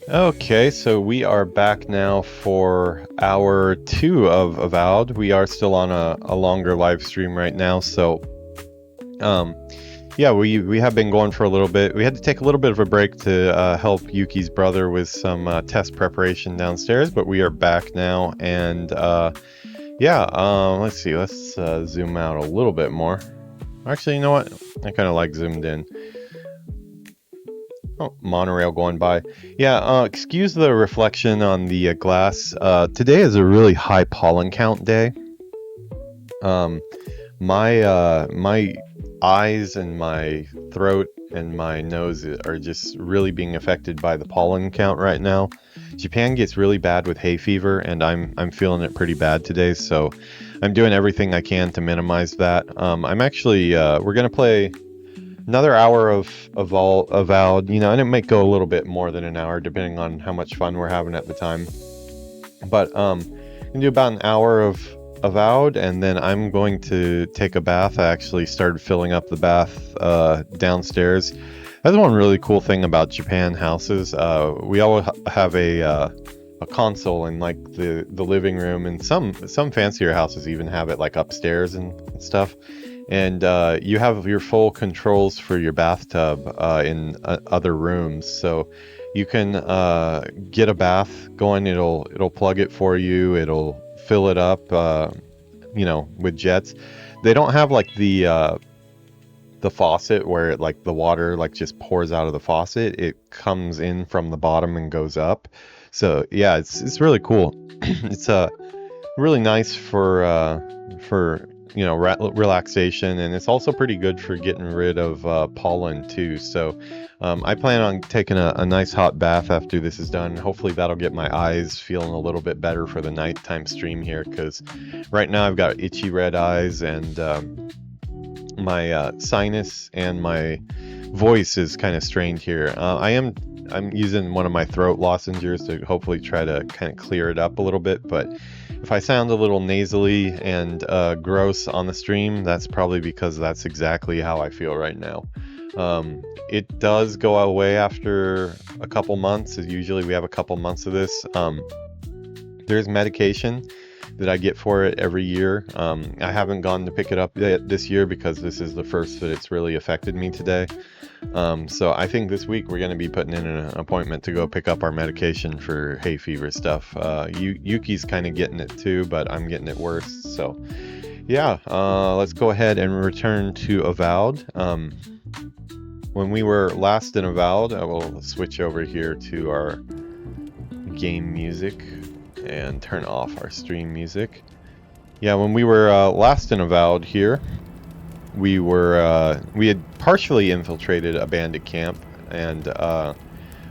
Okay, so we are back now for hour 2 of Avowed. We are still on a longer live stream right now, so yeah, we have been going for a little bit. We had to take a little bit of a break to help Yuki's brother with some test preparation downstairs, but we are back now, and yeah, let's see, let's zoom out a little bit more. Actually, you know what? I kind of like zoomed in. Oh, monorail going by. Yeah, excuse the reflection on the glass. Today is a really high pollen count day. My eyes and my throat and my nose are just really being affected by the pollen count right now. Japan gets really bad with hay fever, and I'm feeling it pretty bad today, so I'm doing everything I can to minimize that. I'm actually we're gonna play another hour of Avowed, you know, and it might go a little bit more than an hour depending on how much fun we're having at the time. But I'm gonna do about an hour of Avowed, and then I'm going to take a bath. I actually started filling up the bath downstairs. That's one really cool thing about Japan houses. We all have a console in like the living room, and some fancier houses even have it like upstairs and stuff. And you have your full controls for your bathtub in other rooms, so you can get a bath going. It'll plug it for you. It'll fill it up, you know, with jets. They don't have like the faucet where it, like the water like just pours out of the faucet. It comes in from the bottom and goes up. So yeah, it's really cool. It's really nice for you know, relaxation, and it's also pretty good for getting rid of pollen too. So I plan on taking a nice hot bath after this is done. Hopefully that'll get my eyes feeling a little bit better for the nighttime stream here, because right now I've got itchy red eyes, and my sinus and my voice is kind of strained here. I'm using one of my throat lozenges to hopefully try to kind of clear it up a little bit, but if I sound a little nasally and gross on the stream, that's probably because that's exactly how I feel right now. It does go away after a couple months. Usually we have a couple months of this. There's medication that I get for it every year. I haven't gone to pick it up yet this year because this is the first that it's really affected me today. So I think this week we're going to be putting in an appointment to go pick up our medication for hay fever stuff. Yuki's kind of getting it too, but I'm getting it worse. So yeah, let's go ahead and return to Avowed. When we were last in Avowed, I will switch over here to our game music and turn off our stream music. Yeah, when we were last in Avowed here, we had partially infiltrated a bandit camp, and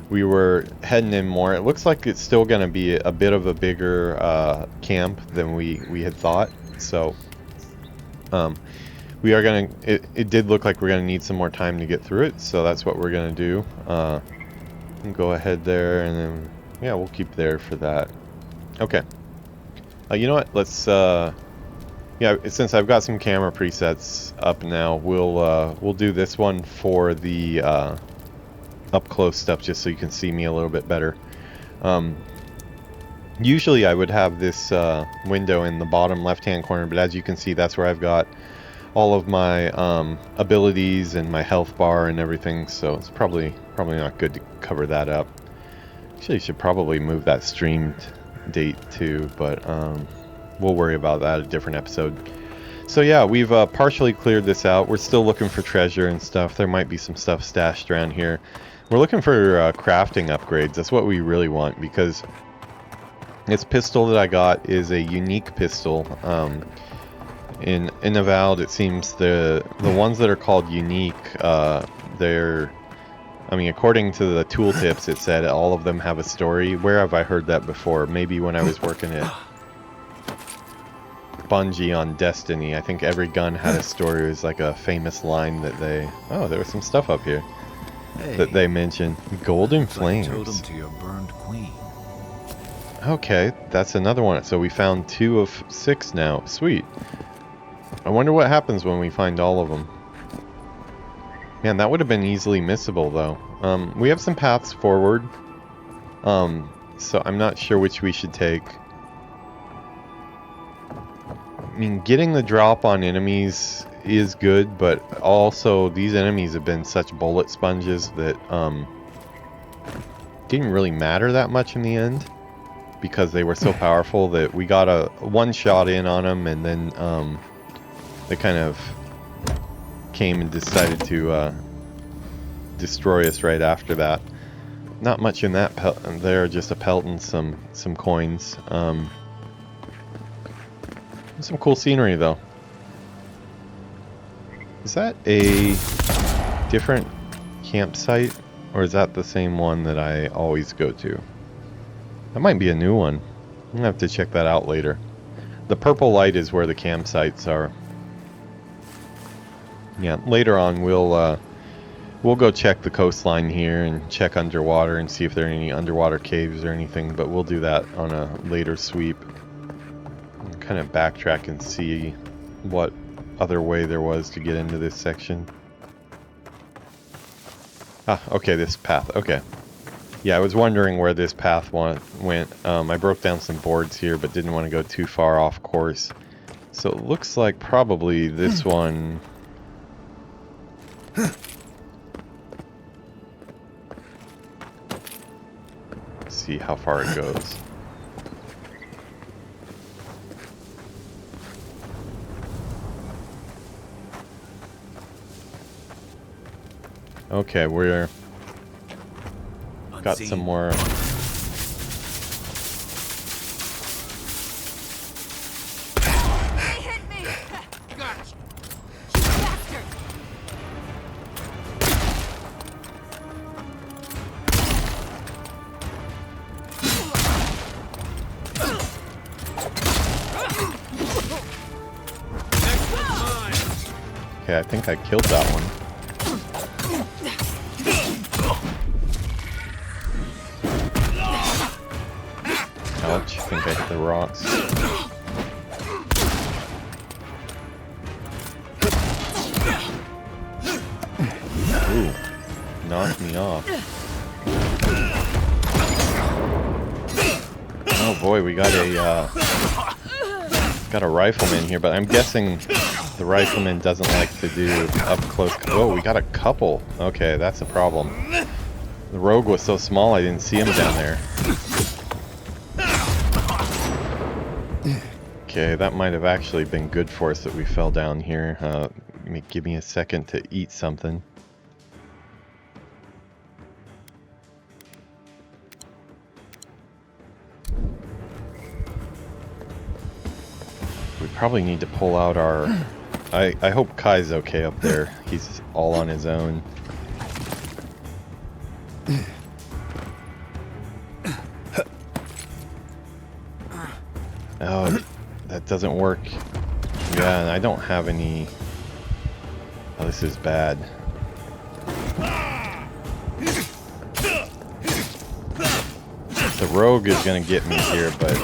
we were heading in more. It looks like it's still going to be a bit of a bigger camp than we had thought. So we are going to, it did look like we're going to need some more time to get through it, so that's what we're going to do. Go ahead there, and then yeah, we'll keep there for that. Okay. You know what? Let's yeah, since I've got some camera presets up now, we'll do this one for the up close stuff, just so you can see me a little bit better. Usually I would have this window in the bottom left hand corner, but as you can see, that's where I've got all of my abilities and my health bar and everything, so it's probably not good to cover that up. Actually, should probably move that streamed date too, but we'll worry about that a different episode. So yeah, we've partially cleared this out. We're still looking for treasure and stuff. There might be some stuff stashed around here. We're looking for crafting upgrades. That's what we really want, because this pistol that I got is a unique pistol, In Avowed, it seems the ones that are called unique, they're, I mean, according to the tooltips, it said all of them have a story. Where have I heard that before? Maybe when I was working at Bungie on Destiny. I think every gun had a story. It was like a famous line that they... Oh, there was some stuff up here that they mentioned. Golden Flames. Totem to your burned queen. Okay, that's another one. So we found 2 of 6 now. Sweet. I wonder what happens when we find all of them. Man, that would have been easily missable, though. We have some paths forward. So I'm not sure which we should take. I mean, getting the drop on enemies is good, but also these enemies have been such bullet sponges that didn't really matter that much in the end, because they were so powerful that we got a one shot in on them, and then they kind of came and decided to destroy us right after that. Not much in that there, just a pelt and some coins. Some cool scenery though. Is that a different campsite, or is that the same one that I always go to? That might be a new one. I'm gonna have to check that out later. The purple light is where the campsites are. Yeah, later on we'll go check the coastline here and check underwater and see if there are any underwater caves or anything, but we'll do that on a later sweep. Kind of backtrack and see what other way there was to get into this section. Ah, okay, this path. Okay. Yeah, I was wondering where this path went. I broke down some boards here, but didn't want to go too far off course. So it looks like probably this one... Let's see how far it goes. Okay, we're got some more. They hit me. Gotcha. Bastard. Okay, I think I killed that one. Ouch, I think I hit the rocks. Ooh, knocked me off. Oh boy, we got a rifleman here, but I'm guessing the rifleman doesn't like to do up close. Oh, we got a couple. Okay, that's a problem. The rogue was so small I didn't see him down there. Okay, that might have actually been good for us that we fell down here. Give me a second to eat something. We probably need to pull out our... I hope Kai's okay up there. He's all on his own. Oh, that doesn't work. Yeah, and I don't have any... Oh, this is bad. The rogue is gonna get me here, but...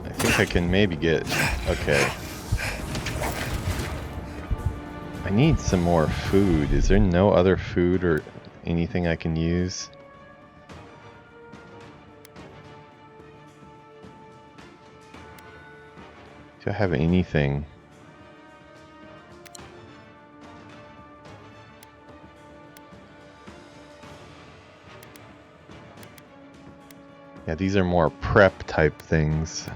I think I can maybe get... Okay. I need some more food. Is there no other food or anything I can use? Do I have anything? Yeah, these are more prep type things.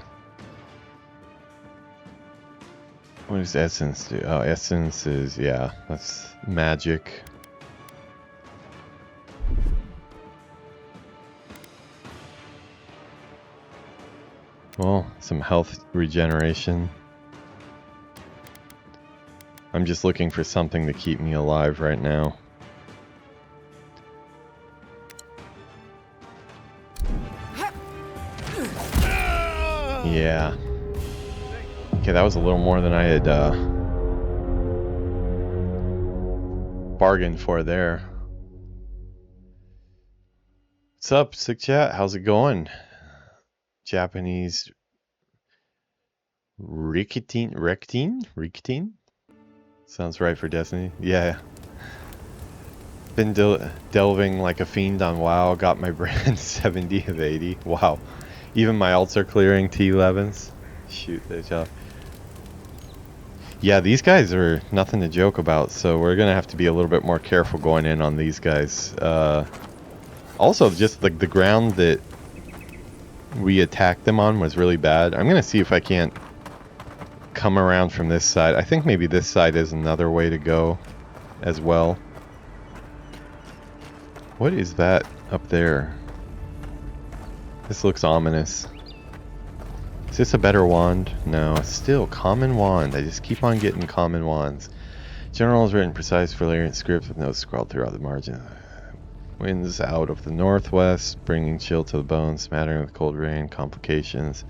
What does essence do? Oh, essence is, yeah, that's magic. Well, some health regeneration. I'm just looking for something to keep me alive right now. Yeah. Okay, that was a little more than I had bargained for there. What's up, Sick Chat? How's it going? Japanese Ricketing? Sounds right for Destiny. Yeah. Been delving like a fiend on WoW. Got my brand 70 of 80. Wow. Even my alts are clearing T11s. Shoot, they job. Yeah, these guys are nothing to joke about, so we're gonna have to be a little bit more careful going in on these guys. Also, just like the ground that we attacked them on was really bad. I'm gonna see if I can't come around from this side. I think maybe this side is another way to go as well. What is that up there? This looks ominous. Is this a better wand? No, still common wand. I just keep on getting common wands. General is written precise, brilliant script with notes scrawled throughout the margin. Winds out of the northwest, bringing chill to the bones, smattering with cold rain, complications.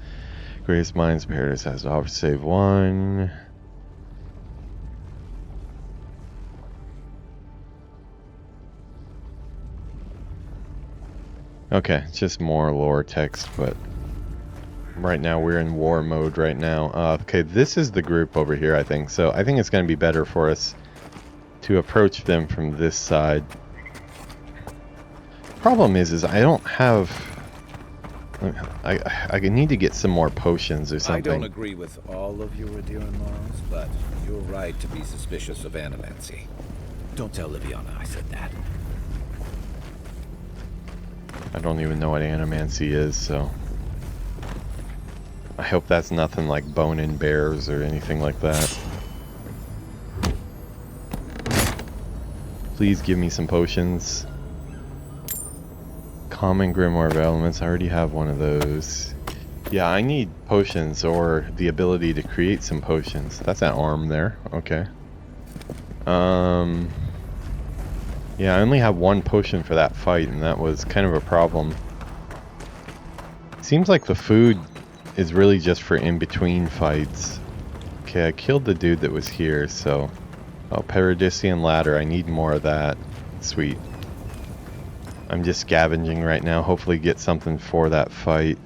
Greatest minds, paradise has to offer save one. Okay, it's just more lore text, but right now we're in war mode right now. Okay, this is the group over here, I think. So I think it's going to be better for us to approach them from this side. Problem is I don't have... I need to get some more potions or something. I don't agree with all of your adherent morals, but you're right to be suspicious of animancy. Don't tell Liviana I said that. I don't even know what animancy is, so... I hope that's nothing like bone-in bears or anything like that. Please give me some potions. Common Grimoire of Elements, I already have one of those. Yeah, I need potions or the ability to create some potions. That's an arm there, okay. Yeah, I only have one potion for that fight, and that was kind of a problem. Seems like the food is really just for in-between fights. Okay, I killed the dude that was here, so... Oh, Paradisian Ladder, I need more of that. Sweet. I'm just scavenging right now, hopefully get something for that fight.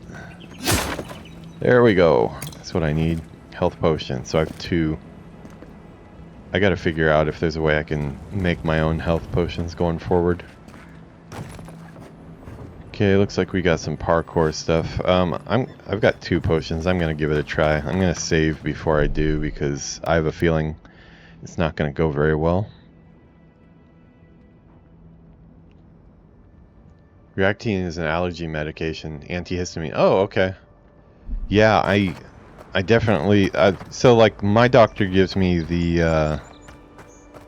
There we go. That's what I need. Health potion, so I have 2. I gotta figure out if there's a way I can make my own health potions going forward. Okay, looks like we got some parkour stuff. I've got 2 potions. I'm gonna give it a try. I'm gonna save before I do because I have a feeling it's not gonna go very well. Reactine is an allergy medication, antihistamine. Oh, okay. Yeah, I definitely. So like my doctor gives me the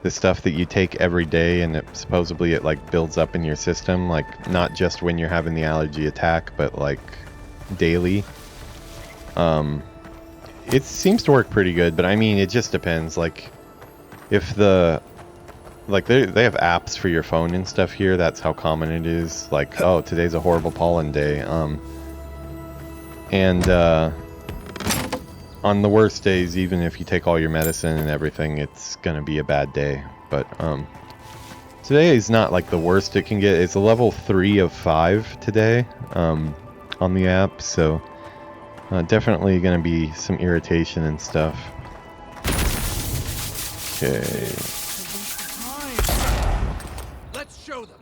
stuff that you take every day, and supposedly it like builds up in your system, like not just when you're having the allergy attack, but like daily. It seems to work pretty good, but I mean it just depends. Like if the they have apps for your phone and stuff here. That's how common it is. Like, oh, today's a horrible pollen day. On the worst days, even if you take all your medicine and everything, it's gonna be a bad day. But today is not like the worst it can get. It's a level 3 of 5 today on the app, so definitely gonna be some irritation and stuff. Okay. Let's show them.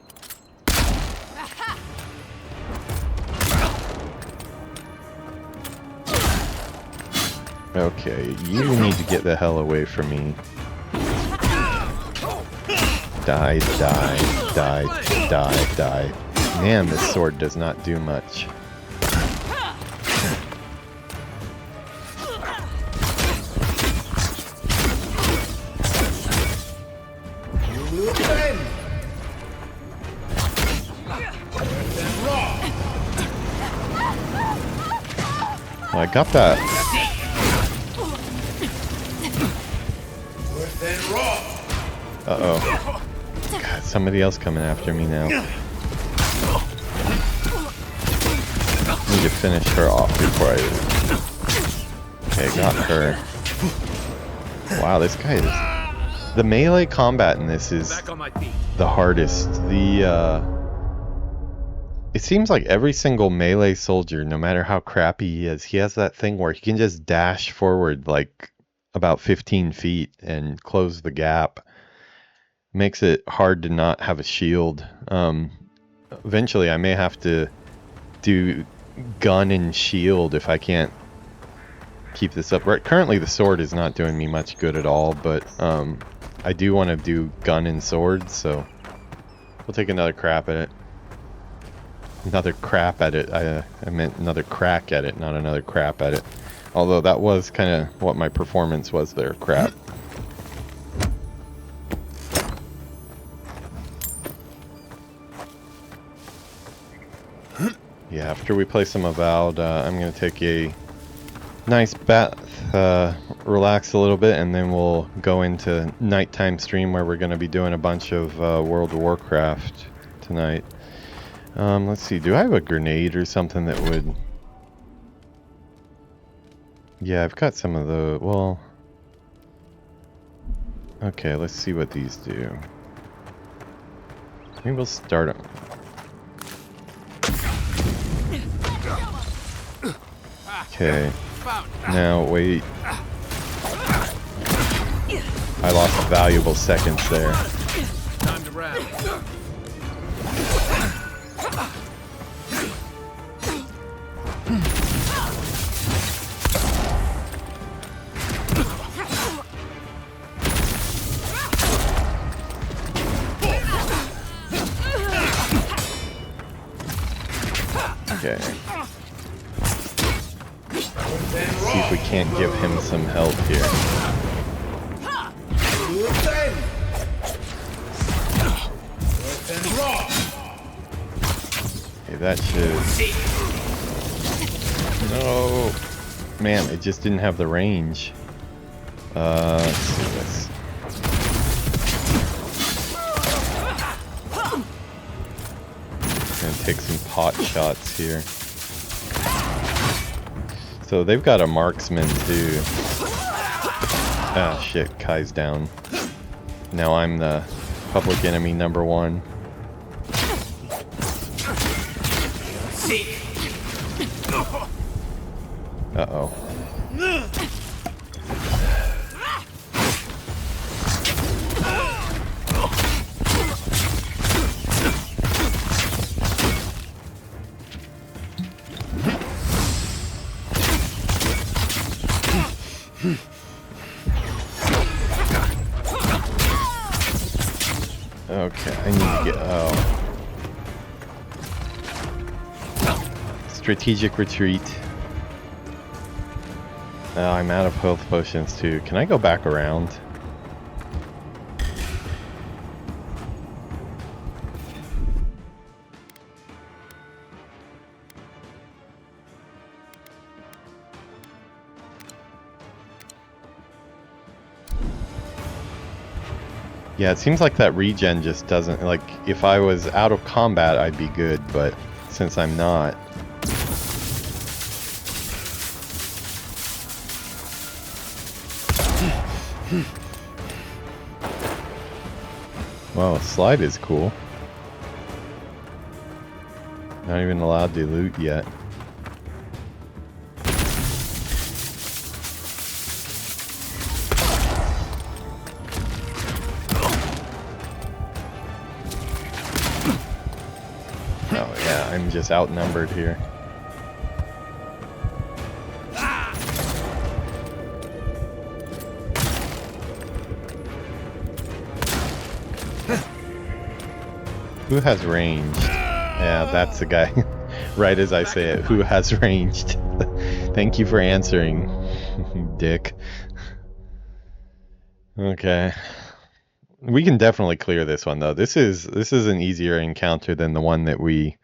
Okay, you need to get the hell away from me. Die, die, die, die, die. Man, this sword does not do much. I got that. Uh-oh. God, somebody else coming after me now. Need to finish her off before I... Okay, got her. Wow, this guy is... The melee combat in this is the hardest. It seems like every single melee soldier, no matter how crappy he is, he has that thing where he can just dash forward like about 15 feet and close the gap. Makes it hard to not have a shield. Eventually I may have to do gun and shield if I can't keep this up. Right, currently the sword is not doing me much good at all, but I do want to do gun and sword, so we'll take another crap at it. Another crap at it. I meant another crack at it, not another crap at it. Although that was kind of what my performance was there, crap. Yeah, after we play some Avowed, I'm going to take a nice bath, relax a little bit, and then we'll go into nighttime stream where we're going to be doing a bunch of World of Warcraft tonight. Let's see, do I have a grenade or something that would... Yeah, I've got some of the... Well... Okay, let's see what these do. Maybe we'll start them. Okay. Now, wait. I lost valuable seconds there. Time to wrap. Okay. See if we can't give him some help here. Okay, that should... No! Man, it just didn't have the range. Let's see this. Gonna take some pot shots here. So they've got a marksman too. Ah shit, Kai's down. Now I'm the public enemy number one. Uh-oh. Okay, I need to get... Oh. Strategic retreat. Oh, I'm out of health potions too. Can I go back around? Yeah, it seems like that regen just doesn't... Like, if I was out of combat, I'd be good, but since I'm not... Wow, slide is cool. Not even allowed to loot yet. Oh yeah, I'm just outnumbered here. Who has ranged? Yeah, that's the guy. Right as I say it, who has ranged? Thank you for answering, dick. Okay. We can definitely clear this one though. This is an easier encounter than the one that we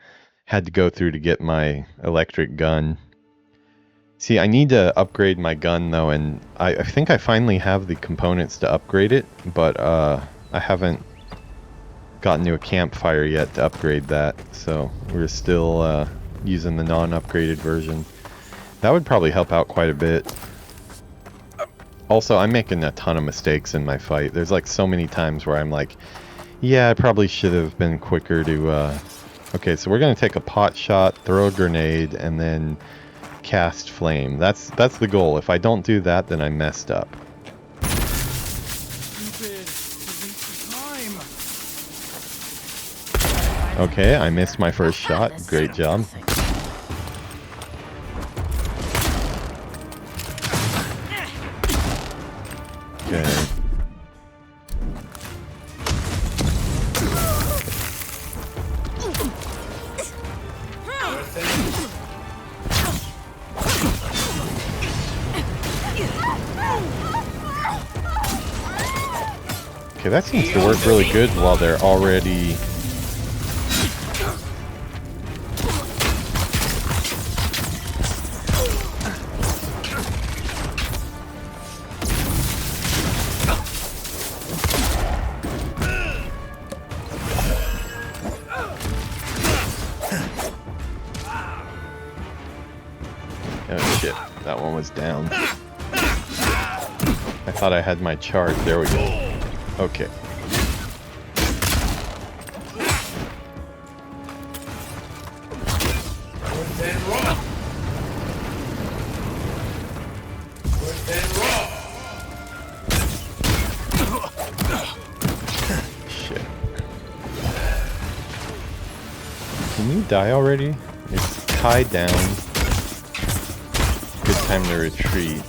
had to go through to get my electric gun. See, I need to upgrade my gun though, and I think I finally have the components to upgrade it, but I haven't gotten to a campfire yet to upgrade that, so we're still using the non-upgraded version. That would probably help out quite a bit. Also, I'm making a ton of mistakes in my fight. There's like so many times where I'm like, yeah, I probably should have been quicker to... Okay, so we're going to take a pot shot, throw a grenade, and then cast flame. That's the goal. If I don't do that, then I messed up. Okay, I missed my first shot. Great job. Okay. Okay, that seems to work really good while they're already... Oh shit, that one was down. I thought I had my charge. There we go. Okay. Shit. Can you die already? It's tied down. Good time to retreat.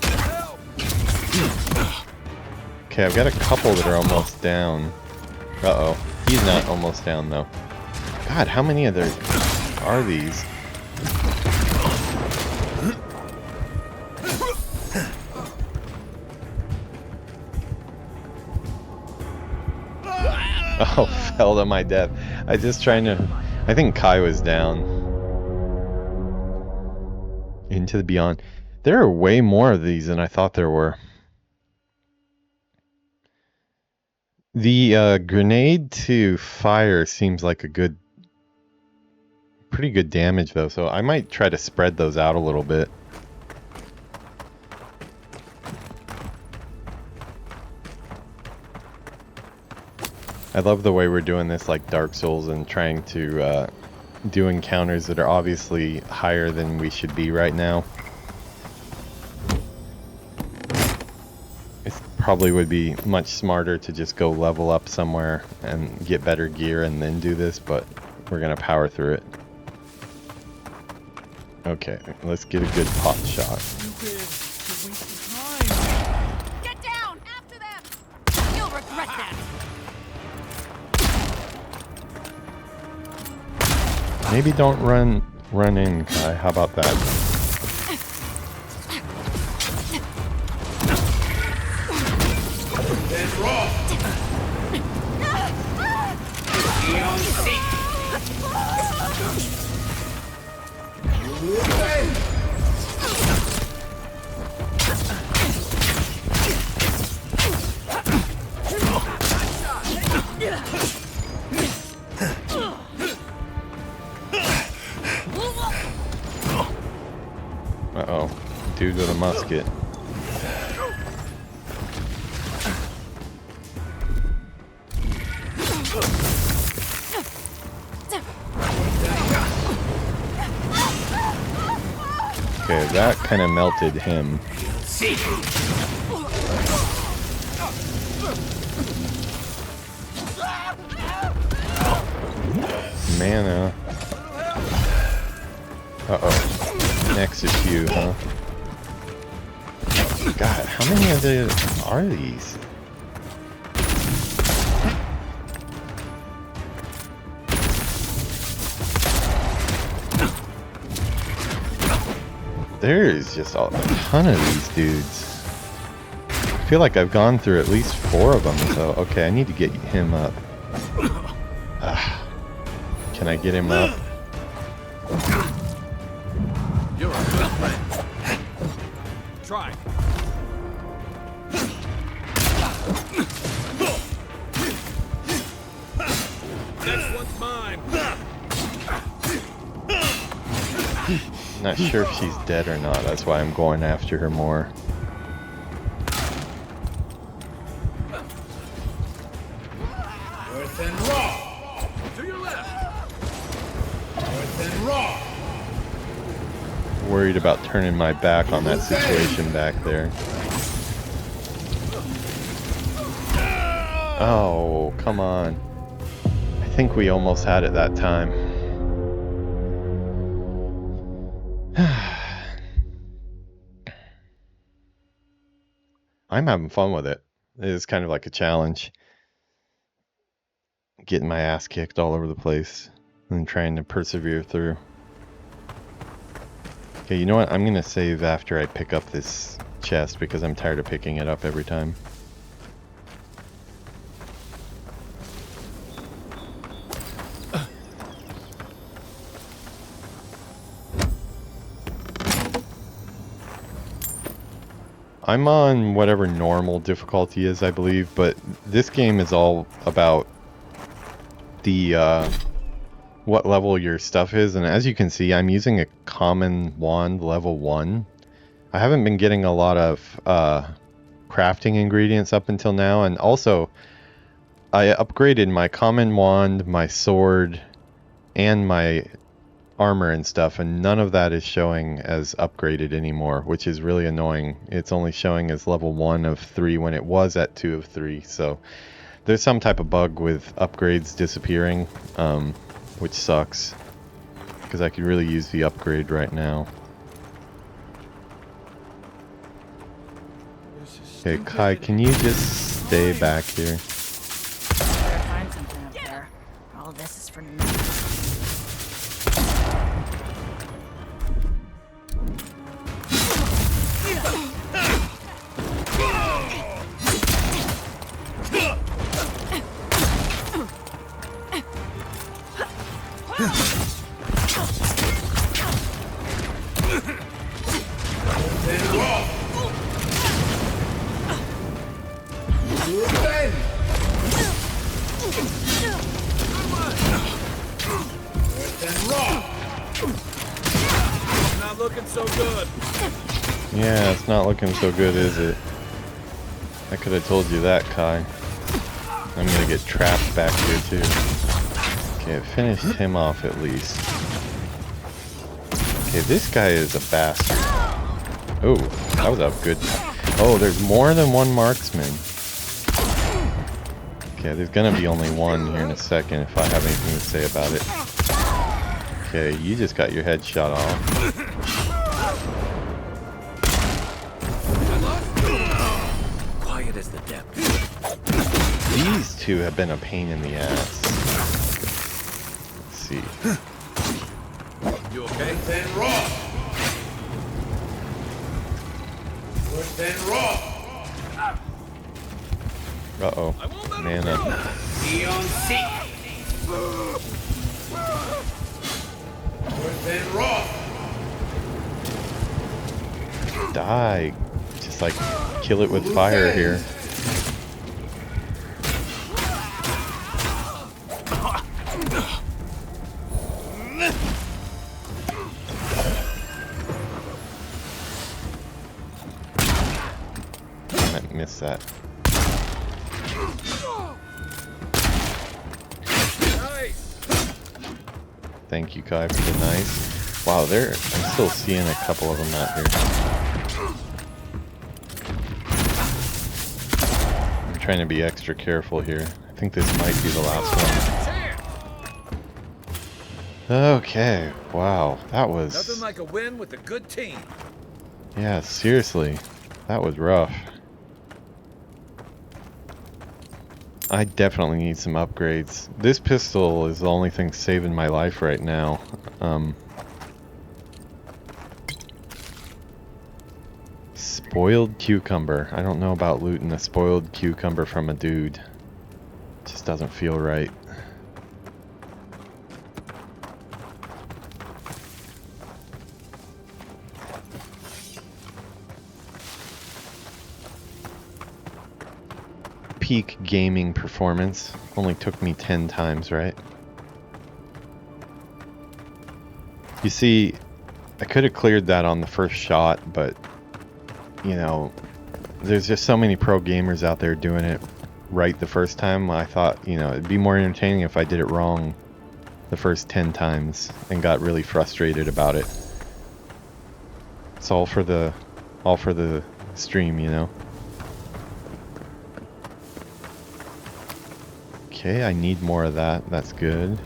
Okay, I've got a couple that are almost down. Uh-oh. He's not almost down, though. God, how many of there are these? Oh, fell to my death. I just trying to... I think Kai was down. Into the Beyond. There are way more of these than I thought there were. The grenade to fire seems like a good, pretty good damage though, so I might try to spread those out a little bit. I love the way we're doing this like Dark Souls and trying to do encounters that are obviously higher than we should be right now. Probably would be much smarter to just go level up somewhere and get better gear and then do this, but we're gonna power through it. Okay, let's get a good pot shot. Get down after them. You'll regret that. Maybe don't run in, Kai. How about that? Uh-oh. Dude with a musket. Okay, that kind of melted him. Mana. Uh-oh. Next is you, huh? God, how many of these are these? There's just a ton of these dudes. I feel like I've gone through at least 4 of them, so okay, I need to get him up. Can I get him up? You're a good friend. Not sure if she's dead or not. That's why I'm going after her more. North and raw. To your left. North and raw. Worried about turning my back on that situation back there. Oh, come on. I think we almost had it that time. I'm having fun with it. It is kind of like a challenge. Getting my ass kicked all over the place and trying to persevere through. Okay, you know what? I'm going to save after I pick up this chest because I'm tired of picking it up every time. I'm on whatever normal difficulty is, I believe, but this game is all about the what level your stuff is, and as you can see, I'm using a common wand level 1. I haven't been getting a lot of crafting ingredients up until now, and also I upgraded my common wand, my sword, and my armor and stuff, and none of that is showing as upgraded anymore, which is really annoying. It's only showing as level 1 of 3 when it was at 2 of 3, so there's some type of bug with upgrades disappearing, which sucks, because I could really use the upgrade right now. Okay, Kai, can you just stay back here? Better find something up there. All this is for nothing. Not looking so good. Yeah, it's not looking so good, is it? I could have told you that, Kai. I'm gonna get trapped back here too. Okay, I finished him off at least. Okay, this guy is a bastard. Oh, that was a good... Oh, there's more than one marksman. Okay, there's gonna be only one here in a second if I have anything to say about it. Okay, you just got your head shot off. Quiet as the depths. These two have been a pain in the ass. Let's see. You okay? Then raw. Worse than raw. Uh-oh. Man up. Peon seek. Worse than raw. Die. Just like kill it with fire here. I might miss that. Thank you, Kai, for the nice. Wow, I'm still seeing a couple of them out here. I'm trying to be extra careful here. I think this might be the last one. Okay, wow, that was... Nothing like a win with a good team. Yeah, seriously, that was rough. I definitely need some upgrades. This pistol is the only thing saving my life right now. Spoiled cucumber. I don't know about looting a spoiled cucumber from a dude. Just doesn't feel right. Peak gaming performance. Only took me 10 times, right? You see, I could have cleared that on the first shot, but, you know, there's just so many pro gamers out there doing it right the first time. I thought, you know, it'd be more entertaining if I did it wrong the first 10 times and got really frustrated about it. It's all for the stream, you know. Okay, I need more of that. That's good.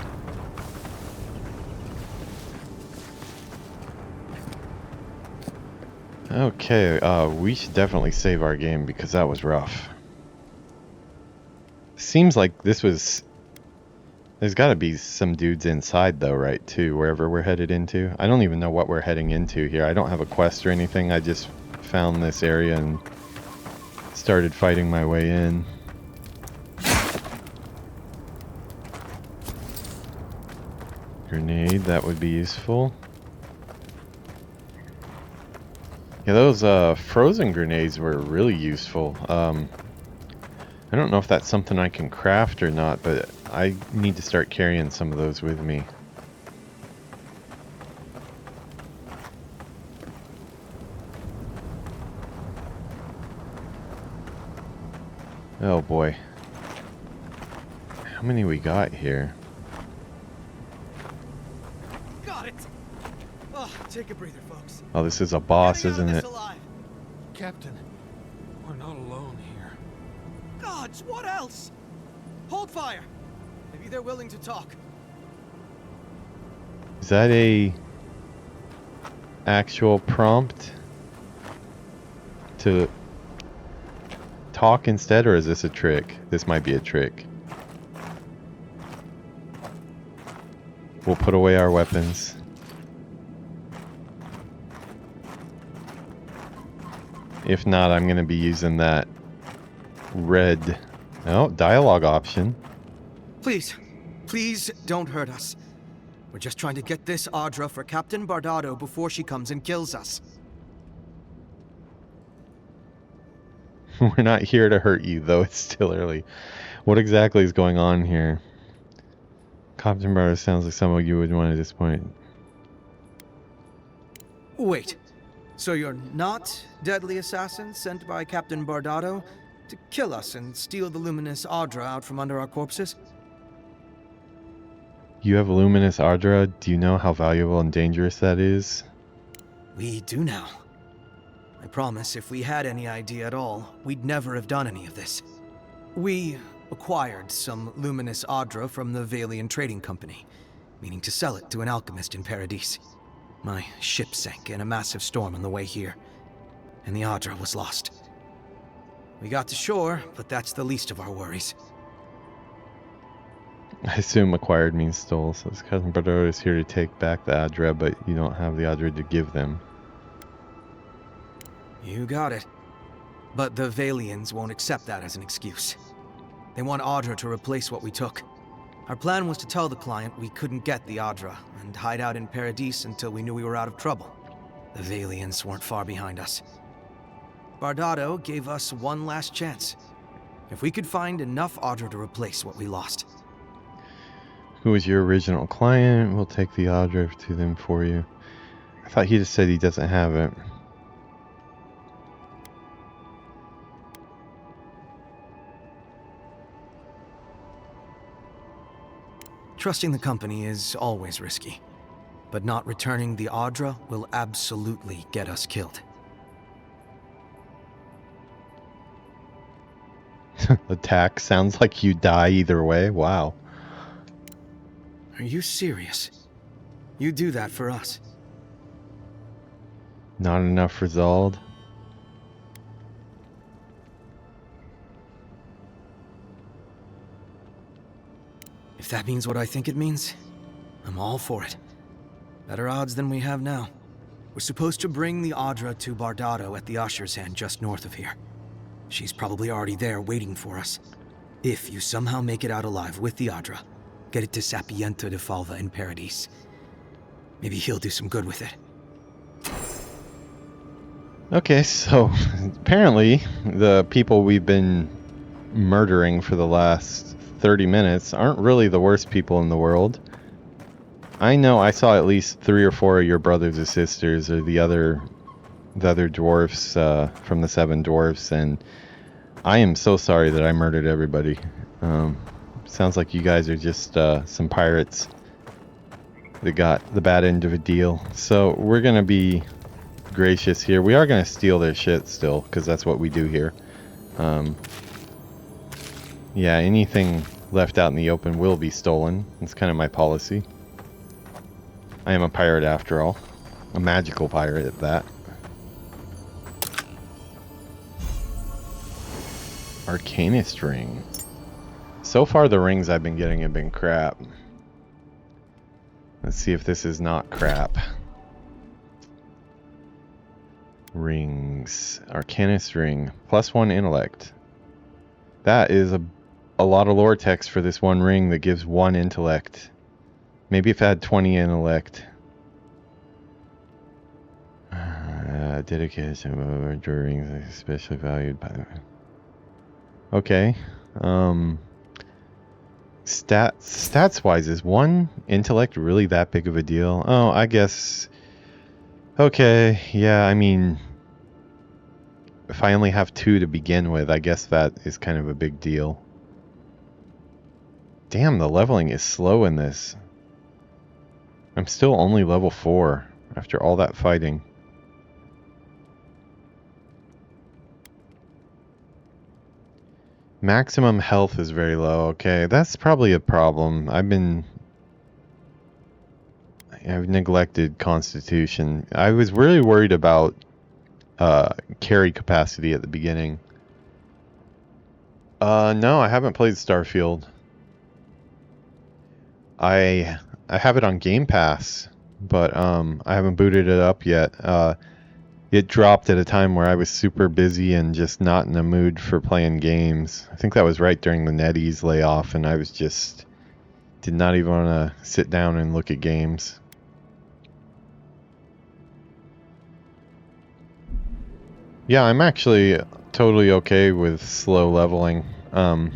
Okay, we should definitely save our game because that was rough. Seems like this was... There's got to be some dudes inside though, right, too, wherever we're headed into. I don't even know what we're heading into here. I don't have a quest or anything. I just found this area and started fighting my way in. Grenade, that would be useful. Yeah, those frozen grenades were really useful. I don't know if that's something I can craft or not, but I need to start carrying some of those with me. Oh boy. How many we got here? Got it. Oh, take a breather, folks. Oh, this is a boss, Getting out of isn't this it? alive. Captain, we're not alone here. Gods, what else? Hold fire. Maybe they're willing to talk. Is that a actual prompt to talk instead, or is this a trick? This might be a trick. We'll put away our weapons. If not, I'm going to be using that red... Oh, dialogue option. Please, please don't hurt us. We're just trying to get this Audra for Captain Bardado before she comes and kills us. We're not here to hurt you, though it's still early. What exactly is going on here? Captain Bardado sounds like someone you would want to disappoint. Wait, so you're not deadly assassin sent by Captain Bardado to kill us and steal the luminous Audra out from under our corpses? You have luminous Audra. Do you know how valuable and dangerous that is? We do now. I promise if we had any idea at all, we'd never have done any of this. We acquired some luminous Audra from the Valian Trading Company, meaning to sell it to an alchemist in Paradis. My ship sank in a massive storm on the way here, and the Audra was lost. We got to shore, but that's the least of our worries. I assume acquired means stole, so Captain Bardado is here to take back the Audra, but you don't have the Audra to give them. You got it. But the Valians won't accept that as an excuse. They want Audra to replace what we took. Our plan was to tell the client we couldn't get the Audra and hide out in Paradis until we knew we were out of trouble. The Valians weren't far behind us. Bardado gave us one last chance. If we could find enough Audra to replace what we lost. Who was your original client? We'll take the Audra to them for you. I thought he just said he doesn't have it. Trusting the company is always risky, but not returning the Audra will absolutely get us killed. Attack sounds like you die either way. Wow. Are you serious? You do that for us? Not enough resolved. If that means what I think it means, I'm all for it. Better odds than we have now. We're supposed to bring the Audra to Bardado at the Usher's Hand just north of here. She's probably already there waiting for us. If you somehow make it out alive with the Audra, get it to Sapiento de Falva in Paradis. Maybe he'll do some good with it. Okay, so apparently the people we've been murdering for the last 30 minutes aren't really the worst people in the world. I know I saw at least 3 or 4 of your brothers or sisters or the other dwarfs from the 7 dwarfs, and I am so sorry that I murdered everybody. Sounds like you guys are just some pirates that got the bad end of a deal. So we're gonna be gracious here. We are gonna steal their shit still, because that's what we do here. Yeah, anything left out in the open will be stolen. It's kind of my policy. I am a pirate after all. A magical pirate at that. Arcanist ring. So far the rings I've been getting have been crap. Let's see if this is not crap. Rings. Arcanist ring. +1 intellect. That is a lot of lore text for this one ring that gives 1 intellect. Maybe if I had 20 intellect. Dedication of rings, especially valued by... Okay. Stats wise, is 1 intellect really that big of a deal? Oh, I guess. Okay, yeah, I mean, if I only have 2 to begin with, I guess that is kind of a big deal. Damn, the leveling is slow in this. I'm still only level 4 after all that fighting. Maximum health is very low. Okay, that's probably a problem. I've neglected Constitution. I was really worried about carry capacity at the beginning. No, I haven't played Starfield. I have it on Game Pass, but I haven't booted it up yet. It dropped at a time where I was super busy and just not in the mood for playing games. I think that was right during the NetEase layoff, and I was just did not even want to sit down and look at games. Yeah, I'm actually totally okay with slow leveling. I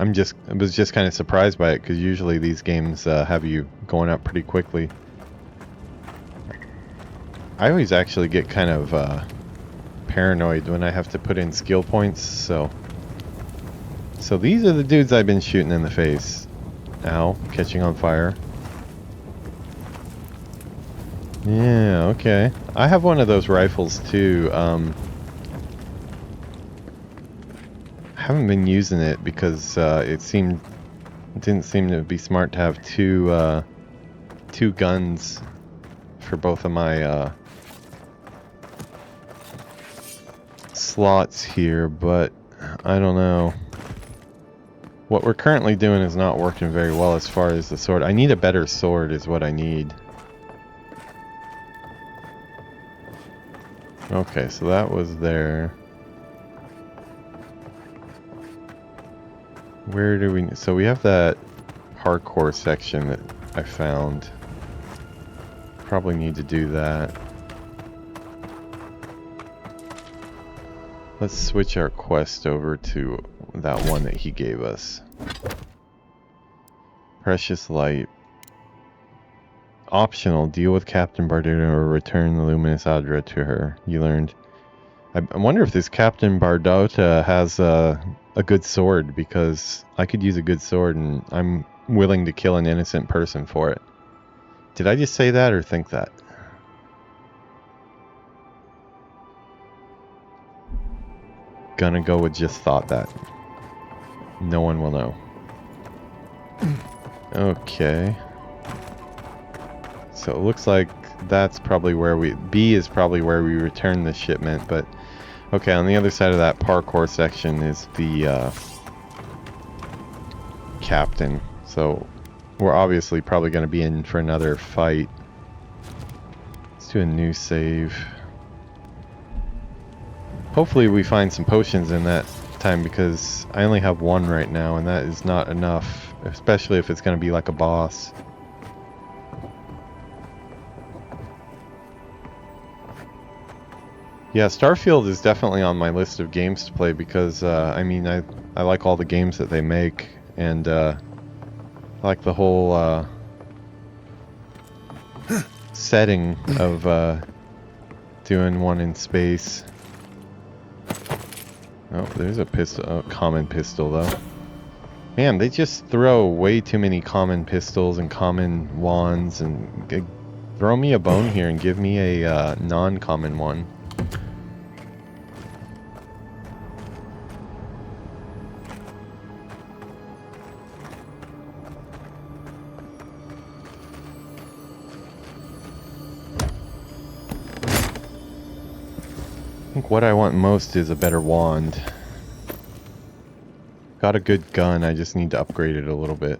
was just kind of surprised by it, because usually these games have you going up pretty quickly. I always actually get kind of paranoid when I have to put in skill points, so these are the dudes I've been shooting in the face. Ow, catching on fire. Yeah, okay. I have one of those rifles too. I haven't been using it because it didn't seem to be smart to have two guns for both of my slots here, but I don't know. What we're currently doing is not working very well as far as the sword. I need a better sword is what I need. Okay, so that was there. Where do we... So we have that parkour section that I found. Probably need to do that. Let's switch our quest over to that one that he gave us. Precious Light. Optional. Deal with Captain Bardotto or return the Luminous Adra to her. You learned. I wonder if this Captain Bardotto has a good sword, because I could use a good sword and I'm willing to kill an innocent person for it. Did I just say that or think that? Gonna go with just thought that. No one will know. Okay. So it looks like that's probably where B is probably where we return the shipment, but okay, on the other side of that parkour section is the captain. So we're obviously probably going to be in for another fight. Let's do a new save. Hopefully we find some potions in that time, because I only have 1 right now, and that is not enough, especially if it's going to be like a boss. Yeah, Starfield is definitely on my list of games to play, because I mean, I like all the games that they make, and I like the whole setting of doing one in space. Oh, there's a pistol, a common pistol though. Man, they just throw way too many common pistols and common wands, and throw me a bone here and give me a non-common one. I think what I want most is a better wand. Got a good gun, I just need to upgrade it a little bit.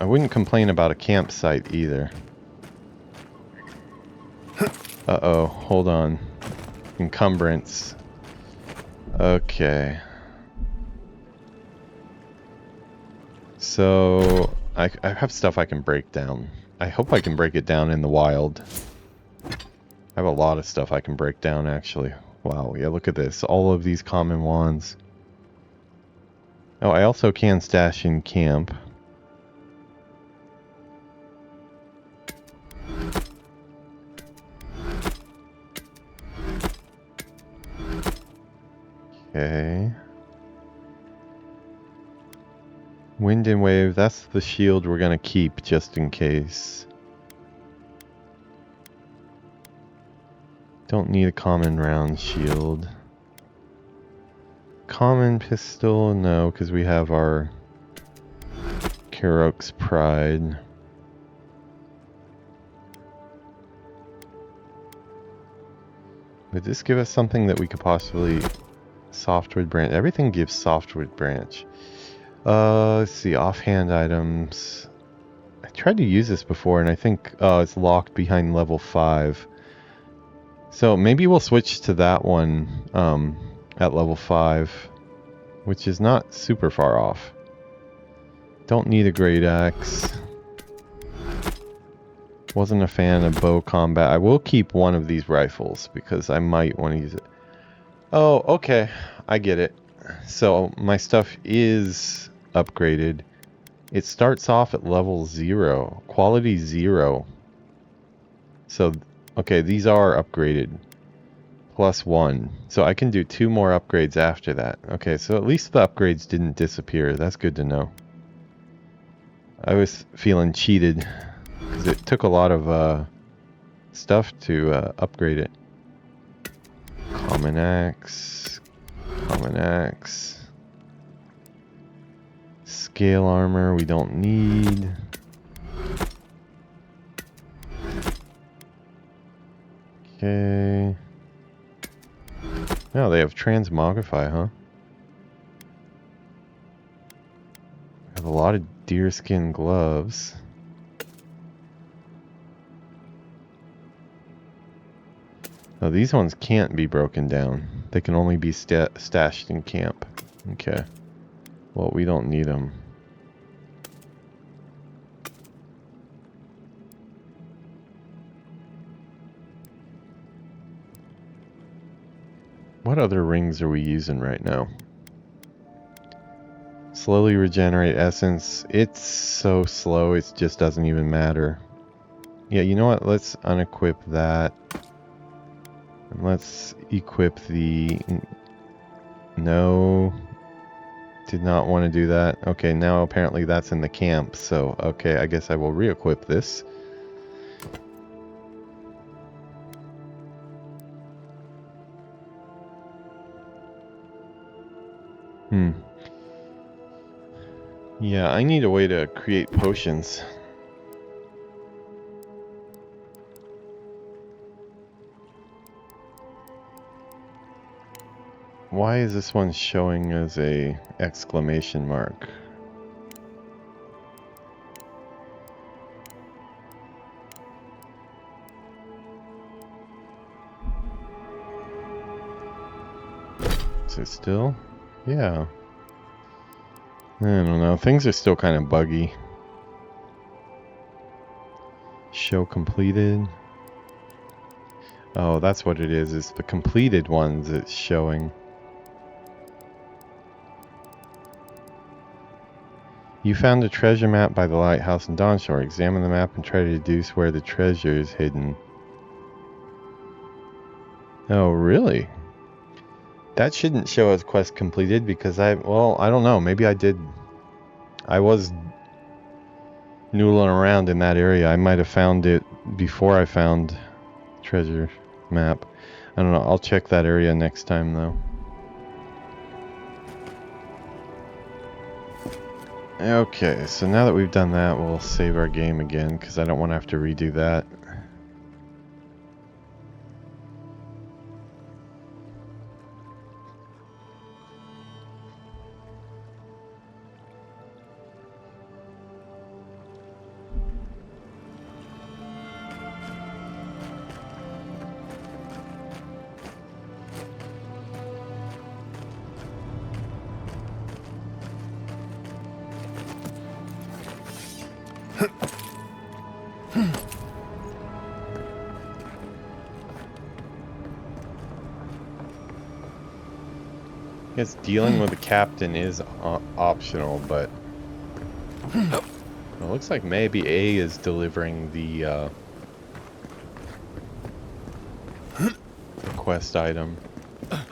I wouldn't complain about a campsite either. Uh-oh, hold on. Encumbrance. Okay. So, I have stuff I can break down. I hope I can break it down in the wild. I have a lot of stuff I can break down, actually. Wow, yeah, look at this. All of these common wands. Oh, I also can stash in camp. Okay. Wind and wave, that's the shield we're gonna keep just in case. Don't need a common round shield. Common pistol, no, because we have our Karok's Pride. Would this give us something that we could possibly... Softwood branch. Everything gives softwood branch. Let's see. Offhand items. I tried to use this before and I think it's locked behind level 5. So maybe we'll switch to that one at level 5. Which is not super far off. Don't need a great axe. Wasn't a fan of bow combat. I will keep one of these rifles because I might want to use it. Oh, okay. I get it. So, my stuff is upgraded. It starts off at level 0. Quality 0. So, okay, these are upgraded. Plus 1. So, I can do 2 more upgrades after that. Okay, so at least the upgrades didn't disappear. That's good to know. I was feeling cheated. Because it took a lot of stuff to upgrade it. Common axe. Common axe. Scale armor we don't need. Okay. No, they have transmogrify, huh? Have a lot of deerskin gloves. Oh, these ones can't be broken down. They can only be stashed in camp. Okay. Well, we don't need them. What other rings are we using right now? Slowly regenerate essence. It's so slow, it just doesn't even matter. Yeah, you know what? Let's unequip that. And let's equip the... No. Did not want to do that. Okay, now apparently that's in the camp. So, okay, I guess I will re-equip this. Yeah, I need a way to create potions. Why is this one showing as a exclamation mark? Is it still? Yeah. I don't know. Things are still kind of buggy. Show completed. Oh, that's what it is. It's the completed ones it's showing. You found a treasure map by the lighthouse in Dawnshore. Examine the map and try to deduce where the treasure is hidden. Oh, really? That shouldn't show as quest completed because well, I don't know. Maybe I did. I was noodling around in that area. I might have found it before I found treasure map. I don't know. I'll check that area next time though. Okay, so now that we've done that, we'll save our game again because I don't want to have to redo that. I guess dealing with the captain is optional, but it looks like maybe A is delivering the quest item. Can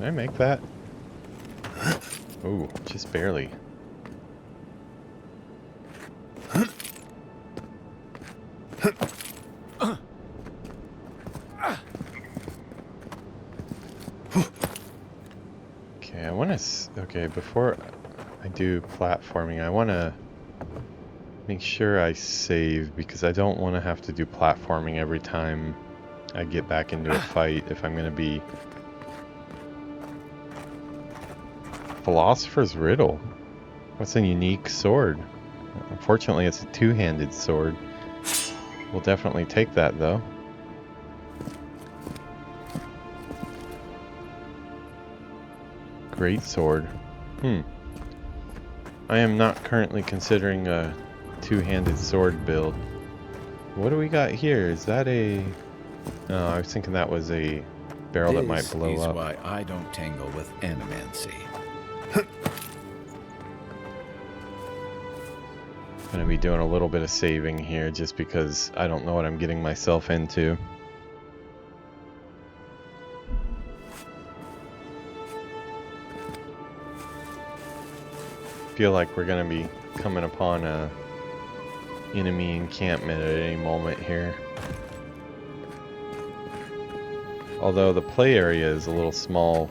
I make that? Ooh, just barely. Okay, I want to... Okay, before I do platforming, I want to make sure I save because I don't want to have to do platforming every time I get back into a fight if I'm going to be... Philosopher's Riddle. What's a unique sword? Unfortunately, it's a two-handed sword. We'll definitely take that, though. Great sword. I am not currently considering a two-handed sword build. What do we got here? Is that a... Oh, I was thinking that was a barrel that might blow up. This is why I don't tangle with animancy. Gonna be doing a little bit of saving here just because I don't know what I'm getting myself into. Feel like we're gonna be coming upon a enemy encampment at any moment here. Although the play area is a little small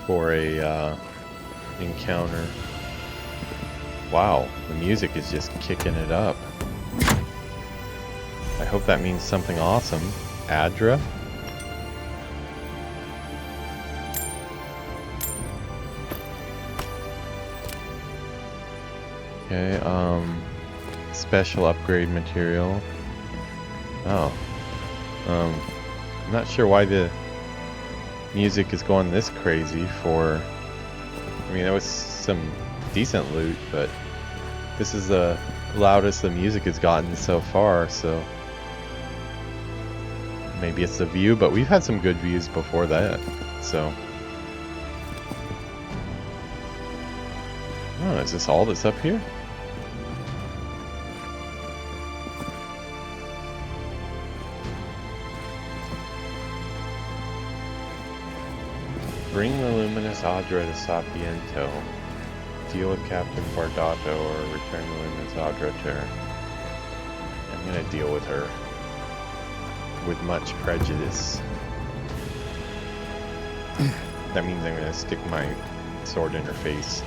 for a encounter. Wow, the music is just kicking it up. I hope that means something awesome. Adra? Okay, special upgrade material. Oh. I'm not sure why the music is going this crazy for... I mean, there was some decent loot, but this is the loudest the music has gotten so far, so maybe it's the view, but we've had some good views before that, so. Oh, is this all that's up here? Bring the luminous Adra to Sapiento. Deal with Captain Bardato or return the luminous Adra to her. I'm gonna deal with her with much prejudice. That means I'm gonna stick my sword in her face.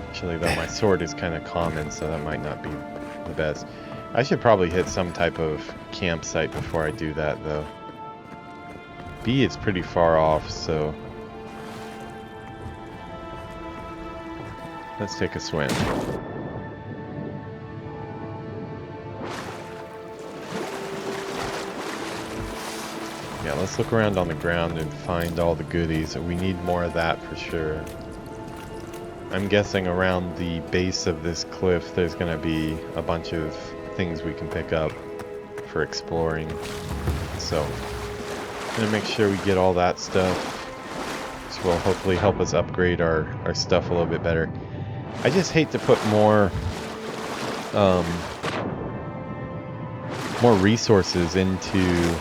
Actually, though, my sword is kind of common, so that might not be the best. I should probably hit some type of campsite before I do that, though. B is pretty far off, so let's take a swim. Yeah, let's look around on the ground and find all the goodies. We need more of that for sure. I'm guessing around the base of this cliff there's gonna be a bunch of things we can pick up for exploring. So I'm gonna make sure we get all that stuff, which will hopefully help us upgrade our stuff a little bit better. I just hate to put more resources into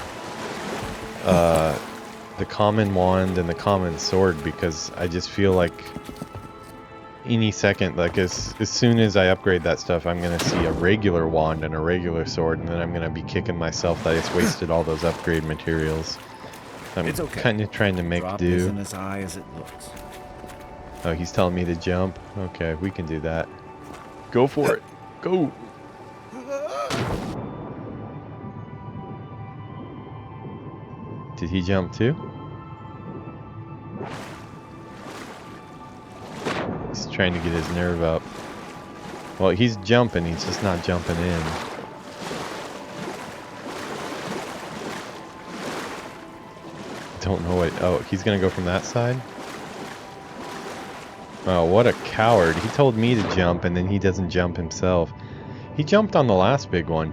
the common wand and the common sword, because I just feel like any second, like as soon as I upgrade that stuff, I'm gonna see a regular wand and a regular sword, and then I'm gonna be kicking myself that I just wasted all those upgrade materials. I'm It's okay. kind of trying to make Drop do. isn't as high as it looks. Oh, he's telling me to jump. Okay, we can do that. Go for it. Go. Did he jump too? He's trying to get his nerve up. Well, he's jumping, he's just not jumping in. Don't know what... Oh, he's gonna go from that side? Oh, what a coward. He told me to jump and then he doesn't jump himself. He jumped on the last big one.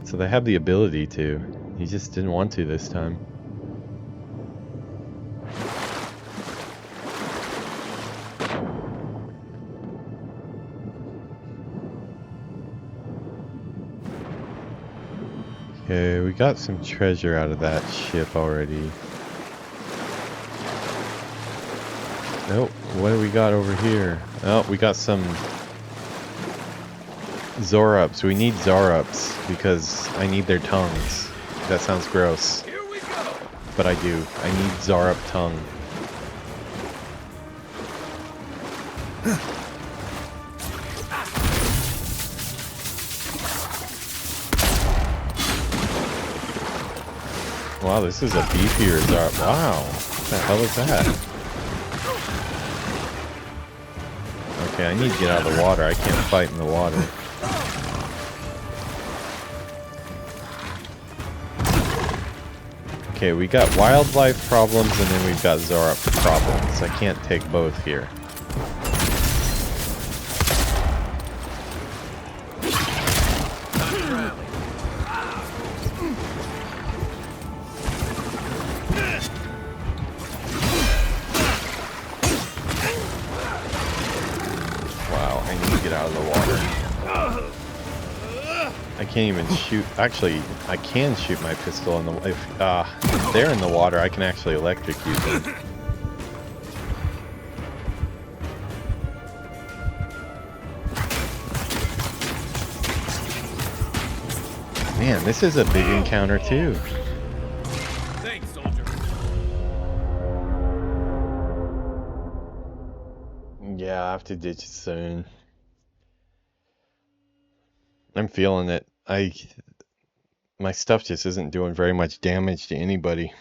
So they have the ability to. He just didn't want to this time. Okay, we got some treasure out of that ship already. Nope, what do we got over here? Oh, we got some Zorups. We need Zorups because I need their tongues. That sounds gross. Here we go. But I do. I need Zorup tongue. Wow, this is a beefier Zorup. Wow, what the hell is that? Okay, I need to get out of the water. I can't fight in the water. Okay, we got wildlife problems and then we've got Zorup problems. I can't take both here. Wow, I need to get out of the water. I can't even shoot. Actually, I can shoot my pistol in the. If they're in the water, I can actually electrocute them. Man, this is a big encounter too. Thanks, soldier. Yeah, I have to ditch it soon. I'm feeling it. My stuff just isn't doing very much damage to anybody.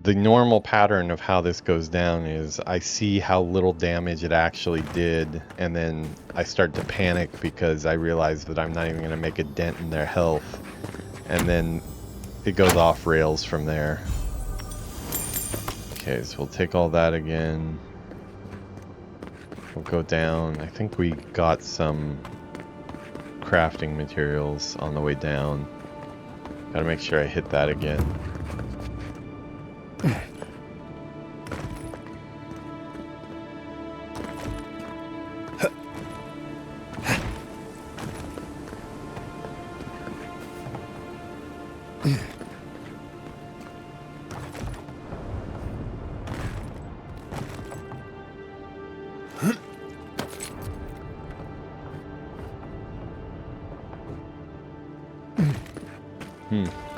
The normal pattern of how this goes down is I see how little damage it actually did, and then I start to panic because I realize that I'm not even going to make a dent in their health, and then it goes off rails from there. Okay, so we'll take all that again. We'll go down. I think we got some crafting materials on the way down. Gotta make sure I hit that again.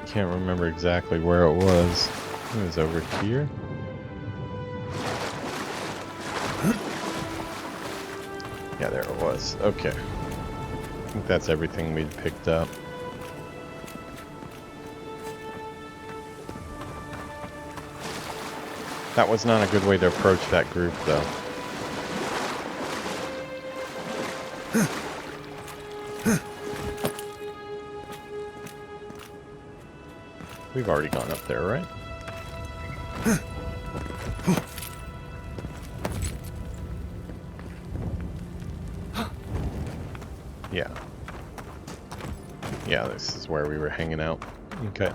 Can't remember exactly where it was. It was over here. Yeah, there it was. Okay. I think that's everything we'd picked up. That was not a good way to approach that group, though. We've already gone up there, right? Yeah. Yeah, this is where we were hanging out. Okay.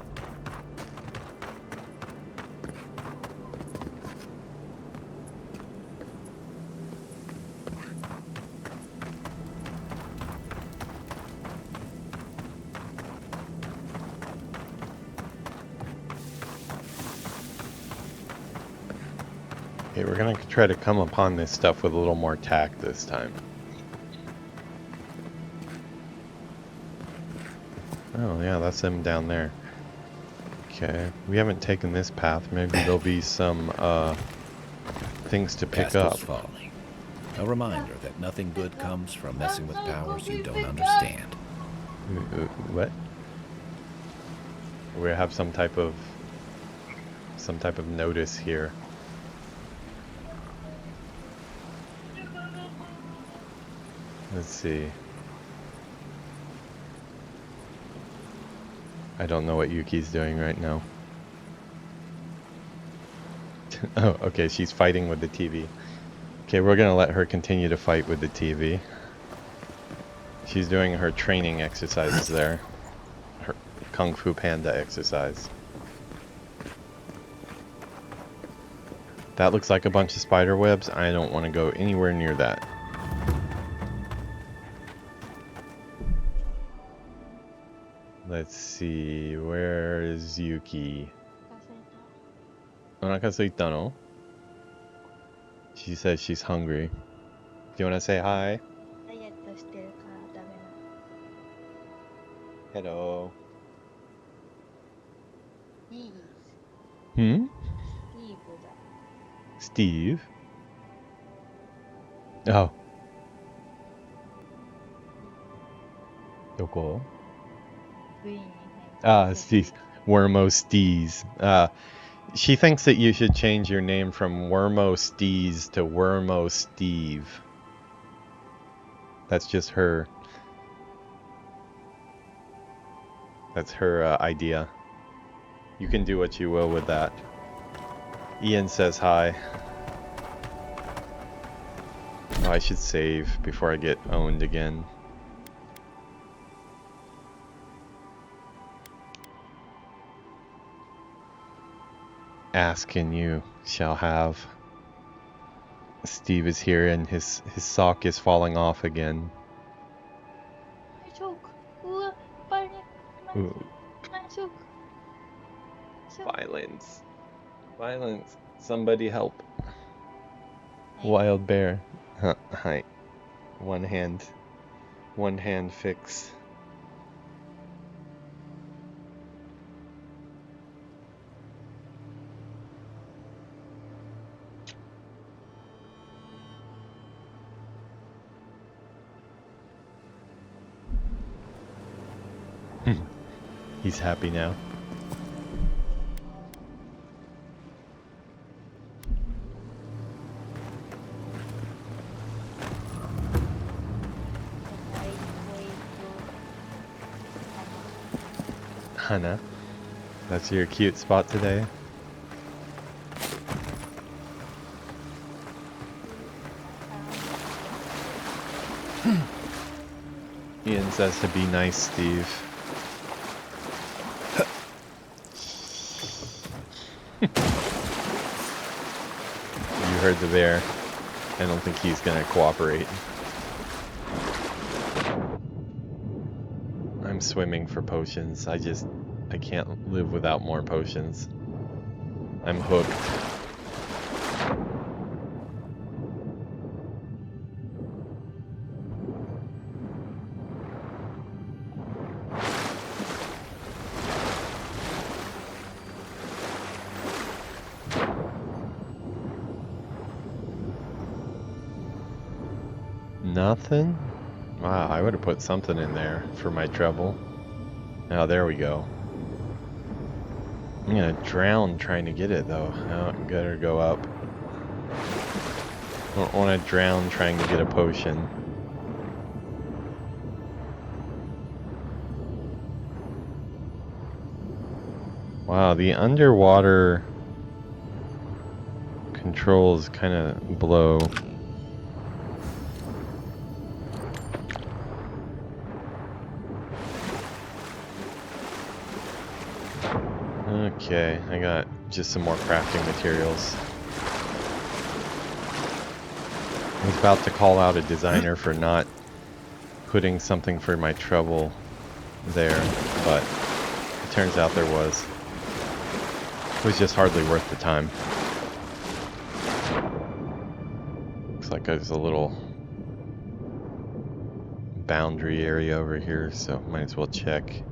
Okay, we're gonna try to come upon this stuff with a little more tact this time. Oh yeah, that's them down there. Okay, we haven't taken this path. Maybe there'll be some things to pick up. Castle's falling. A reminder that nothing good comes from messing with powers you don't understand. What? We have some type of notice here. Let's see. I don't know what Yuki's doing right now. Oh, okay, she's fighting with the TV. Okay, we're gonna let her continue to fight with the TV. She's doing her training exercises there. Her Kung Fu Panda exercise. That looks like a bunch of spider webs. I don't want to go anywhere near that. Let's see, where is Yuki? Onakasuita no? She says she's hungry. Do you want to say hi? Hello. Hmm? Steve? Oh. Doko? Steve. Wormo Steez. She thinks that you should change your name from Wormo Steez to Wormo Steve. That's just her. That's her idea. You can do what you will with that. Ian says hi. Oh, I should save before I get owned again. Ask and you shall have. Steve is here and his sock is falling off again. Ooh. Violence. Violence. Somebody help. Wild bear. Huh, hi. One hand fix. He's happy now. Hana, that's your cute spot today. Ian says to be nice, Steve. You heard the bear. I don't think he's gonna cooperate. I'm swimming for potions. I can't live without more potions. I'm hooked. Nothing? Wow, I would have put something in there for my trouble. Oh, there we go. I'm gonna drown trying to get it though. Oh, gotta go up. Don't want to drown trying to get a potion. Wow, the underwater controls kind of blow. Okay, I got just some more crafting materials. I was about to call out a designer for not putting something for my trouble there, but it turns out there was. It was just hardly worth the time. Looks like there's a little boundary area over here, so might as well check.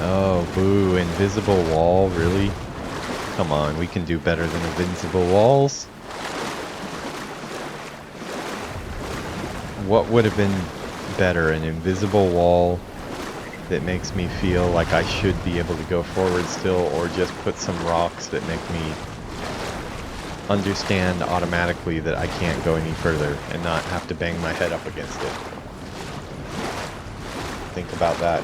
Oh, boo, invisible wall, really? Come on, we can do better than invincible walls. What would have been better, an invisible wall that makes me feel like I should be able to go forward still, or just put some rocks that make me understand automatically that I can't go any further and not have to bang my head up against it? Think about that.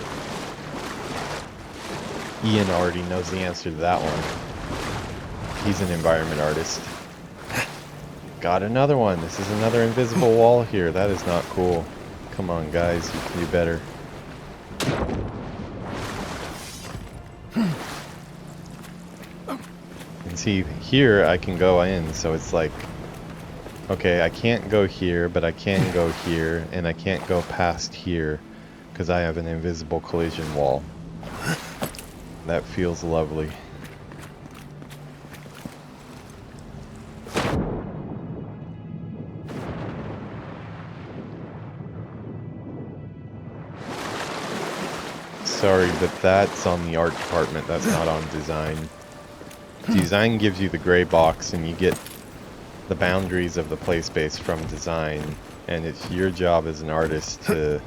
Ian already knows the answer to that one. He's an environment artist. Got another one. This is another invisible wall here. That is not cool. Come on, guys. You can do better. And see, here I can go in, so it's like, okay, I can't go here, but I can go here, and I can't go past here because I have an invisible collision wall. That feels lovely. Sorry, but that's on the art department, that's not on design. Design gives you the gray box and you get the boundaries of the play space from design, and it's your job as an artist to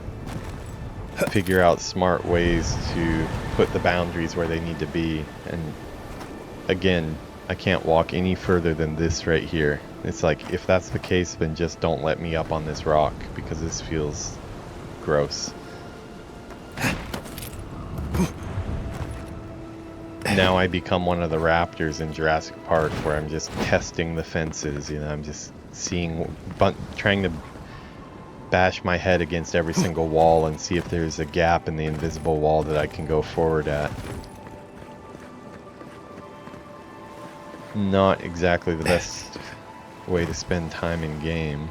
figure out smart ways to put the boundaries where they need to be. And again, I can't walk any further than this right here. It's like, if that's the case, then just don't let me up on this rock, because this feels gross. Now I become one of the raptors in Jurassic Park, where I'm just testing the fences, you know, I'm just seeing, trying to bash my head against every single wall and see if there's a gap in the invisible wall that I can go forward at. Not exactly the best way to spend time in game.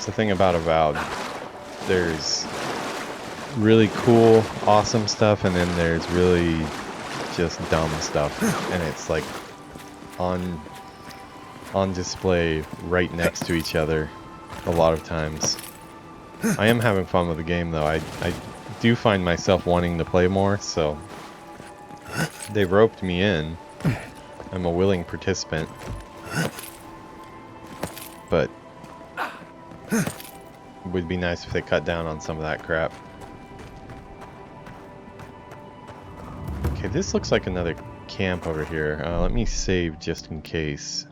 The thing about Avowed, there's really cool, awesome stuff, and then there's really just dumb stuff, and it's like on display right next to each other a lot of times. I am having fun with the game though. I do find myself wanting to play more, so they roped me in. I'm a willing participant, but it would be nice if they cut down on some of that crap. Okay, this looks like another camp over here. Let me save just in case.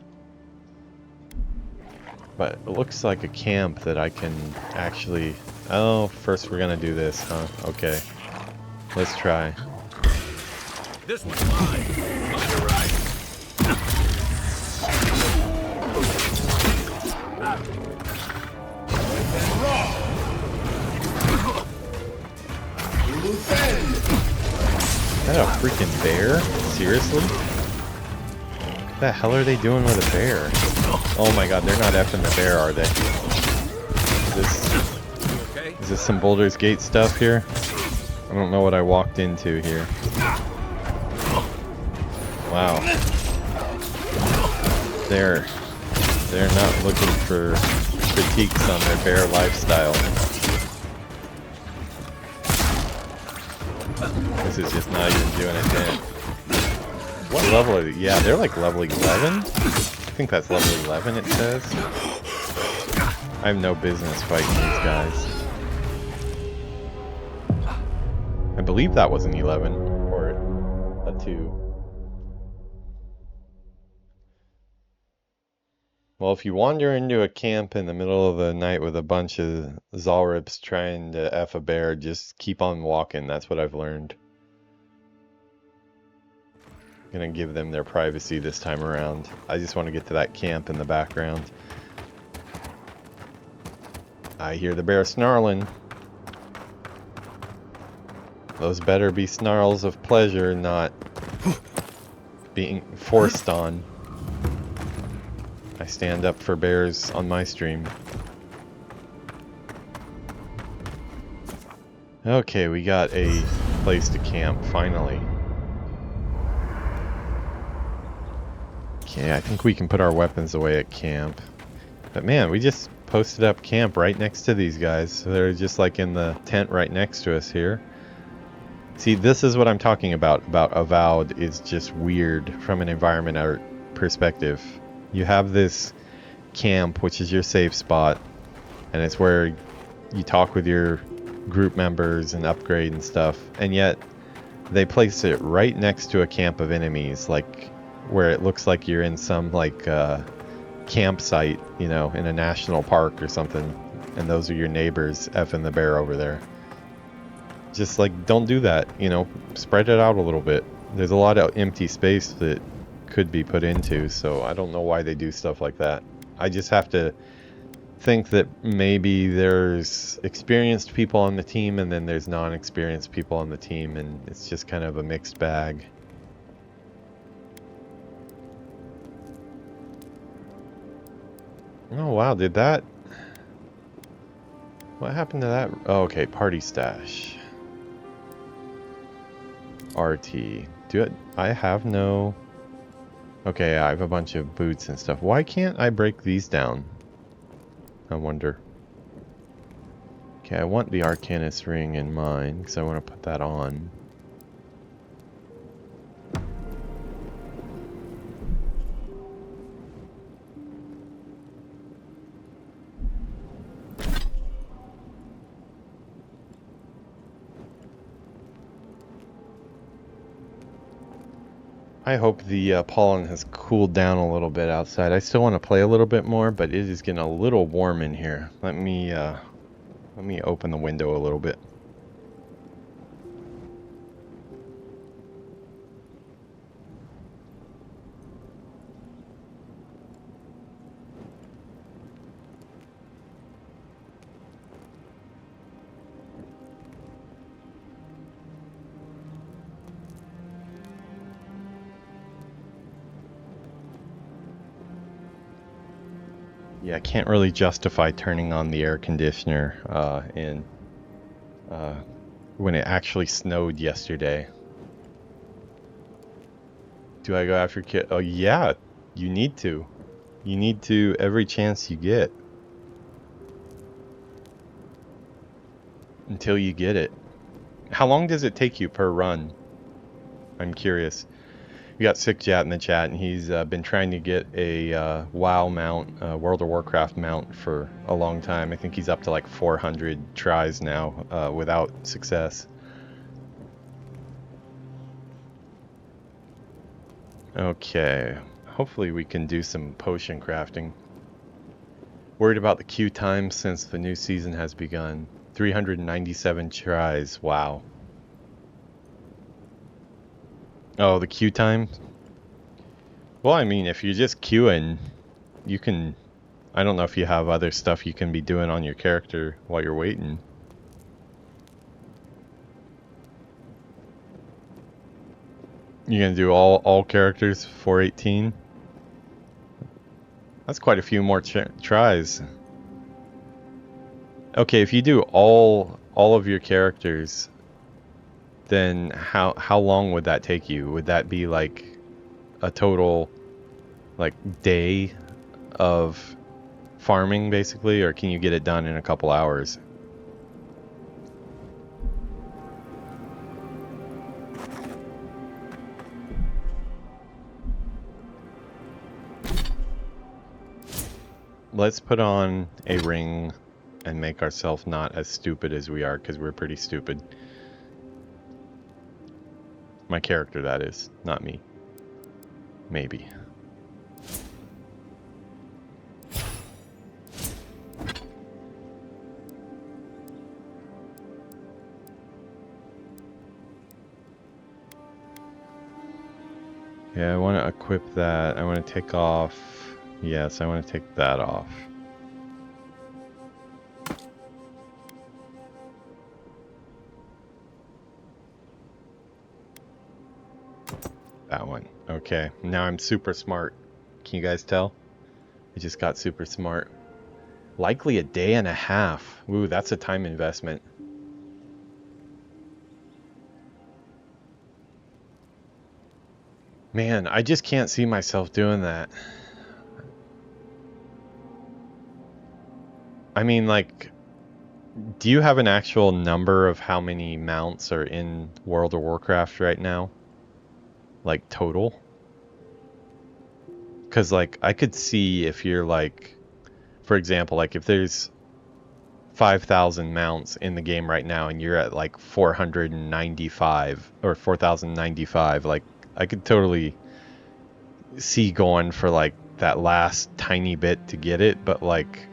But it looks like a camp that I can actually... Oh, first we're gonna do this, huh? Okay. Let's try. This one's mine. On your right. Is that a freaking bear? Seriously? What the hell are they doing with a bear? Oh my god, they're not effing the bear, are they? Is this some Baldur's Gate stuff here? I don't know what I walked into here. Wow. They're not looking for critiques on their bear lifestyle. This is just not even doing a dent. What level are they? Yeah, they're like level 11? I think that's level 11 it says. I have no business fighting these guys. I believe that was an 11, or a 2. Well, if you wander into a camp in the middle of the night with a bunch of Zalrips trying to F a bear, just keep on walking. That's what I've learned. Gonna give them their privacy this time around. I just want to get to that camp in the background. I hear the bear snarling. Those better be snarls of pleasure, not being forced on. I stand up for bears on my stream. Okay, we got a place to camp, finally. Okay, I think we can put our weapons away at camp. But man, we just posted up camp right next to these guys. So they're just like in the tent right next to us here. See, this is what I'm talking about Avowed. Is just weird from an environment art perspective. You have this camp, which is your safe spot, and it's where you talk with your group members and upgrade and stuff, and yet they place it right next to a camp of enemies, like where it looks like you're in some like campsite, you know, in a national park or something, and those are your neighbors effing the bear over there. Just like, don't do that, you know, spread it out a little bit. There's a lot of empty space that could be put into, so I don't know why they do stuff like that. I just have to think that maybe there's experienced people on the team and then there's non-experienced people on the team, and it's just kind of a mixed bag. Oh wow, did that... What happened to that? Oh, okay, party stash. RT. I have no... Okay, I have a bunch of boots and stuff. Why can't I break these down? I wonder. Okay, I want the Arcanist ring in mine, because I want to put that on. I hope the pollen has cooled down a little bit outside. I still want to play a little bit more, but it is getting a little warm in here. Let me open the window a little bit. Yeah, I can't really justify turning on the air conditioner when it actually snowed yesterday. Do I go after kid? Oh yeah, you need to. You need to every chance you get. Until you get it. How long does it take you per run? I'm curious. We got Sickjat in the chat, and he's been trying to get a WoW mount, World of Warcraft mount for a long time. I think he's up to like 400 tries now without success. Okay, hopefully we can do some potion crafting. Worried about the queue time since the new season has begun. 397 tries, wow. Oh, the queue time? Well, I mean, if you're just queuing, you can... I don't know if you have other stuff you can be doing on your character while you're waiting. You're gonna do all characters 418? That's quite a few more tries. Okay, if you do all of your characters, then how long would that take you? Would that be like a total like day of farming basically, or can you get it done in a couple hours? Let's put on a ring and make ourselves not as stupid as we are, because we're pretty stupid. My character, that is, not me. Maybe. Yeah, I want to equip that. I want to take off. Yes, I want to take that off. That one. Okay, now I'm super smart. Can you guys tell? I just got super smart. Likely a day and a half. Ooh, that's a time investment. Man, I just can't see myself doing that. I mean, like, do you have an actual number of how many mounts are in World of Warcraft right now? Like, total? Because, like, I could see if you're, like, for example, like, if there's 5,000 mounts in the game right now and you're at, like, 495 or 4,095, like, I could totally see going for, like, that last tiny bit to get it, but, like,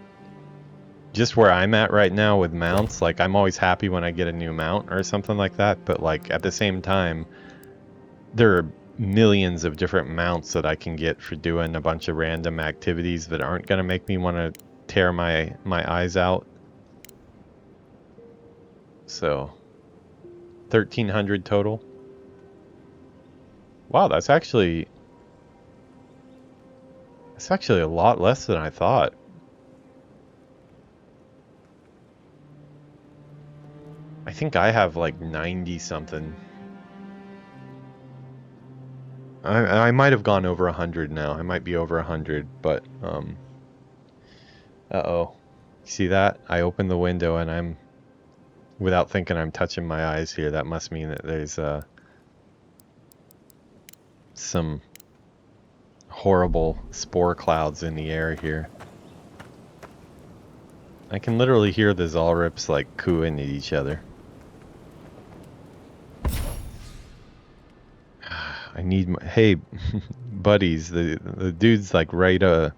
just where I'm at right now with mounts, like, I'm always happy when I get a new mount or something like that, but, like, at the same time, there are millions of different mounts that I can get for doing a bunch of random activities that aren't going to make me want to tear my eyes out. So, 1,300 total. Wow, that's actually a lot less than I thought. I think I have like 90 something. I might have gone over 100 now. I might be over 100, but uh-oh. See that? I opened the window and I'm, without thinking, I'm touching my eyes here. That must mean that there's some horrible spore clouds in the air here. I can literally hear the Zalrips like cooing at each other. I need my, hey, buddies, the dude's like right down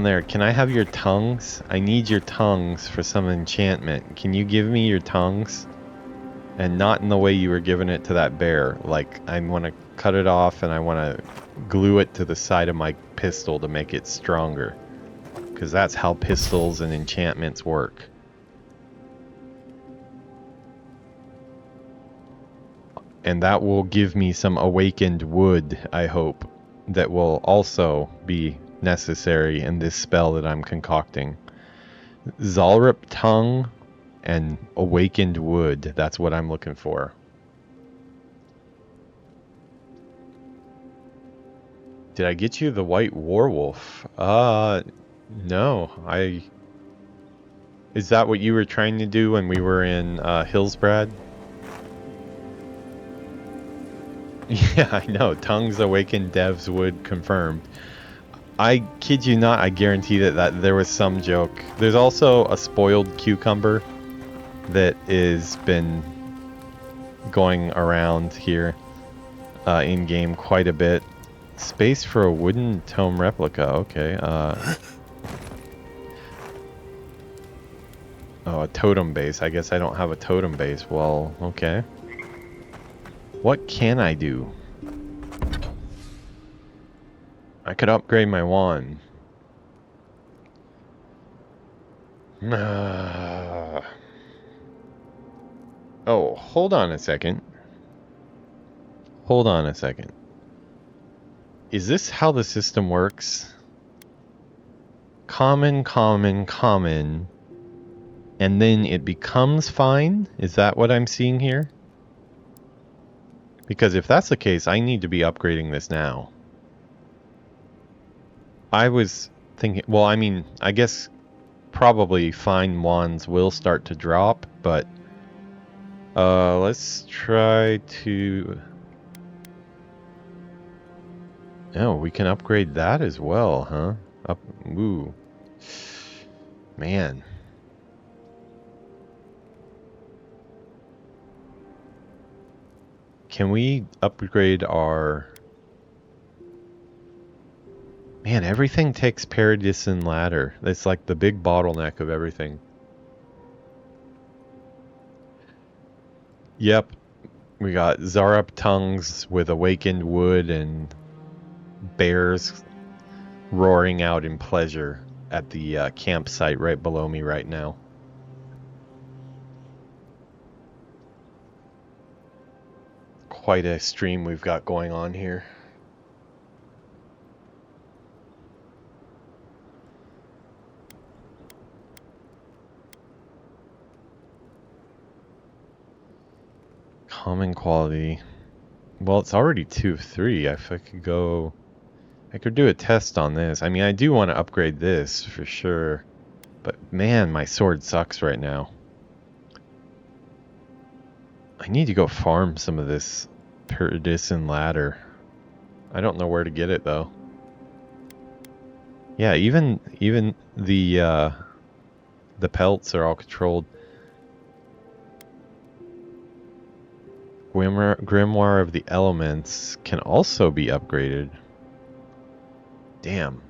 there. Can I have your tongues? I need your tongues for some enchantment. Can you give me your tongues? And not in the way you were giving it to that bear. Like, I want to cut it off and I want to glue it to the side of my pistol to make it stronger. Because that's how pistols and enchantments work. And that will give me some awakened wood, I hope, that will also be necessary in this spell that I'm concocting. Zalrip tongue and awakened wood, that's what I'm looking for. Did I get you the white werewolf? No. Is that what you were trying to do when we were in Hillsbrad? Yeah, I know. Tongues awakened, devs would confirmed. I kid you not, I guarantee that there was some joke. There's also a spoiled cucumber that has been going around here in game quite a bit. Space for a wooden tome replica. Okay. Oh, a totem base. I guess I don't have a totem base. Well, okay. What can I do? I could upgrade my wand. Oh, hold on a second. Hold on a second. Is this how the system works? Common, common, common. And then it becomes fine? Is that what I'm seeing here? Because if that's the case, I need to be upgrading this now. I was thinking, well, I mean, I guess probably fine wands will start to drop, but let's try to... Oh, we can upgrade that as well, huh? Ooh. Man. Can we upgrade our... Man, everything takes Paradisen Ladder. It's like the big bottleneck of everything. Yep. We got Zarup tongues with awakened wood and bears roaring out in pleasure at the campsite right below me right now. Quite a stream we've got going on here. Common quality. Well, it's already 2 of 3. If I could go... I could do a test on this. I mean, I do want to upgrade this for sure. But man, my sword sucks right now. I need to go farm some of this Peridicin ladder. I don't know where to get it though. Yeah, even the pelts are all controlled. Grimoire of the Elements can also be upgraded. Damn.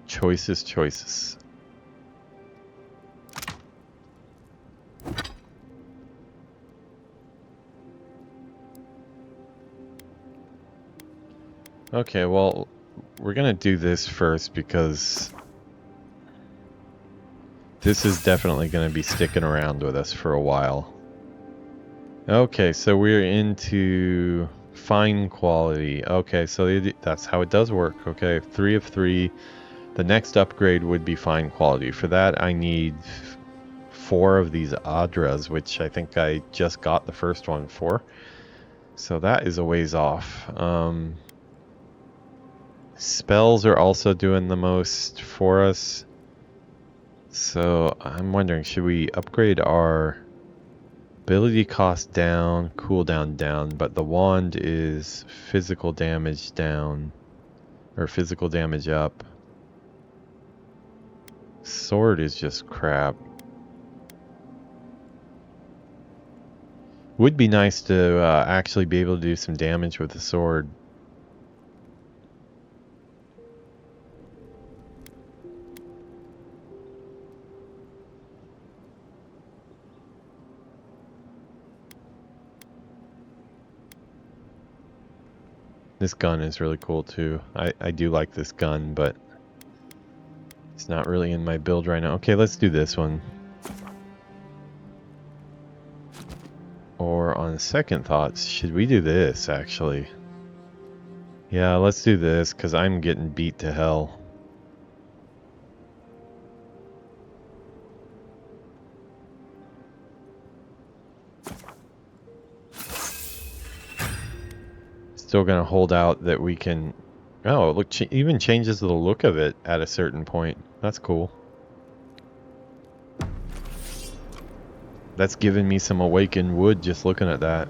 Choices. Okay, well, we're gonna do this first because this is definitely gonna be sticking around with us for a while. Okay, so we're into fine quality. Okay, so that's how it does work. Okay, 3 of 3. The next upgrade would be fine quality. For that, I need 4 of these Adras, which I think I just got the first one for. So that is a ways off. Spells are also doing the most for us. So I'm wondering, should we upgrade our ability cost down, cooldown down, but the wand is physical damage down, or physical damage up. Sword is just crap. Would be nice to actually be able to do some damage with the sword. This gun is really cool too. I do like this gun, but it's not really in my build right now. Okay, let's do this one. Or on second thoughts, should we do this actually? Yeah, let's do this because I'm getting beat to hell. Still gonna hold out that we can... Oh, look, even changes the look of it at a certain point. That's cool. That's giving me some awakened wood just looking at that.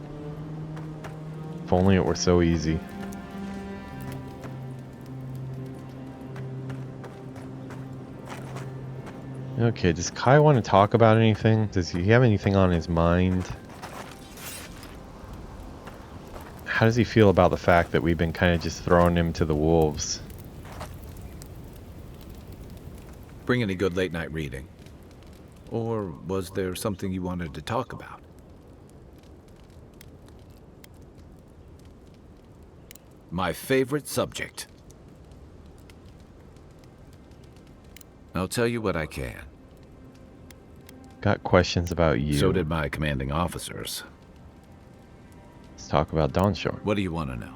If only it were so easy. Okay, does Kai want to talk about anything? Does he have anything on his mind? How does he feel about the fact that we've been kind of just throwing him to the wolves? Bring any good late night reading? Or was there something you wanted to talk about? My favorite subject. I'll tell you what I can. Got questions about you. So did my commanding officers. Let's talk about Dawnshore. What do you want to know?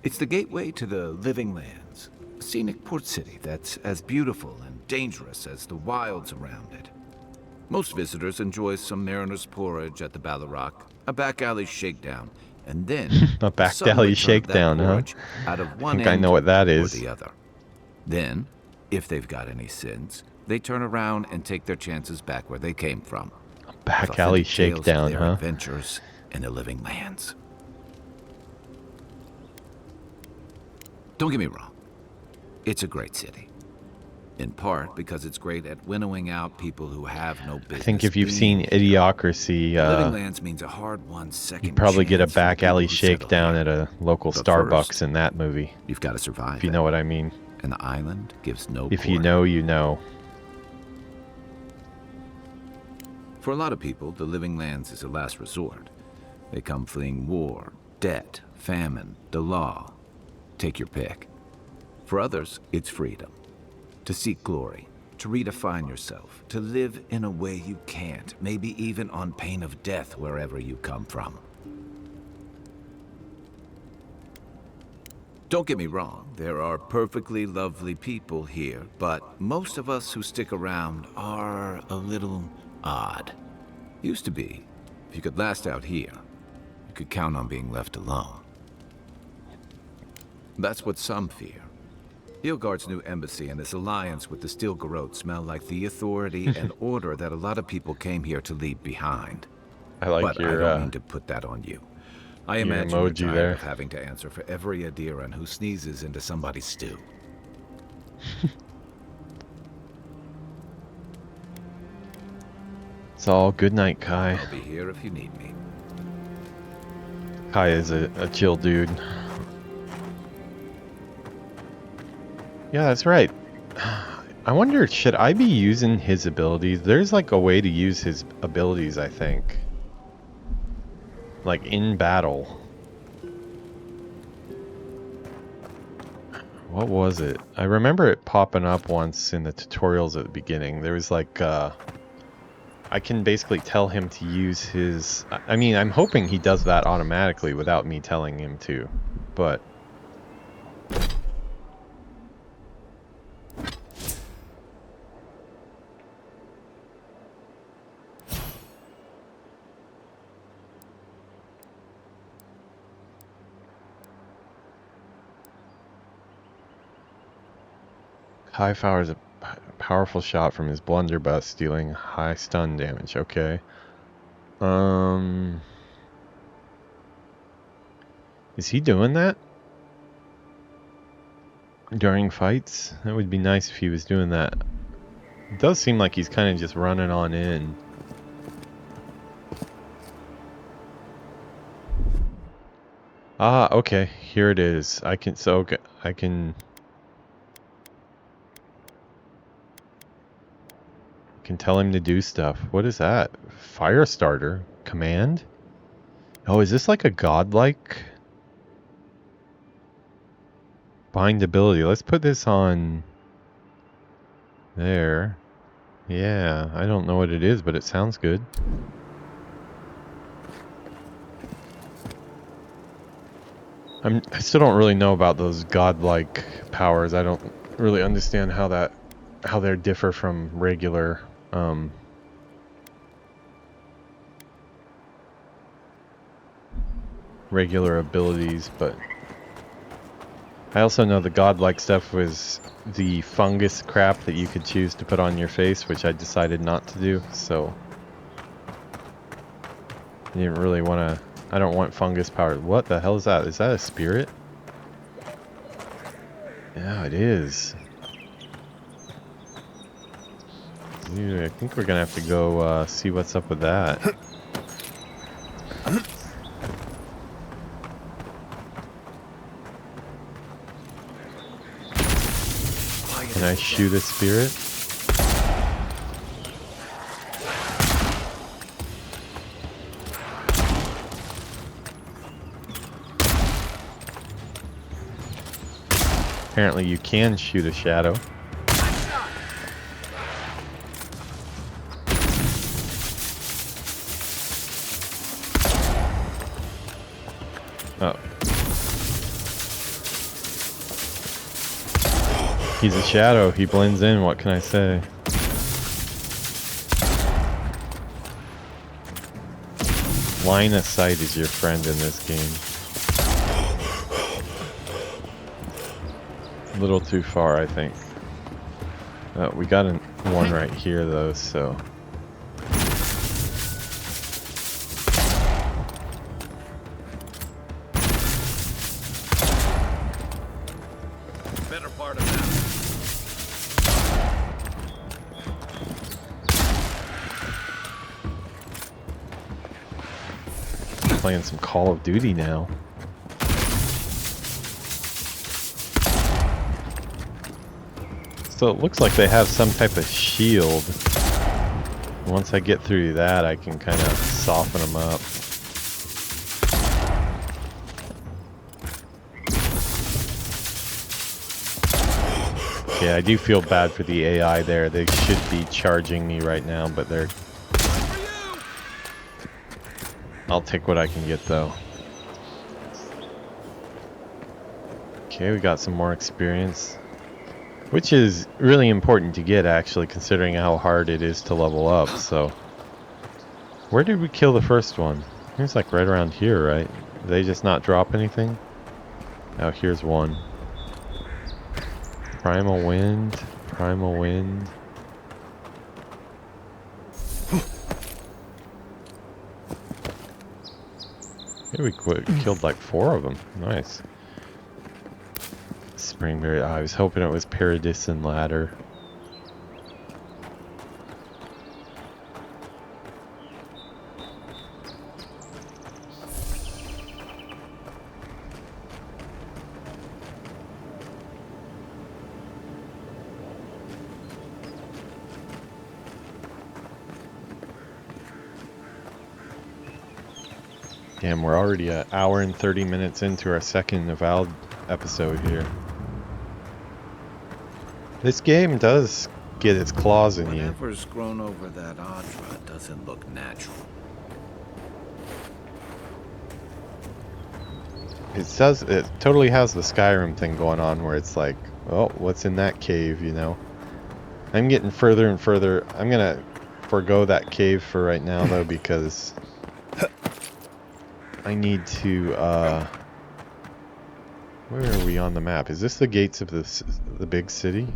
It's the gateway to the Living Lands, a scenic port city that's as beautiful and dangerous as the wilds around it. Most visitors enjoy some mariner's porridge at the Ballarock, a back alley shakedown, and then A back some alley return that shakedown, huh? porridge out of one I think I end know what that or is. the other. Then, if they've got any sins, they turn around and take their chances back where they came from. Back with alley authentic tales of shakedown, their huh? adventures in the Living Lands. Don't get me wrong. It's a great city. in part because it's great at winnowing out people who have no business. I think if you've being seen here. Idiocracy, Living Lands means a hard-won second you'd probably get a chance for the back people alley who settle shakedown here. at a local But Starbucks first, in that movie, You've got to survive. if you know what I mean. And the island gives no If you quarter. know, you know. For a lot of people, the Living Lands is a last resort. They come fleeing war, debt, famine, the law. Take your pick. For others, it's freedom. To seek glory, to redefine yourself, to live in a way you can't, maybe even on pain of death wherever you come from. Don't get me wrong, there are perfectly lovely people here, but most of us who stick around are a little odd. Used to be. If you could last out here, you could count on being left alone. That's what some fear. Hilgard's new embassy and this alliance with the Steel Garrote smell like the authority and order that a lot of people came here to leave behind. I like But I your don't mean to put that on you. I your imagine you're emoji tired there. of having to answer for every Adiran who sneezes into somebody's stew. It's all good night, Kai. I'll be here if you need me. Kai is a chill dude. Yeah, that's right. I wonder, should I be using his abilities? There's like a way to use his abilities, I think. Like in battle. What was it? I remember it popping up once in the tutorials at the beginning. There was like, I can basically tell him to use his... I mean, I'm hoping he does that automatically without me telling him to, but... Kai fires a powerful shot from his blunderbuss, dealing high stun damage. Okay. Is he doing that? During fights? That would be nice if he was doing that. It does seem like he's kind of just running on in. Ah, okay. Here it is. I can tell him to do stuff. What is that? Fire starter? Command? Oh, is this like a godlike bind ability? Let's put this on there. Yeah, I don't know what it is, but it sounds good. I still don't really know about those godlike powers. I don't really understand how they differ from regular regular abilities, but I also know the godlike stuff was the fungus crap that you could choose to put on your face, which I decided not to do, so I didn't really want to. I don't want fungus power. What the hell is that? Is that a spirit? Yeah, it is. Dude, I think we're gonna have to go see what's up with that. Can I shoot a spirit? Apparently you can shoot a shadow. Oh. He's a shadow. He blends in. What can I say? Line of sight is your friend in this game. A little too far, I think. We got one right here, though, so... Better part of that. playing some Call of Duty now. So it looks like they have some type of shield. Once I get through that, I can kind of soften them up. Okay, I do feel bad for the AI there. They should be charging me right now, but they're... I'll take what I can get, though. Okay, we got some more experience. Which is really important to get, actually, considering how hard it is to level up, so... Where did we kill the first one? It was like right around here, right? Did they just not drop anything? Oh, here's one. Primal Wind. Primal Wind. Here we killed like 4 of them. Nice. Springberry. Oh, I was hoping it was Paradisen Ladder. Damn, we're already an hour and 30 minutes into our second Avowed episode here. This game does get its claws in you. Whatever's grown over that Adra doesn't look natural. It totally has the Skyrim thing going on where it's like, oh, what's in that cave, you know? I'm getting further and further. I'm gonna forego that cave for right now though, because I need to, where are we on the map? Is this the gates of the big city?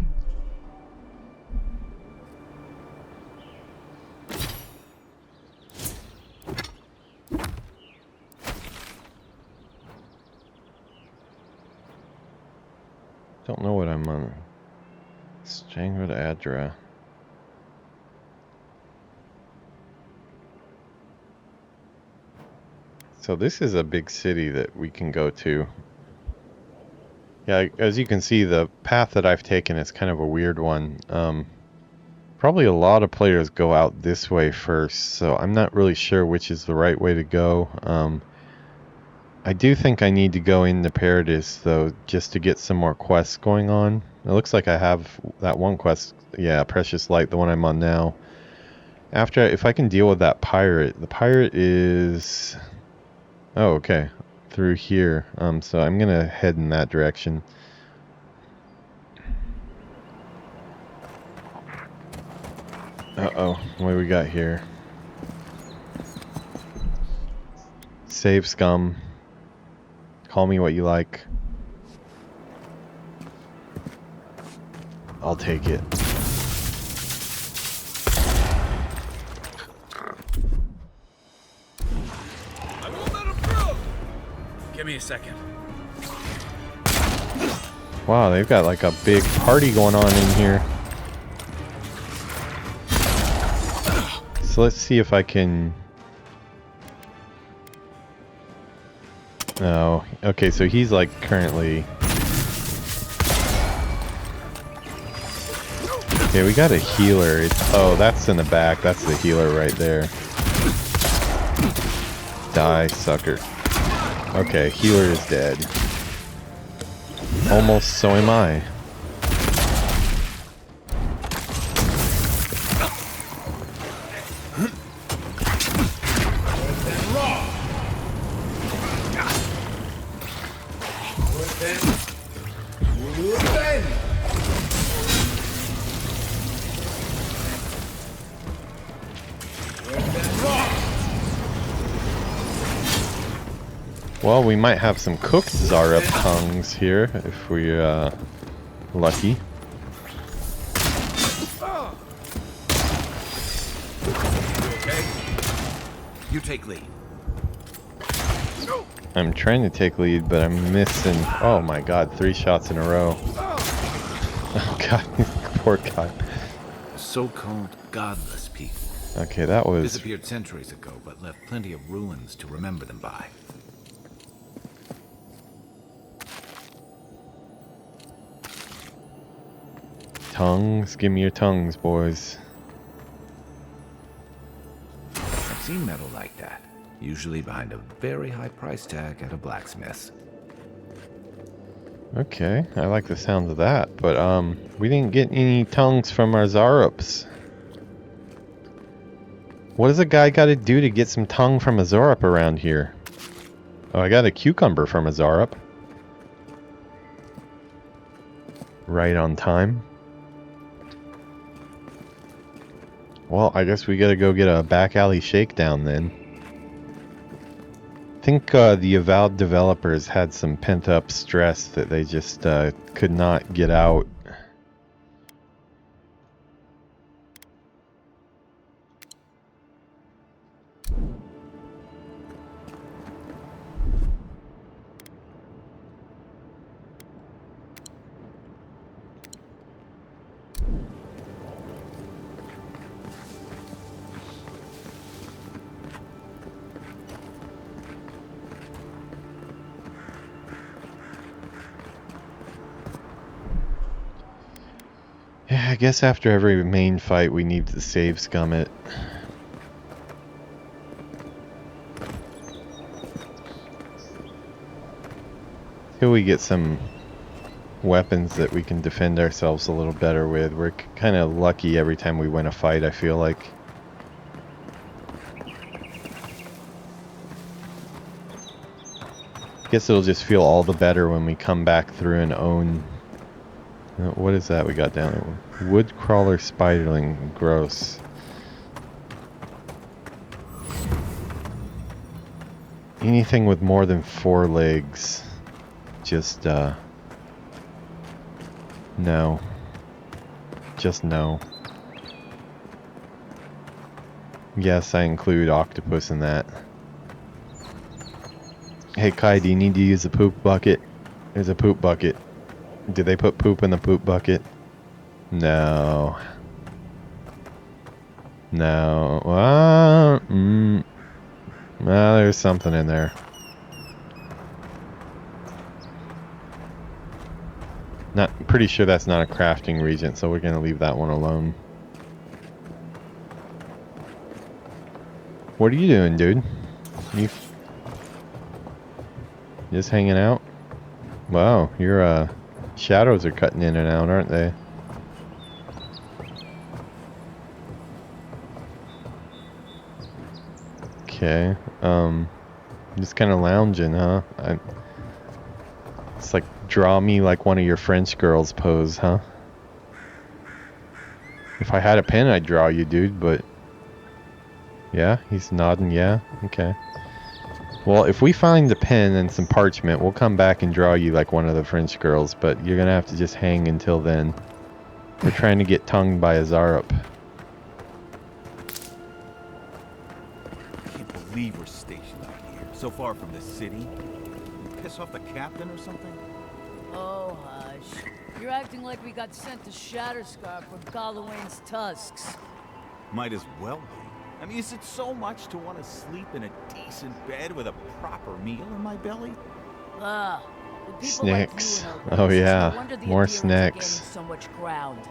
Don't know what I'm on. Strangwood Adra. So this is a big city that we can go to. Yeah, as you can see, the path that I've taken is kind of a weird one. Probably a lot of players go out this way first, so I'm not really sure which is the right way to go. I do think I need to go into Paradise, though, just to get some more quests going on. It looks like I have that one quest, yeah, Precious Light, the one I'm on now. After, if I can deal with that pirate, the pirate is... Oh, okay, through here. So I'm gonna head in that direction. Uh-oh, what do we got here? Save scum. Call me what you like. I'll take it. I won't let him through! Give me a second. Wow, they've got like a big party going on in here. So let's see if I can... Oh, okay, so he's like currently... Okay, we got a healer. Oh, that's in the back. That's the healer right there. Die, sucker. Okay, healer is dead. Almost so am I. Well, we might have some cooked Zarup tongues here if we're lucky. Okay. You take lead. I'm trying to take lead, but I'm missing. Oh my god, 3 shots in a row. Oh god, poor guy. So-called godless people Okay, that was... Disappeared centuries ago, but left plenty of ruins to remember them by. Tongues? Give me your tongues, boys. I've seen metal like that, usually behind a very high price tag at a blacksmith. Okay, I like the sound of that, but we didn't get any tongues from our Zarups. What does a guy gotta do to get some tongue from a Zarup around here? Oh, I got a cucumber from a Zarup. Right on time. Well, I guess we gotta go get a back alley shakedown then. I think the Avowed developers had some pent-up stress that they just could not get out. Yeah, I guess after every main fight we need to save scum it. Till we get some weapons that we can defend ourselves a little better with. We're kind of lucky every time we win a fight, I feel like. Guess it'll just feel all the better when we come back through and own... What is that we got down there? Wood crawler spiderling. Gross. Anything with more than 4 legs. Just, no. Just no. Yes, I include octopus in that. Hey Kai, do you need to use the poop bucket? There's a poop bucket. Did they put poop in the poop bucket? No. No. Well, there's something in there. Pretty sure that's not a crafting regent, so we're gonna leave that one alone. What are you doing, dude? You just hanging out? Wow, your shadows are cutting in and out, aren't they? Okay, just kind of lounging, huh? It's like draw me like one of your French girls pose, huh? If I had a pen, I'd draw you, dude, but... Yeah, he's nodding, yeah? Okay. Well, if we find a pen and some parchment, we'll come back and draw you like one of the French girls, but you're gonna have to just hang until then. We're trying to get tongued by a Zarup. I can't believe we're stationed out here, so far from the city. Piss off the captain or something? Oh, hush. You're acting like we got sent to Shatterscarp from Gallowayne's tusks. Might as well be. I mean, is it so much to want to sleep in a decent bed with a proper meal in my belly? Ah, with people Snacks. like you in our Oh places, yeah, no wonder the more Imperials are gaining snacks. so much ground.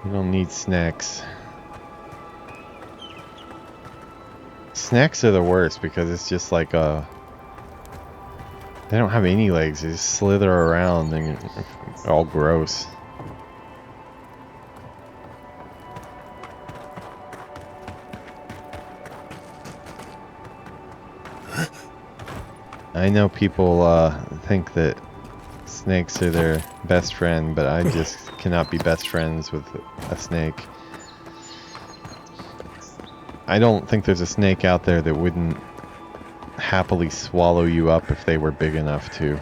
You don't need snacks. Snacks are the worst because it's just like a... They don't have any legs, they just slither around and it's all gross. I know people think that snakes are their best friend, but I just cannot be best friends with a snake. I don't think there's a snake out there that wouldn't happily swallow you up if they were big enough to.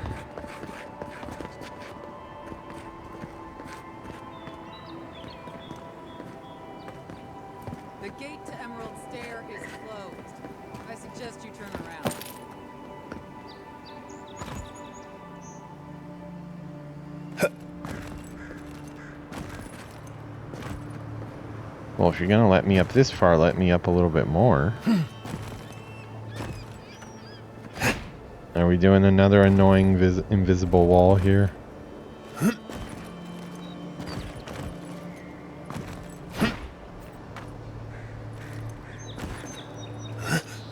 The gate to Emerald Stair is closed. I suggest you turn around. Well, if you're gonna let me up this far, let me up a little bit more. Are we doing another annoying invisible wall here?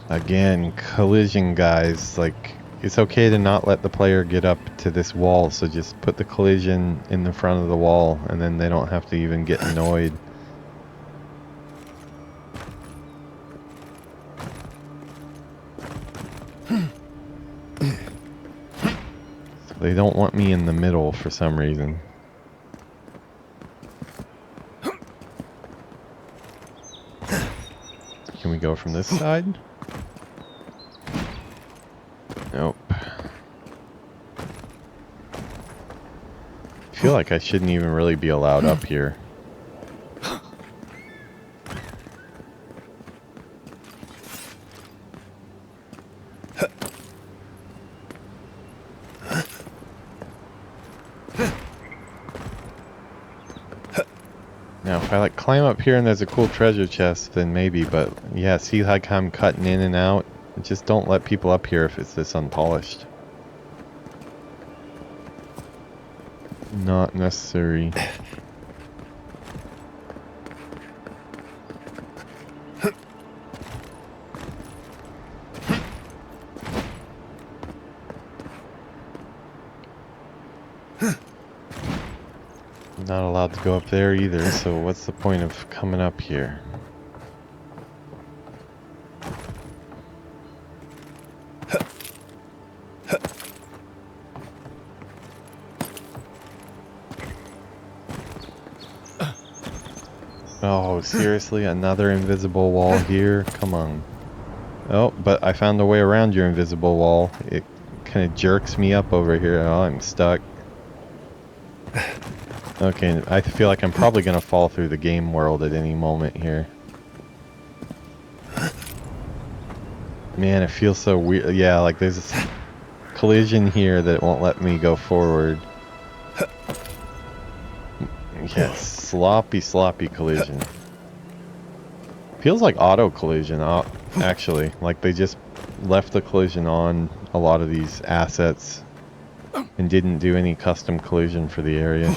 Again, collision, guys. Like, it's okay to not let the player get up to this wall, so just put the collision in the front of the wall, and then they don't have to even get annoyed. So they don't want me in the middle for some reason. Can we go from this side? Nope. I feel like I shouldn't even really be allowed up here. Now, if I like climb up here and there's a cool treasure chest, then maybe, but yeah, see like I'm cutting in and out? Just don't let people up here if it's this unpolished. Not necessary. Not allowed to go up there either, so what's the point of coming up here? Oh, seriously? Another invisible wall here? Come on. Oh, but I found a way around your invisible wall. It kind of jerks me up over here. Oh, I'm stuck. Okay, I feel like I'm probably going to fall through the game world at any moment here. Man, it feels so weird. Yeah, like there's this collision here that won't let me go forward. Yeah, sloppy collision. Feels like auto collision, actually. Like they just left the collision on a lot of these assets and didn't do any custom collision for the area.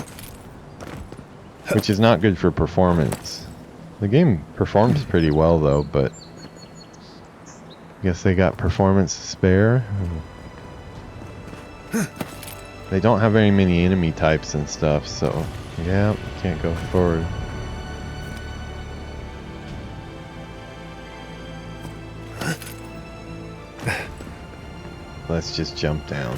Which is not good for performance. The game performs pretty well though, but I guess they got performance to spare. They don't have very many enemy types and stuff, so yeah, can't go forward. Let's just jump down.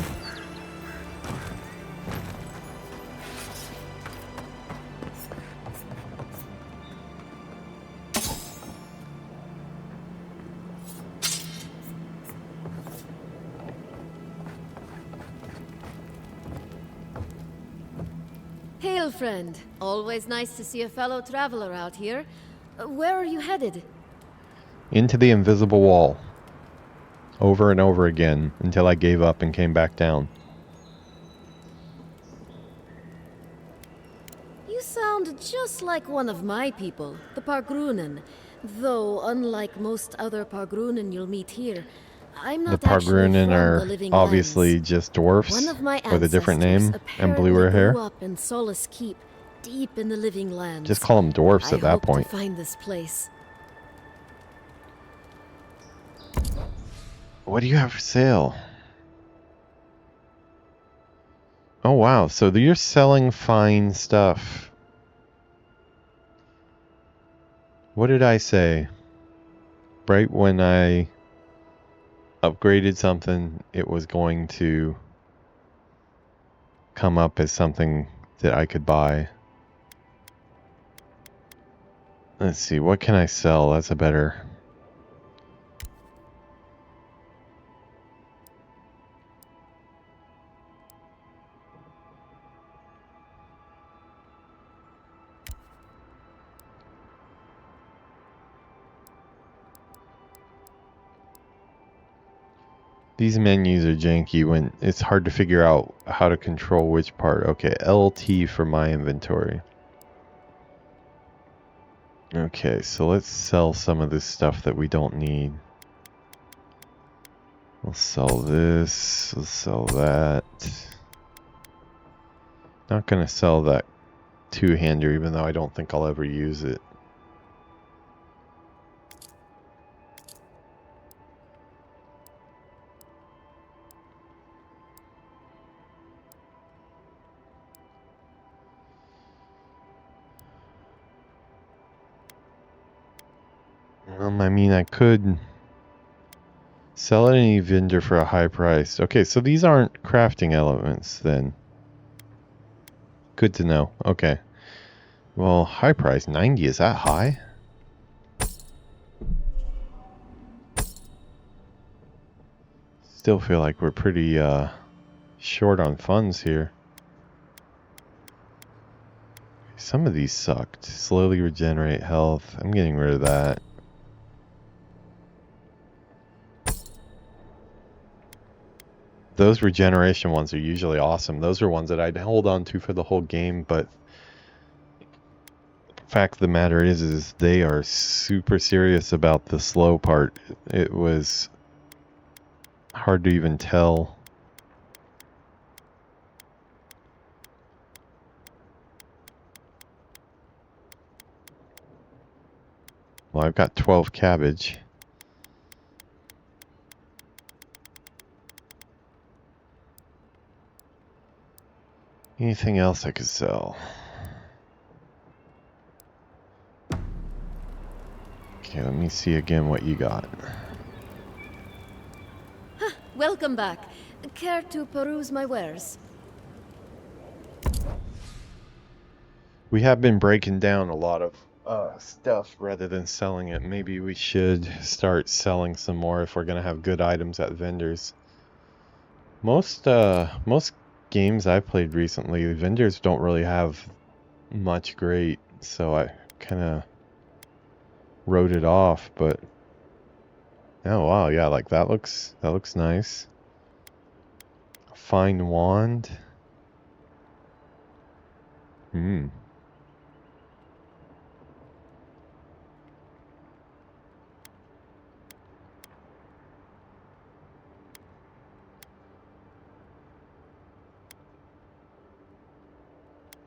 Hail, friend. Always nice to see a fellow traveler out here. Where are you headed? Into the invisible wall. Over and over again, until I gave up and came back down. You sound just like one of my people, the Pargrunen. Though, unlike most other Pargrunen you'll meet here, I'm not The actually Pargrunen from the are living obviously lands. just dwarfs One of my with a different ancestors name and bluer apparently hair. grew up in Solace Keep, deep in the living lands. Just call them dwarfs I at that hope point. to find this place. What do you have for sale? Oh wow, so you're selling fine stuff. What did I say? Right when I upgraded something, it was going to come up as something that I could buy. Let's see, what can I sell? That's a better... These menus are janky when it's hard to figure out how to control which part. Okay, LT for my inventory. Okay, so let's sell some of this stuff that we don't need. We'll sell this, we'll sell that. Not gonna sell that two-hander, even though I don't think I'll ever use it. I mean, I could sell at any vendor for a high price. Okay, so these aren't crafting elements then. Good to know. Okay. Well, high price, 90, is that high? Still feel like we're pretty short on funds here. Some of these sucked. Slowly regenerate health. I'm getting rid of that. Those regeneration ones are usually awesome. Those are ones that I'd hold on to for the whole game, but the fact of the matter is they are super serious about the slow part. It was hard to even tell. Well, I've got 12 cabbage. Anything else I could sell? Okay, let me see again what you got. Welcome back. Care to peruse my wares? We have been breaking down a lot of stuff rather than selling it. Maybe we should start selling some more if we're gonna have good items at vendors. Most games I've played recently, vendors don't really have much great, so I kind of wrote it off. But oh wow, yeah, like that looks nice. A fine wand.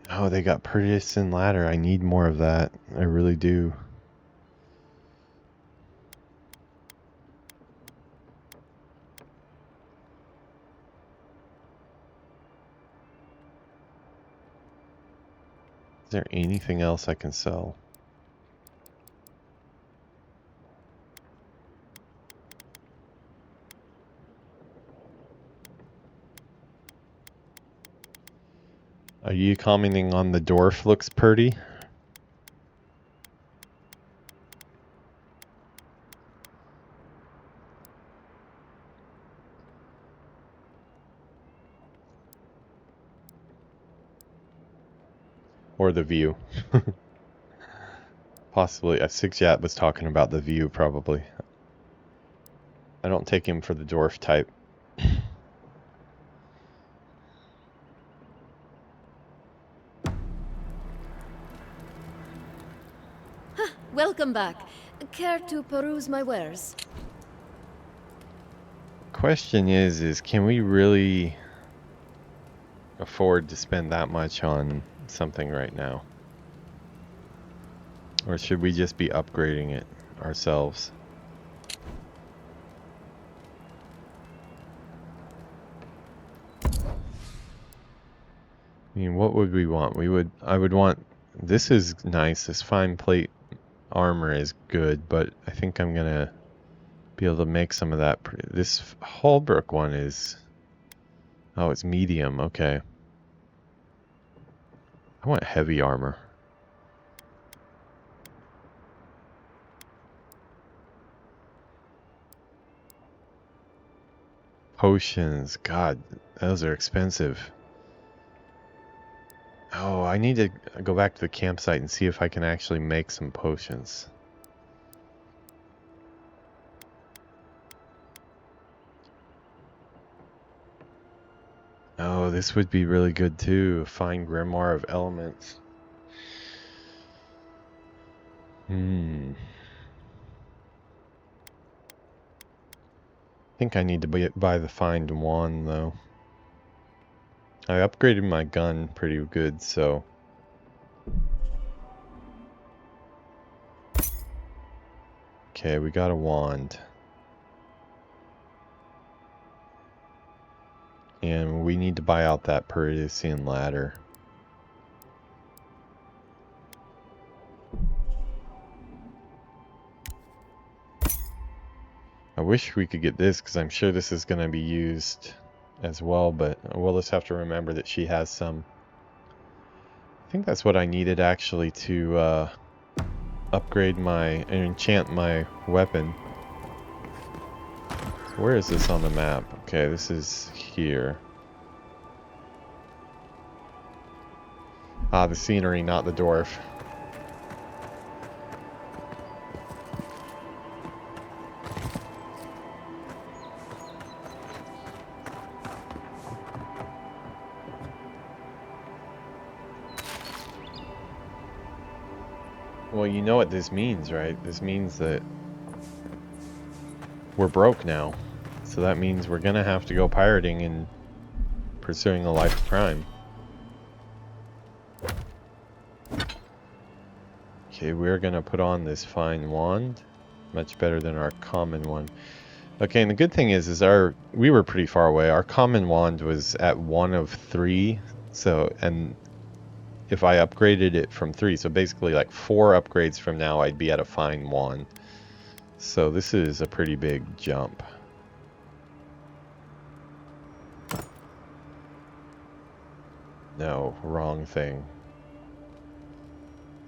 Oh, they got Partisan Ladder. I need more of that. I really do. Is there anything else I can sell? Are you commenting on the dwarf looks pretty? Or the view? Possibly. Sigjat was talking about the view, probably. I don't take him for the dwarf type. Welcome back. Care to peruse my wares? Question is can we really afford to spend that much on something right now? Or should we just be upgrading it ourselves? I mean, what would we want? I would want, this is nice, this fine plate armor is good, but I think I'm gonna be able to make some of that. This Holbrook one is, oh, it's medium, okay. I want heavy armor. Potions, God, those are expensive. Oh, I need to go back to the campsite and see if I can actually make some potions. Oh, this would be really good too. A fine grimoire of elements. I think I need to buy the find wand though. I upgraded my gun pretty good, so. Okay, we got a wand. And we need to buy out that Parisian ladder. I wish we could get this, because I'm sure this is going to be used as well, but we'll just have to remember that she has some. I think that's what I needed actually to upgrade and enchant my weapon. Where is this on the map? Okay, this is here. Ah, the scenery, not the dwarf. Well, you know what this means, right? This means that we're broke now. So that means we're gonna have to go pirating and pursuing a life of crime. Okay, we're gonna put on this fine wand. Much better than our common one. Okay, and the good thing is we were pretty far away. Our common wand was at 1 of 3. So, and if I upgraded it from 3, so basically like 4 upgrades from now, I'd be at a fine wand. So this is a pretty big jump. No, wrong thing.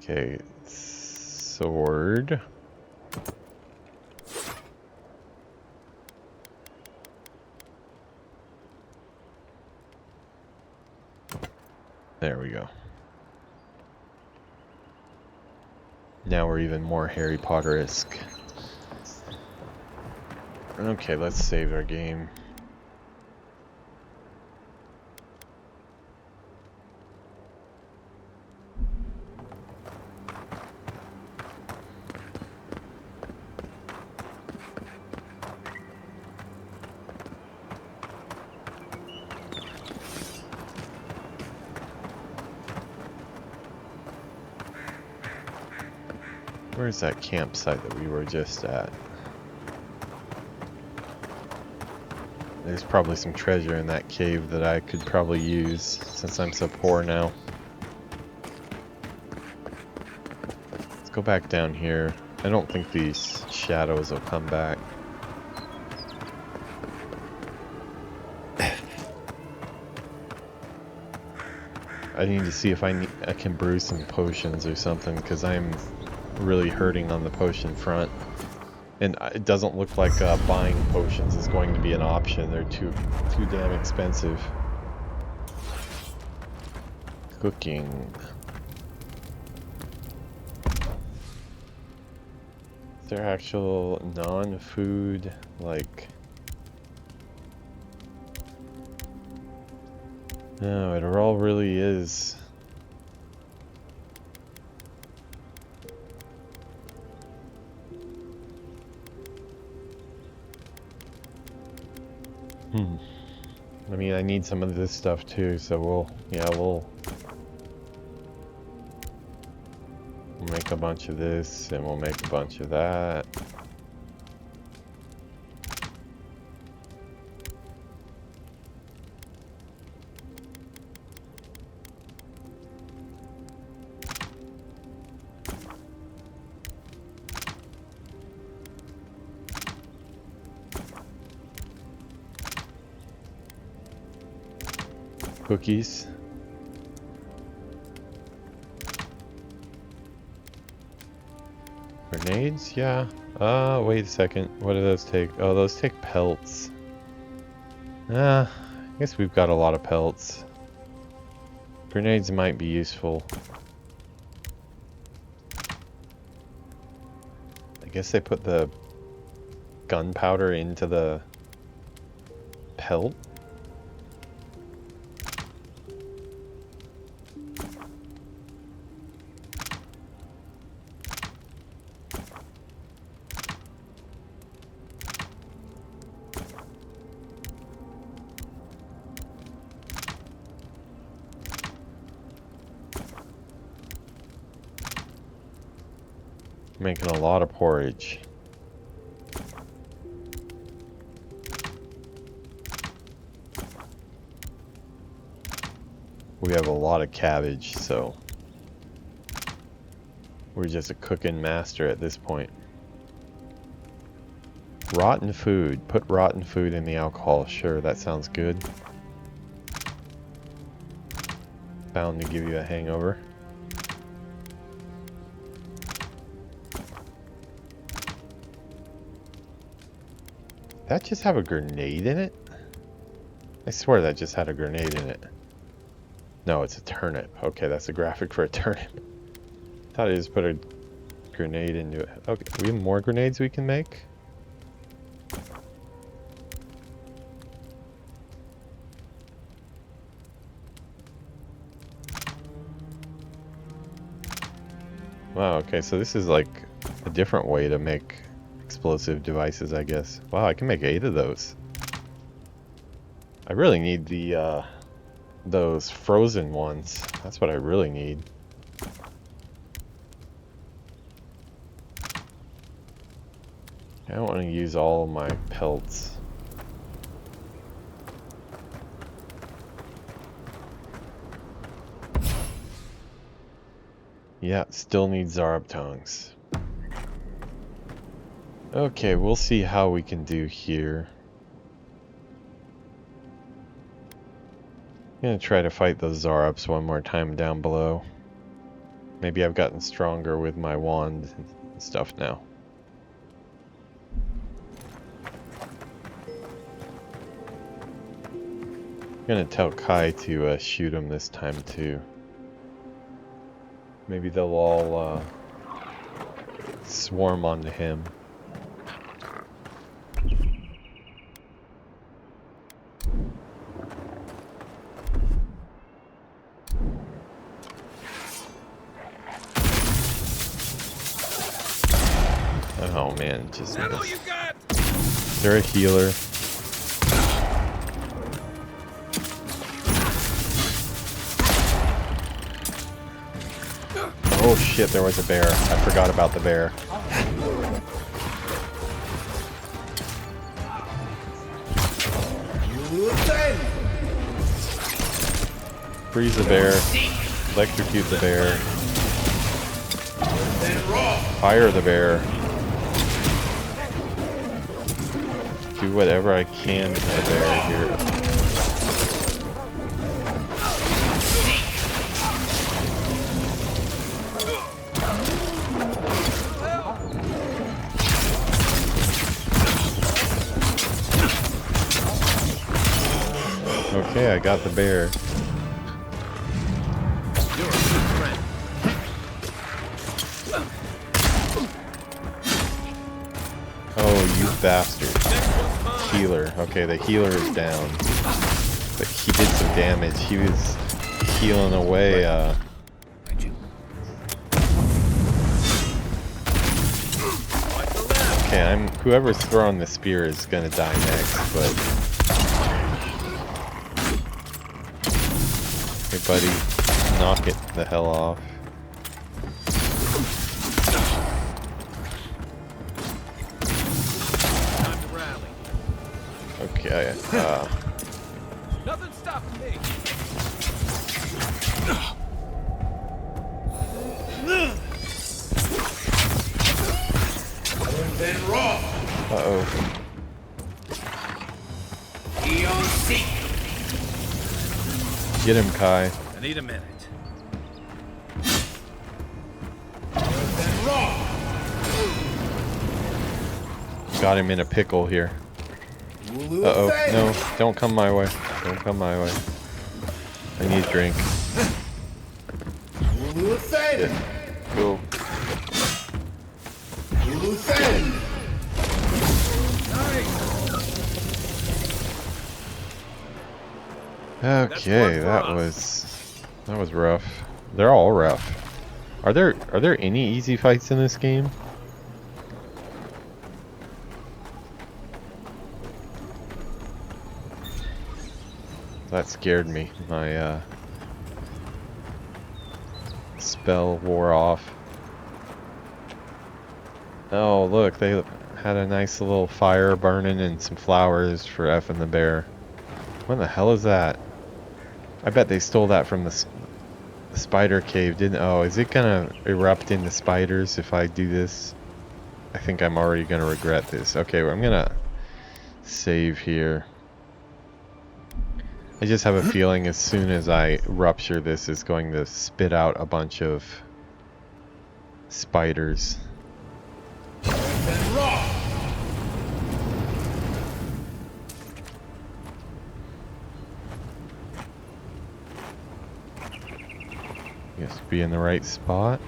Okay, sword. There we go. Now we're even more Harry Potter-esque. Okay, let's save our game. Where's that campsite that we were just at? There's probably some treasure in that cave that I could probably use since I'm so poor now. Let's go back down here. I don't think these shadows will come back. I need to see if I can brew some potions or something, because I'm really hurting on the potion front. And it doesn't look like buying potions is going to be an option. They're too damn expensive. Cooking. Is there actual non-food, like... No, it all really is. I mean, I need some of this stuff too, so we'll make a bunch of this, and we'll make a bunch of that. Cookies. Grenades? Yeah. Wait a second. What do those take? Oh, those take pelts. I guess we've got a lot of pelts. Grenades might be useful. I guess they put the gunpowder into the pelt. Making a lot of porridge. We have a lot of cabbage, so we're just a cooking master at this point. Rotten food. Put rotten food in the alcohol. Sure, that sounds good. Bound to give you a hangover. That just have a grenade in it? I swear that just had a grenade in it. No, it's a turnip. Okay, that's a graphic for a turnip. Thought I just put a grenade into it. Okay, we have more grenades we can make? Wow, okay, so this is like a different way to make explosive devices, I guess. Wow, I can make 8 of those. I really need the, those frozen ones. That's what I really need. I don't want to use all of my pelts. Yeah, still need Zarb tongues. Okay, we'll see how we can do here. I'm gonna try to fight those Zarups one more time down below. Maybe I've gotten stronger with my wand and stuff now. I'm gonna tell Kai to shoot him this time too. Maybe they'll all swarm onto him. Oh man, just missed. Is there a healer? Oh shit, there was a bear. I forgot about the bear. Freeze the bear. Electrocute the bear. Fire the bear. Do whatever I can to the bear here. Okay, I got the bear. Oh, you bastard. Healer. Okay, the healer is down. But he did some damage. He was healing away, Okay, whoever's throwing the spear is gonna die next, but... Hey buddy, knock it the hell off. Okay, Nothing stopping me. uh-oh. Peon seek. Get him, Kai. I need a minute. Got him in a pickle here. Uh-oh, no, don't come my way. Don't come my way. I need a drink. Shit. Cool. Okay, that was rough. They're all rough. Are there any easy fights in this game? That scared me. My spell wore off. Oh, look, they had a nice little fire burning and some flowers for effing the bear. What the hell is that? I bet they stole that from the spider cave, didn't? Oh, is it gonna erupt into spiders if I do this? I think I'm already gonna regret this. Okay, well, I'm gonna save here. I just have a feeling as soon as I rupture this, it's going to spit out a bunch of spiders. And raw. Yes, be in the right spot.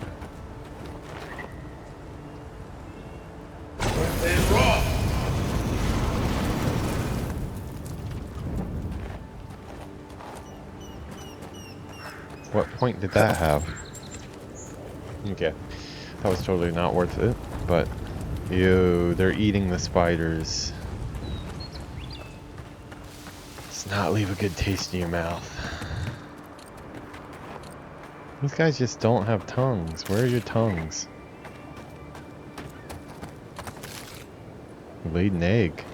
And raw. What point did that have? Okay. That was totally not worth it, but ew, they're eating the spiders. Does not leave a good taste in your mouth. These guys just don't have tongues. Where are your tongues? You laid an egg.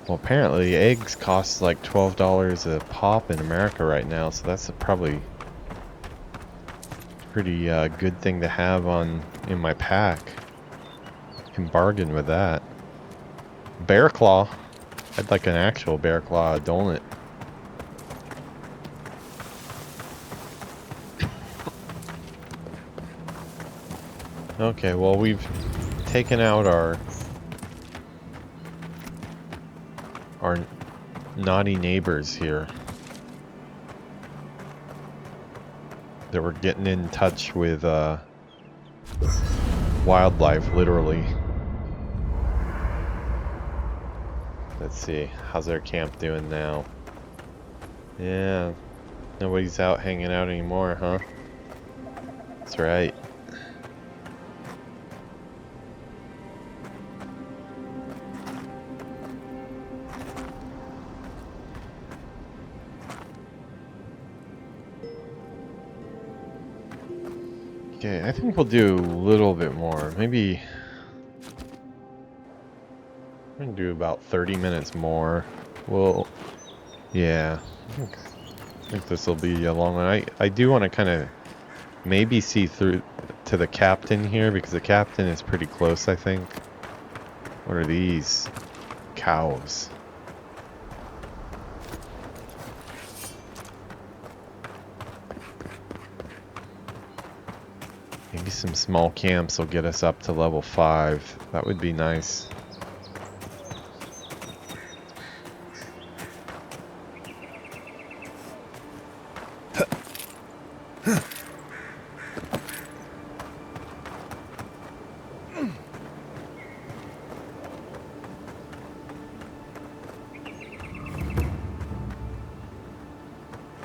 Well, apparently eggs cost like $12 a pop in America right now, so that's probably pretty good thing to have in my pack. Can bargain with that. Bear claw. I'd like an actual bear claw, don't it? Okay, well, we've taken out our naughty neighbors here that were getting in touch with wildlife, literally. Let's see, how's their camp doing now? Yeah, nobody's out hanging out anymore, huh? That's right. Okay, I think we'll do a little bit more. Maybe we're gonna do about 30 minutes more. Well, yeah, I think this will be a long one. I do want to kind of maybe see through to the captain here, because the captain is pretty close, I think. What are these? Cows. Maybe some small camps will get us up to level 5. That would be nice.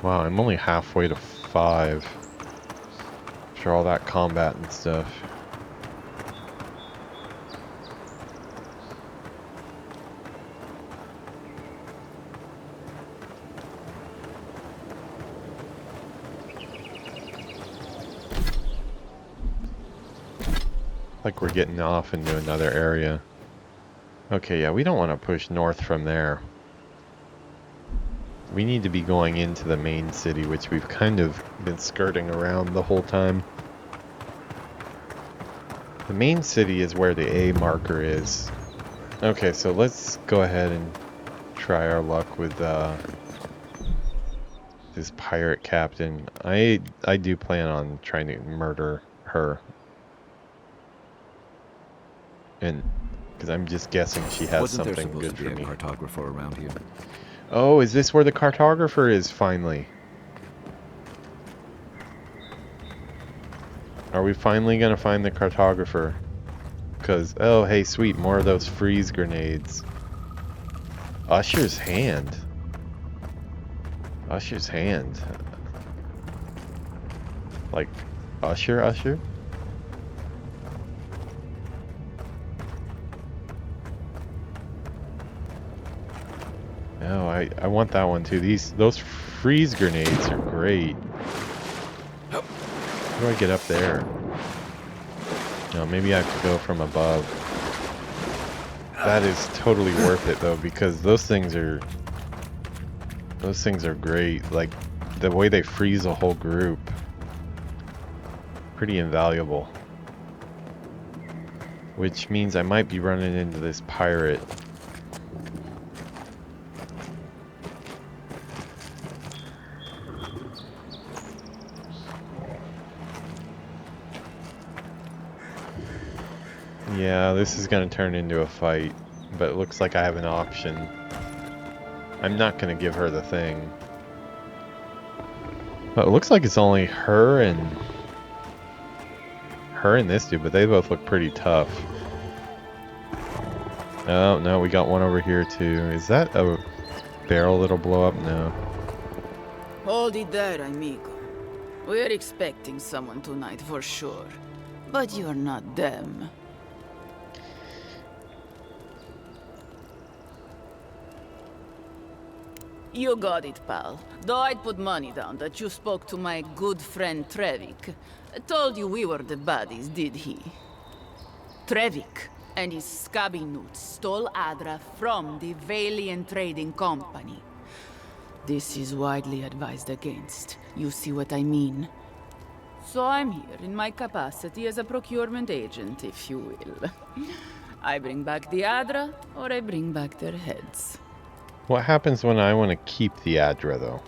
Wow, I'm only halfway to 5. After all that combat and stuff. Like we're getting off into another area. Okay, yeah, we don't want to push north from there. We need to be going into the main city, which we've kind of been skirting around the whole time. The main city is where the A marker is. Okay, so let's go ahead and try our luck with this pirate captain. I do plan on trying to murder her. And because I'm just guessing she has Wasn't there something supposed good to for be me. a cartographer around here? Oh, is this where the cartographer is finally? Are we finally gonna find the cartographer? Because, oh, hey, sweet, more of those freeze grenades. Usher's hand. Usher's hand. Like, Usher? No, I want that one too. Those freeze grenades are great. How do I get up there? No, maybe I have to go from above. That is totally worth it though, because those things are great. Like the way they freeze a whole group, pretty invaluable. Which means I might be running into this pirate. Yeah, this is gonna turn into a fight, but it looks like I have an option. I'm not gonna give her the thing. But it looks like it's only her and this dude, but they both look pretty tough. Oh, no, we got one over here too. Is that a barrel that'll blow up? No. Hold it there, amigo. We're expecting someone tonight for sure. But you're not them. You got it, pal. Though I'd put money down that you spoke to my good friend Trevik. Told you we were the buddies, did he? Trevik and his scabby newts stole Adra from the Valiant Trading Company. This is widely advised against. You see what I mean? So I'm here in my capacity as a procurement agent, if you will. I bring back the Adra, or I bring back their heads. What happens when I want to keep the Adra, though?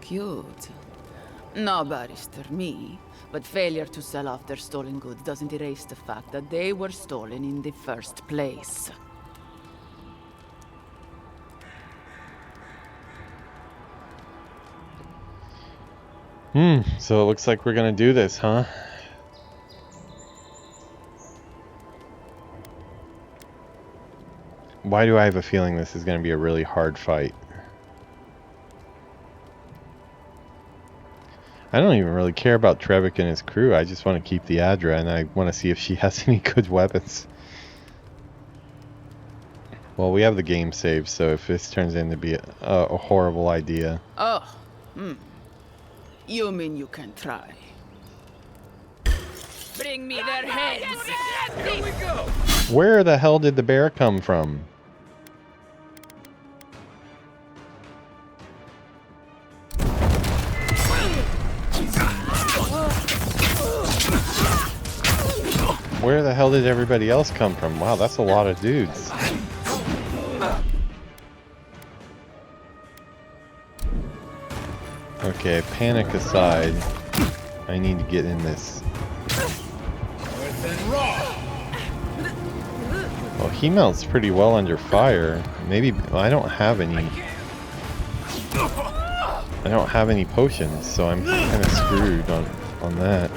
Cute. No, Barrister, me. But failure to sell off their stolen goods doesn't erase the fact that they were stolen in the first place. So it looks like we're gonna do this, huh? Why do I have a feeling this is gonna be a really hard fight? I don't even really care about Trevik and his crew. I just want to keep the Adra, and I want to see if she has any good weapons. Well, we have the game saved, so if this turns in to be a horrible idea... Oh, You mean you can try? Bring me their heads! Here we go! Where the hell did the bear come from? Where the hell did everybody else come from? Wow, that's a lot of dudes. Okay, panic aside, I need to get in this. Well, he melts pretty well under fire. Maybe I don't have any. I don't have any potions, so I'm kind of screwed on that.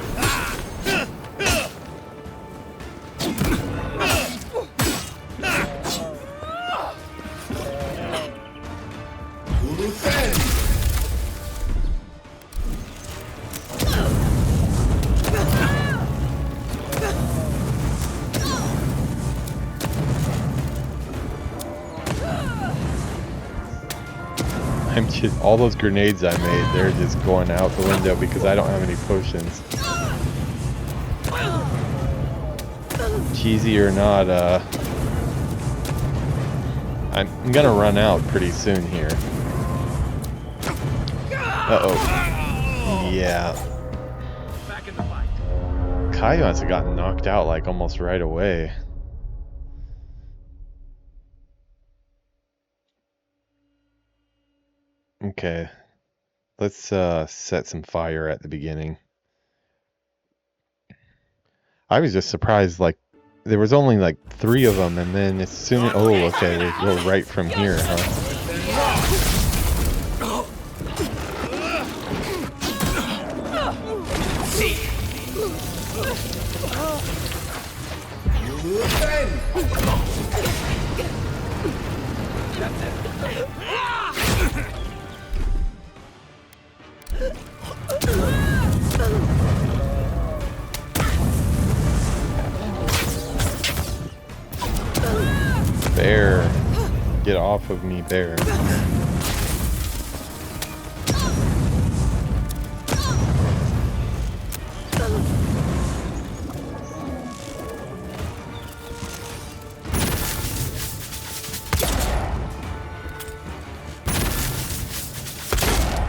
All those grenades I made, they're just going out the window because I don't have any potions. Cheesy or not, I'm gonna run out pretty soon here. Uh-oh. Yeah. Back in the fight. Caio must have gotten knocked out like almost right away. Okay, let's set some fire at the beginning. I was just surprised, like, there was only like 3 of them, and then as soon as... Oh, okay, they go right from here, huh? Bear. Get off of me, bear.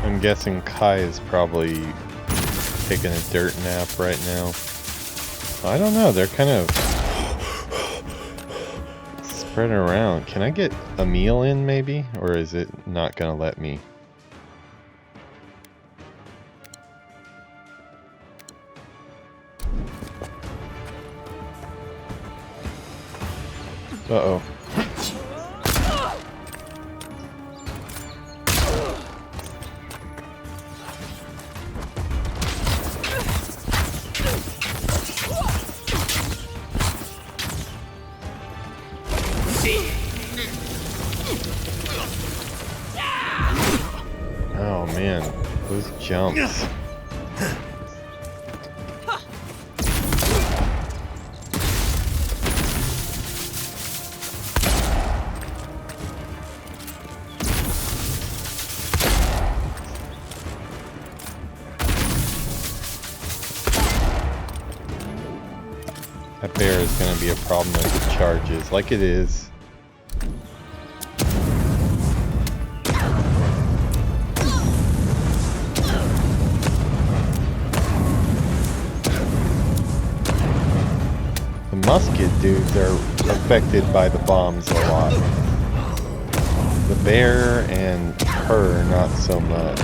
I'm guessing Kai is probably taking a dirt nap right now. I don't know, they're kind of spreading around. Can I get a meal in maybe? Or is it not gonna let me? Uh-oh. Oh man, those jumps. That bear is going to be a problem with the charges, like it is. The musket dudes are affected by the bombs a lot. The bear and her, not so much.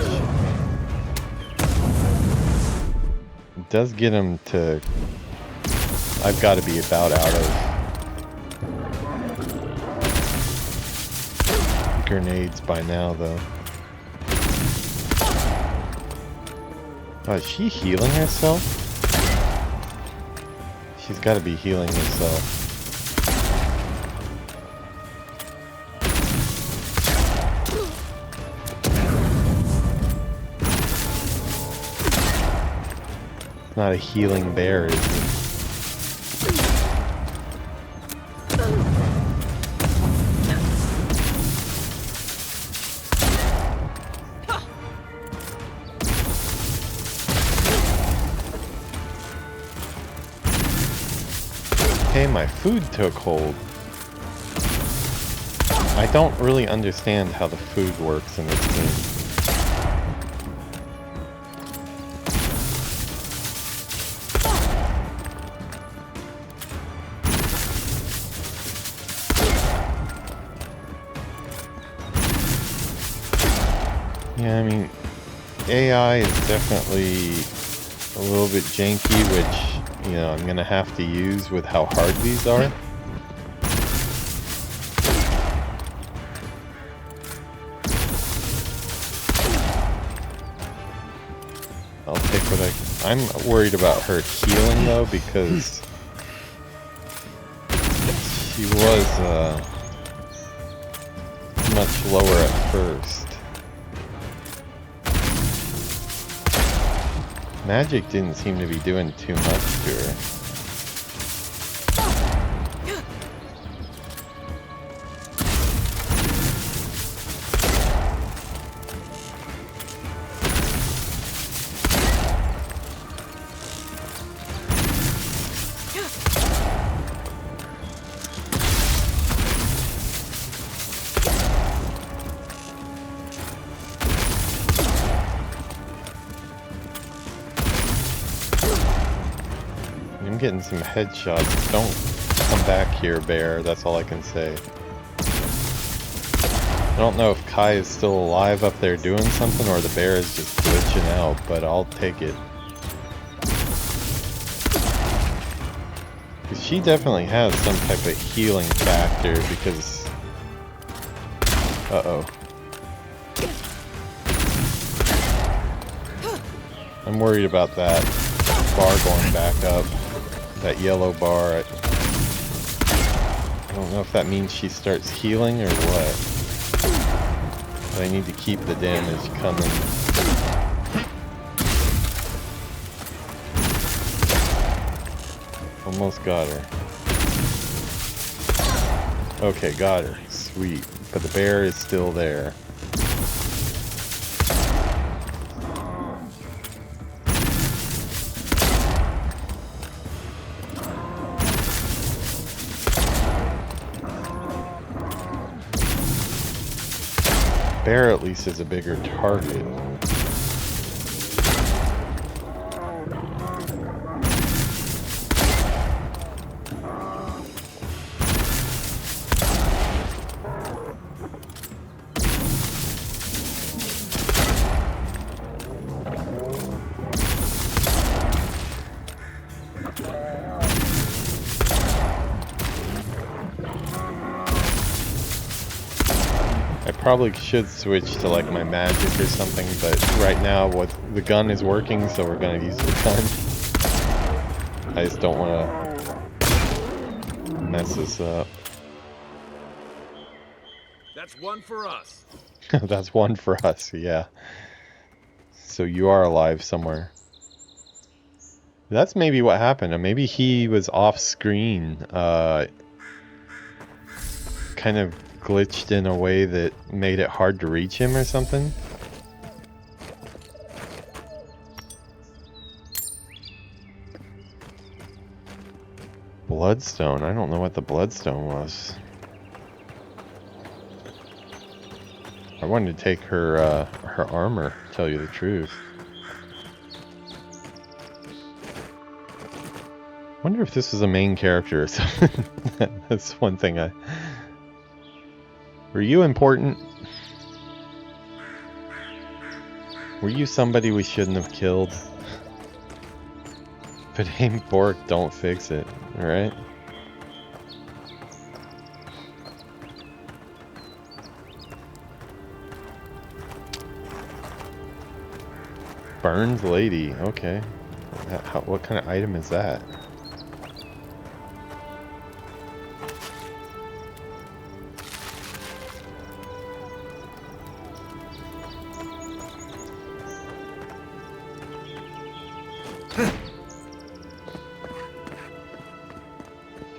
It does get them to... I've got to be about out of grenades by now, though. Oh, is she healing herself? She's got to be healing herself. Not a healing bear, is it? Okay, my food took hold. I don't really understand how the food works in this game. Yeah, I mean, AI is definitely a little bit janky, which, you know, I'm gonna have to use with how hard these are. I'll take what I'm worried about her healing though, because she was much lower at first. Magic didn't seem to be doing too much to her. I'm getting some headshots. Don't come back here, bear. That's all I can say. I don't know if Kai is still alive up there doing something or the bear is just glitching out, but I'll take it. Because she definitely has some type of healing factor because... Uh-oh. I'm worried about that bar going back up. That yellow bar. I don't know if that means she starts healing or what. But I need to keep the damage coming. Almost got her. Okay, got her. Sweet. But the bear is still there. Bear at least is a bigger target. Probably should switch to like my magic or something, but right now what the gun is working, so we're gonna use the gun. I just don't want to mess this up. That's one for us. That's one for us, yeah. So you are alive somewhere. That's maybe what happened. Maybe he was off screen, kind of glitched in a way that made it hard to reach him or something. Bloodstone. I don't know what the bloodstone was. I wanted to take her her armor, to tell you the truth. I wonder if this was a main character or something. That's one thing I... Were you important? Were you somebody we shouldn't have killed? If it ain't Bork, don't fix it, alright? Burned lady, okay. What kind of item is that?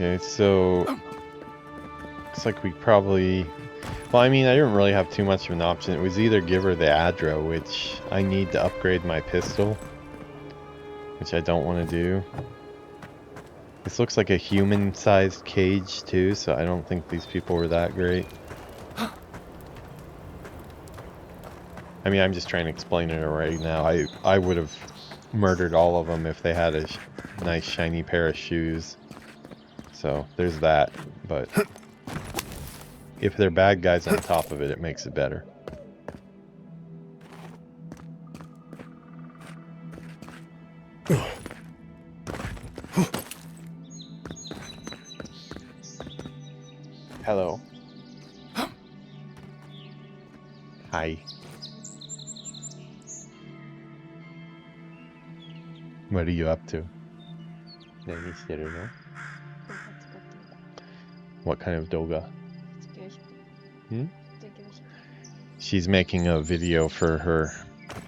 Okay, so looks like we probably, well, I mean, I didn't really have too much of an option. It was either give her the Adro, which I need to upgrade my pistol, which I don't want to do. This looks like a human-sized cage too, so I don't think these people were that great. I mean, I'm just trying to explain it right now. I would have murdered all of them if they had a nice shiny pair of shoes. So there's that, but if they're bad guys on top of it, it makes it better. Hello. Hi. What are you up to? What kind of doga? She's making a video for her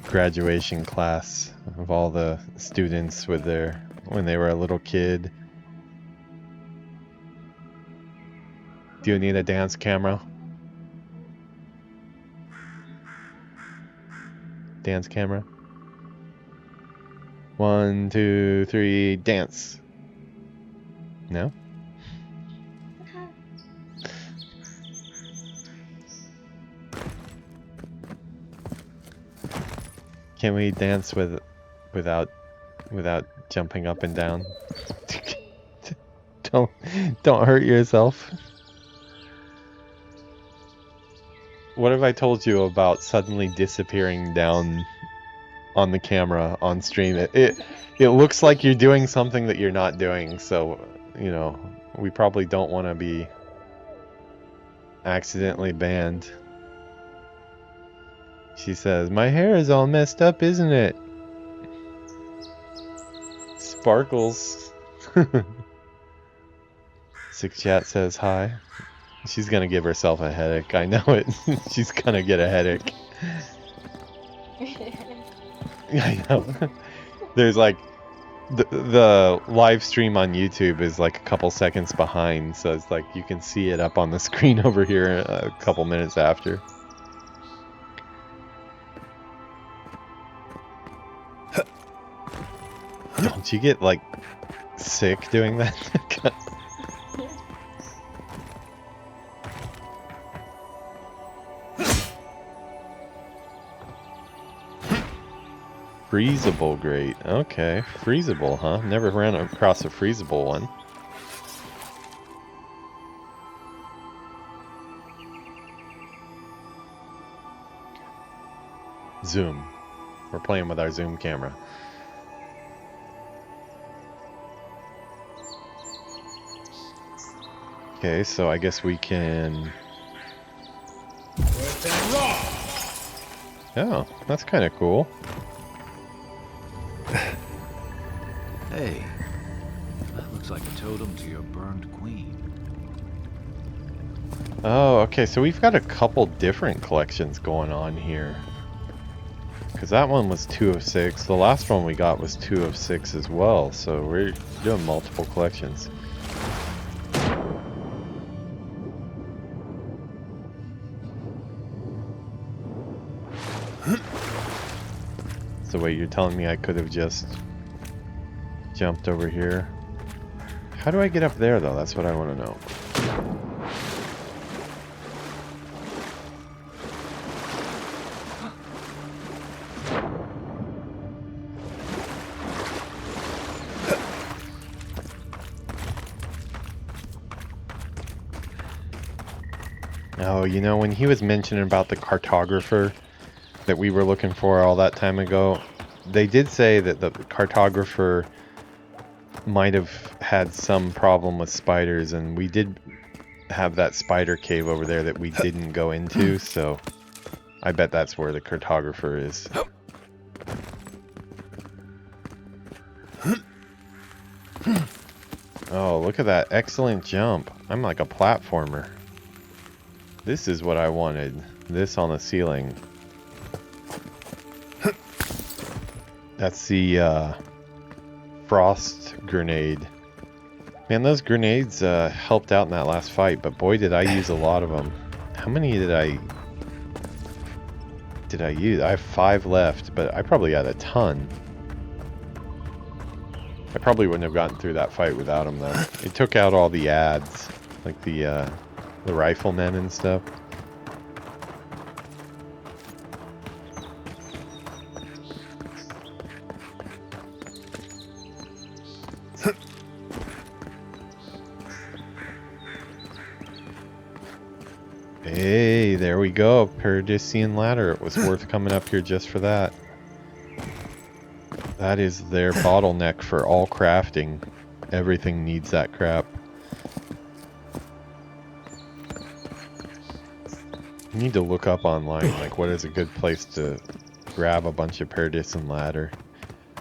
graduation class of all the students with their when they were a little kid. Do you need a dance camera? Dance camera? 1, 2, 3, dance. No? Can we dance without jumping up and down? Don't hurt yourself. What have I told you about suddenly disappearing down on the camera on stream? It looks like you're doing something that you're not doing, so you know, we probably don't want to be accidentally banned. She says, "My hair is all messed up, isn't it?" Sparkles. Six Chat says hi. She's gonna give herself a headache. I know it. She's gonna get a headache. I know. There's like The live stream on YouTube is like a couple seconds behind, so it's like you can see it up on the screen over here a couple minutes after. Don't you get like sick doing that? Freezable grate. Okay, freezable, huh? Never ran across a freezable one. Zoom. We're playing with our zoom camera. Okay, so I guess we can... Oh, that's kind of cool. Hey, that looks like a totem to your burned queen. Oh, okay, so we've got a couple different collections going on here. Because that one was 2 of 6. The last one we got was 2 of 6 as well, so we're doing multiple collections. So wait, you're telling me I could have just jumped over here? How do I get up there though? That's what I want to know. Oh, you know, when he was mentioning about the cartographer that we were looking for all that time ago, they did say that the cartographer might have had some problem with spiders, and we did have that spider cave over there that we didn't go into, so I bet that's where the cartographer is. Oh, look at that excellent jump. I'm like a platformer. This is what I wanted. This on the ceiling. That's the frost grenade. Man, those grenades helped out in that last fight, but boy did I use a lot of them. How many did I use? I have 5 left, but I probably had a ton. I probably wouldn't have gotten through that fight without them though. It took out all the ads, like the riflemen and stuff. Hey, there we go. Paradisian ladder. It was worth coming up here just for that. That is their bottleneck for all crafting. Everything needs that crap. You need to look up online, like what is a good place to grab a bunch of Paradisian ladder.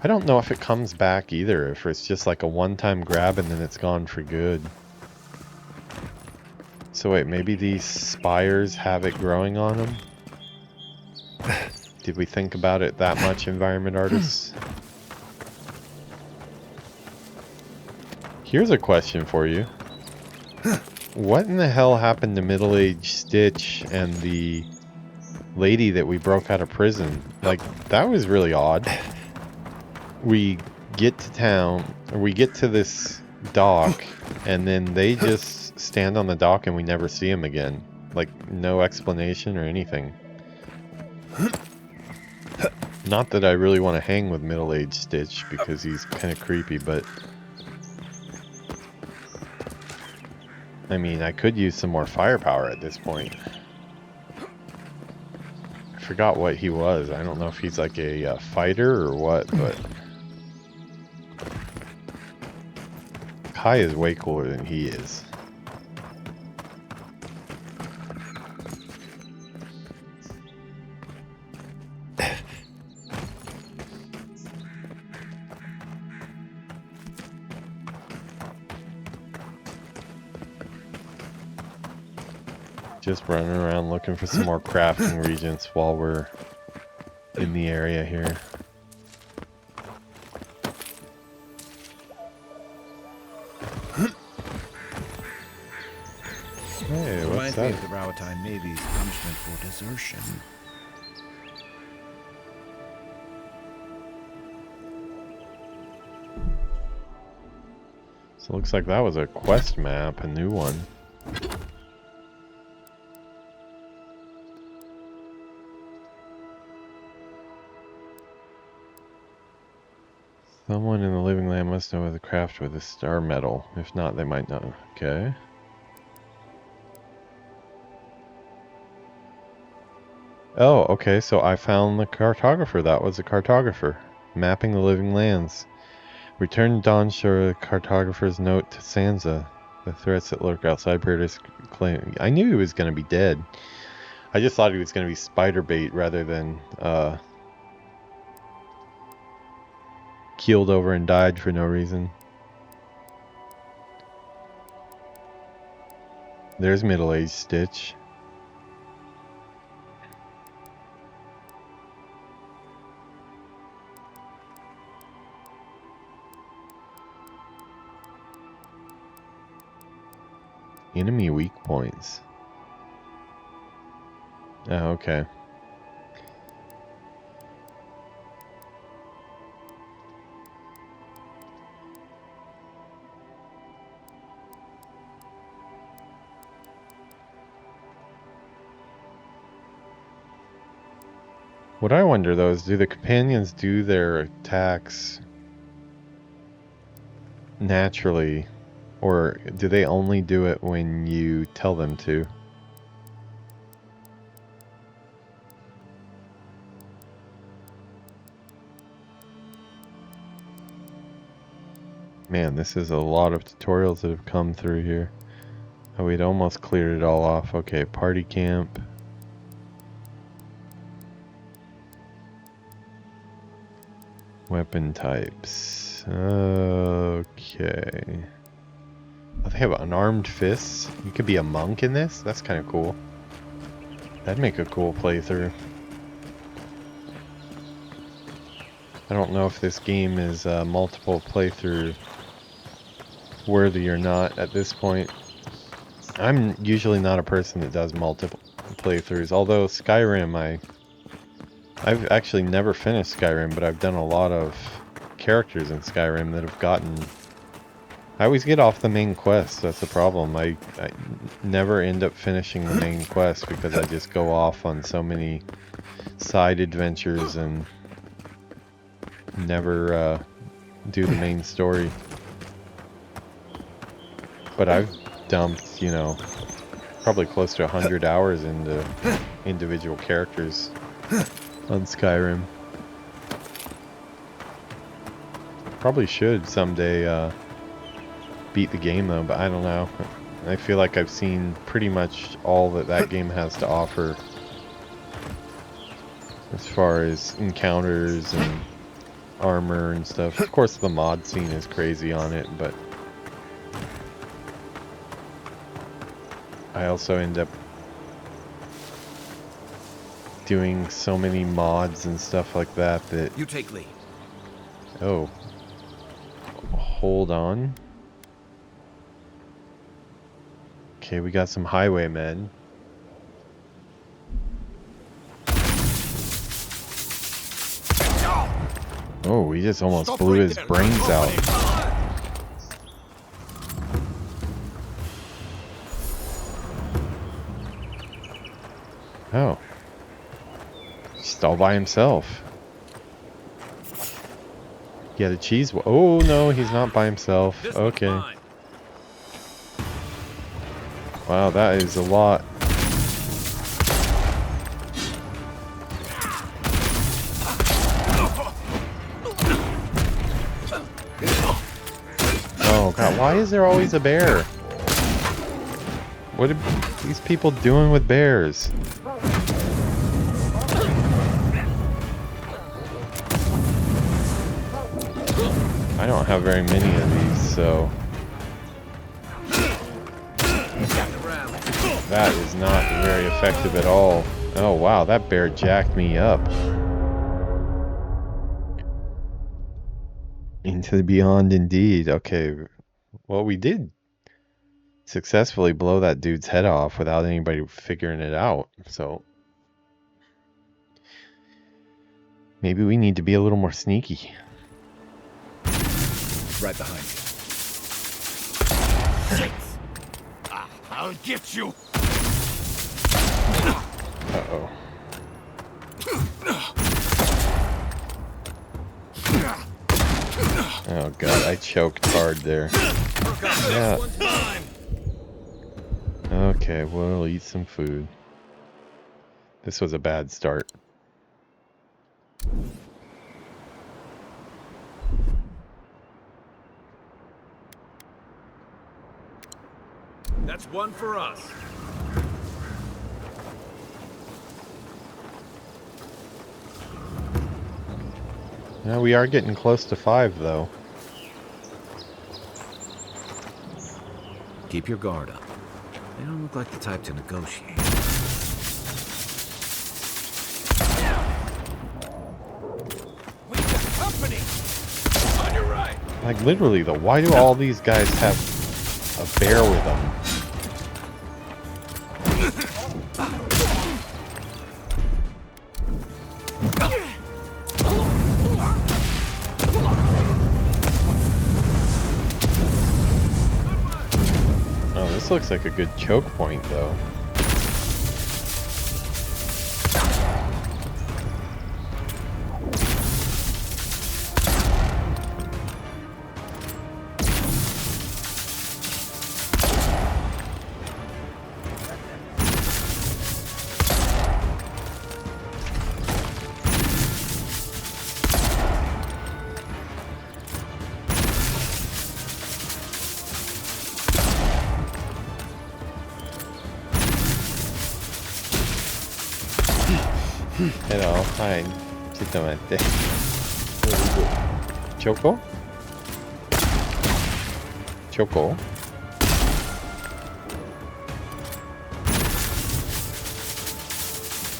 I don't know if it comes back either, if it's just like a one-time grab and then it's gone for good. So wait, maybe these spires have it growing on them? Did we think about it that much, environment artists? Here's a question for you. What in the hell happened to middle-aged Stitch and the lady that we broke out of prison? Like, that was really odd. We get to town, or we get to this dock, and then they just stand on the dock and we never see them again. Like, no explanation or anything. Not that I really want to hang with middle-aged Stitch, because he's kind of creepy, but... I mean, I could use some more firepower at this point. I forgot what he was. I don't know if he's like a fighter or what, but... Kai is way cooler than he is. Just running around looking for some more crafting regions while we're in the area here. be the Rawatai Navy's punishment for desertion. So it looks like that was a quest map, a new one. Someone in the living land must know of the craft with a star medal. If not, they might not. Okay. Oh, okay, so I found the cartographer. That was a cartographer. Mapping the living lands. Return Dawn Shore the cartographer's note to Sansa. The threats that lurk outside Paradise claim. I knew he was going to be dead. I just thought he was going to be spider bait rather than keeled over and died for no reason. There's middle-aged Stitch. Enemy weak points. Oh, okay. What I wonder though is, do the companions do their attacks naturally, or do they only do it when you tell them to? Man, this is a lot of tutorials that have come through here. Oh, we'd almost cleared it all off. Okay, party camp. Weapon types. Okay. Oh, they have unarmed fists. You could be a monk in this? That's kind of cool. That'd make a cool playthrough. I don't know if this game is multiple playthrough worthy or not at this point. I'm usually not a person that does multiple playthroughs, although Skyrim, I've actually never finished Skyrim, but I've done a lot of characters in Skyrim that have gotten... I always get off the main quest, that's the problem. I never end up finishing the main quest because I just go off on so many side adventures and never do the main story. But I've dumped, you know, probably close to 100 hours into individual characters on Skyrim. Probably should someday beat the game though, but I don't know. I feel like I've seen pretty much all that that game has to offer as far as encounters and armor and stuff. Of course the mod scene is crazy on it, but I also end up doing so many mods and stuff like that that... You take lead. Oh. Hold on. Okay, we got some highwaymen. Oh, we just almost blew his brains out. Oh. Just all by himself. He had a cheese. Oh no, he's not by himself. Okay. Wow, that is a lot. Oh god, why is there always a bear? What are these people doing with bears? I don't have very many of these, so... That is not very effective at all. Oh wow, that bear jacked me up. Into the beyond indeed. Okay, well we did successfully blow that dude's head off without anybody figuring it out. So maybe we need to be a little more sneaky. Right behind you. I'll get you. Uh-oh. Oh god, I choked hard there. Yeah. Okay, we'll eat some food. This was a bad start. That's one for us. Now we are getting close to 5 though. Keep your guard up. They don't look like the type to negotiate. We've got company. On your right. Like literally though, why do all these guys have a bear with them? Oh, this looks like a good choke point though. Hello, hi. Citamente. Choco? Choco?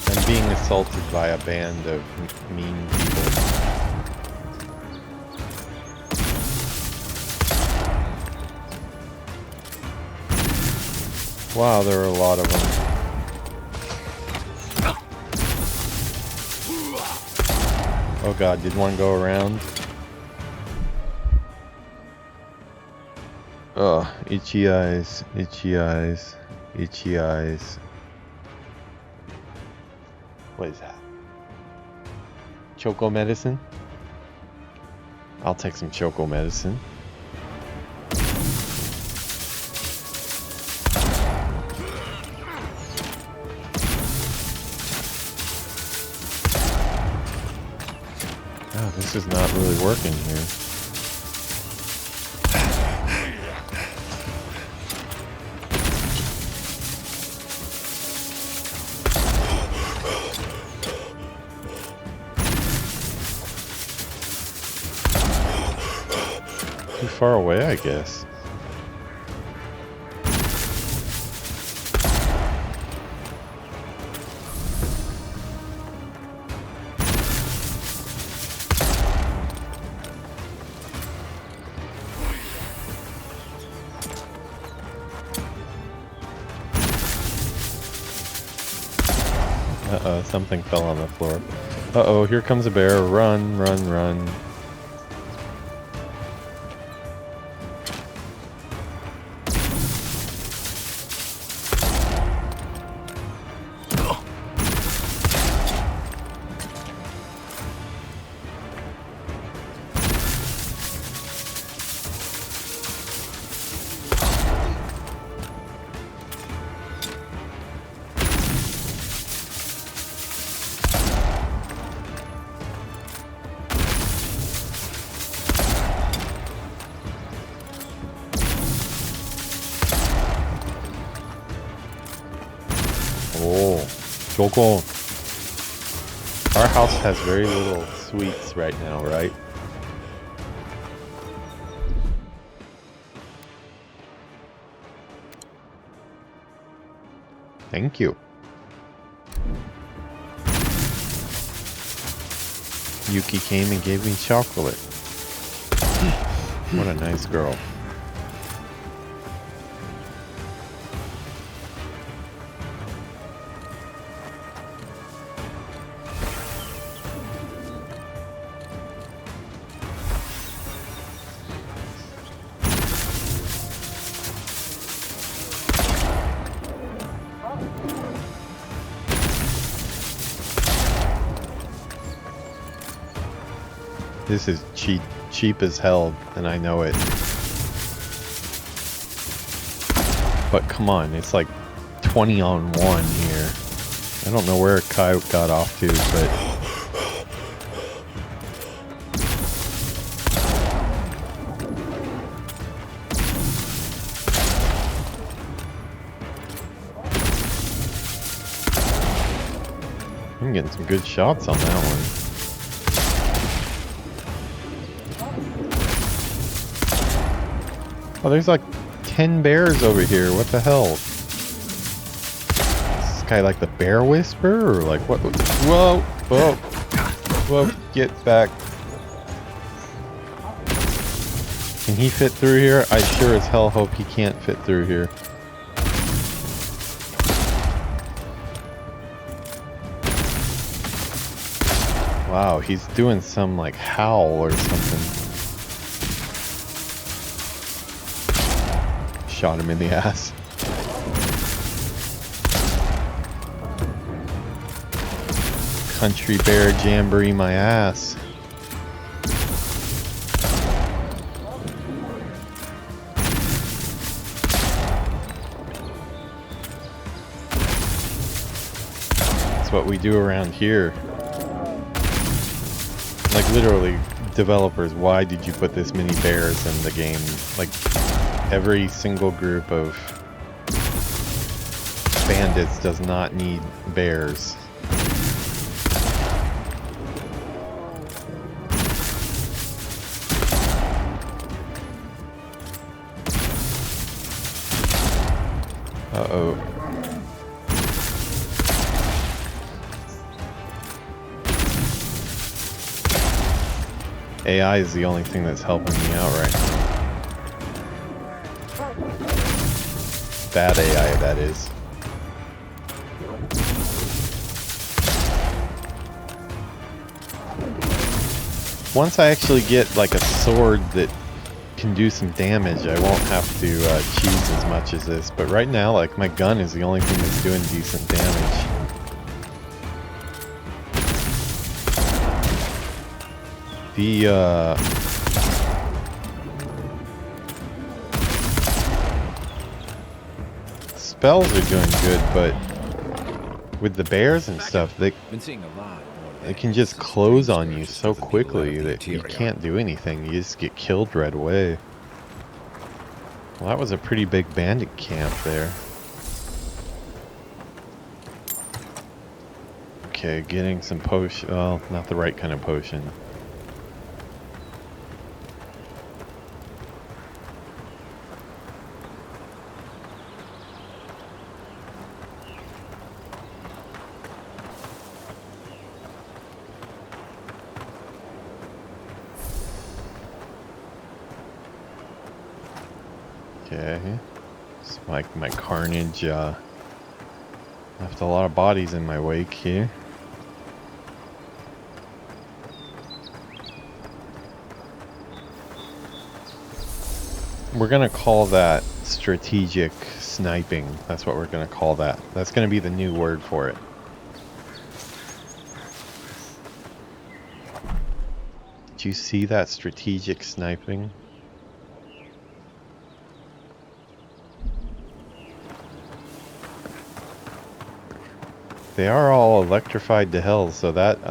I'm being assaulted by a band of mean people. Wow, there are a lot of them. Oh god, did one go around? Ugh, itchy eyes, itchy eyes, itchy eyes. What is that? Choco medicine? I'll take some choco medicine. Oh, this is not really working here. Too far away, I guess. Uh-oh, something fell on the floor. Uh-oh, here comes a bear. Run, run, run. Oh, Choco. Our house has very little sweets right now, right? Thank you. Yuki came and gave me chocolate. What a nice girl. This is cheap as hell, and I know it. But come on, it's like 20 on 1 here. I don't know where Kai got off to, but... I'm getting some good shots on that one. Oh, there's like 10 bears over here. What the hell? Is this guy like the bear whisperer or like what? Whoa, whoa, whoa, get back. Can he fit through here? I sure as hell hope he can't fit through here. Wow, he's doing some like howl or something. Shot him in the ass. Country bear jamboree my ass. That's what we do around here. Like literally, developers, why did you put this many bears in the game? Like every single group of bandits does not need bears. Uh-oh. AI is the only thing that's helping me out right now. Bad AI, that is. Once I actually get like a sword that can do some damage, I won't have to cheese as much as this. But right now, like my gun is the only thing that's doing decent damage. The spells are doing good, but with the bears and stuff, they can just close on you so quickly that you can't do anything. You just get killed right away. Well, that was a pretty big bandit camp there. Okay, getting some potion. Well, not the right kind of potion. Okay, it's like my carnage left a lot of bodies in my wake here. We're gonna call that strategic sniping. That's what we're gonna call that. That's gonna be the new word for it. Did you see that strategic sniping? They are all electrified to hell, so that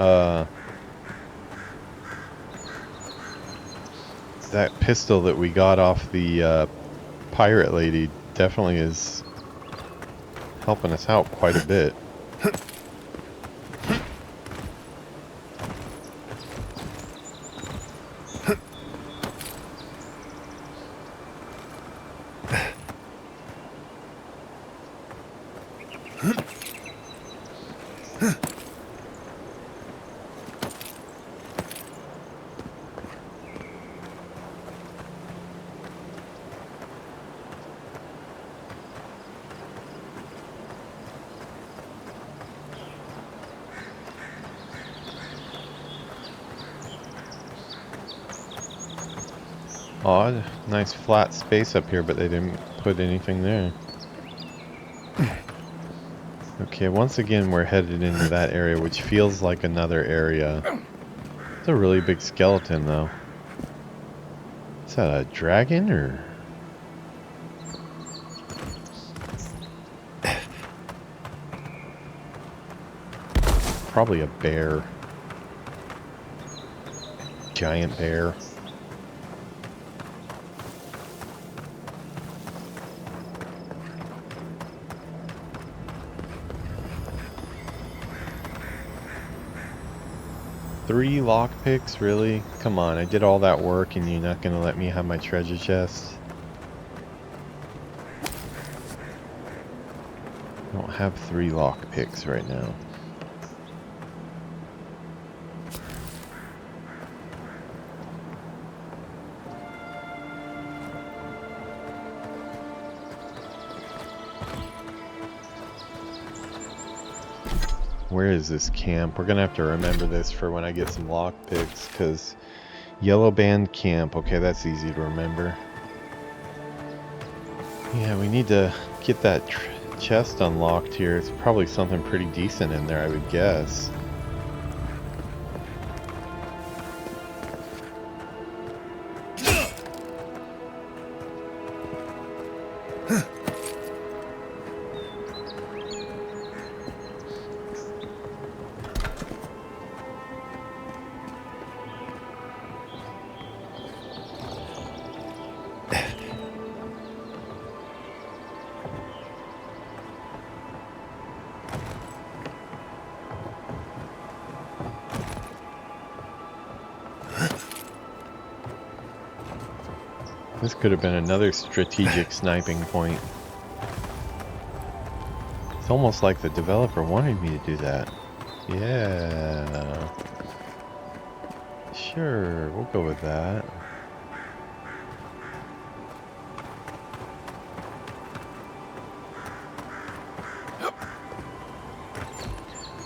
that pistol that we got off the pirate lady definitely is helping us out quite a bit. Odd. Nice flat space up here, but they didn't put anything there. Okay, once again we're headed into that area, which feels like another area. It's a really big skeleton, though. Is that a dragon, or...? Probably a bear. Giant bear. Three lockpicks, really? Come on, I did all that work and you're not gonna let me have my treasure chest? I don't have 3 lockpicks right now. Where is this camp? We're gonna have to remember this for when I get some lockpicks, because Yellow Band Camp, okay, that's easy to remember. Yeah, we need to get that chest unlocked here. It's probably something pretty decent in there, I would guess. This could have been another strategic sniping point. It's almost like the developer wanted me to do that. Yeah. Sure, we'll go with that.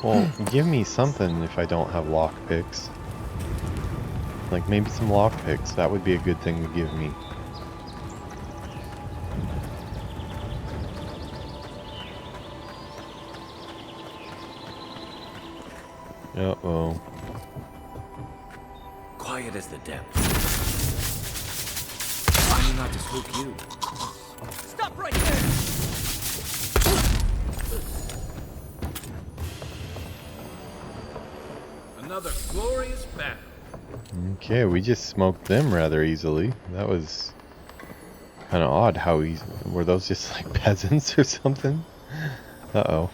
Well, give me something if I don't have lockpicks. Like maybe some lockpicks, that would be a good thing to give me. Uh-oh. Quiet as the depths. Trying not to spook you. Stop right there! Another glorious battle. Okay, we just smoked them rather easily. That was kind of odd how easy. Were those just like peasants or something? Uh-oh.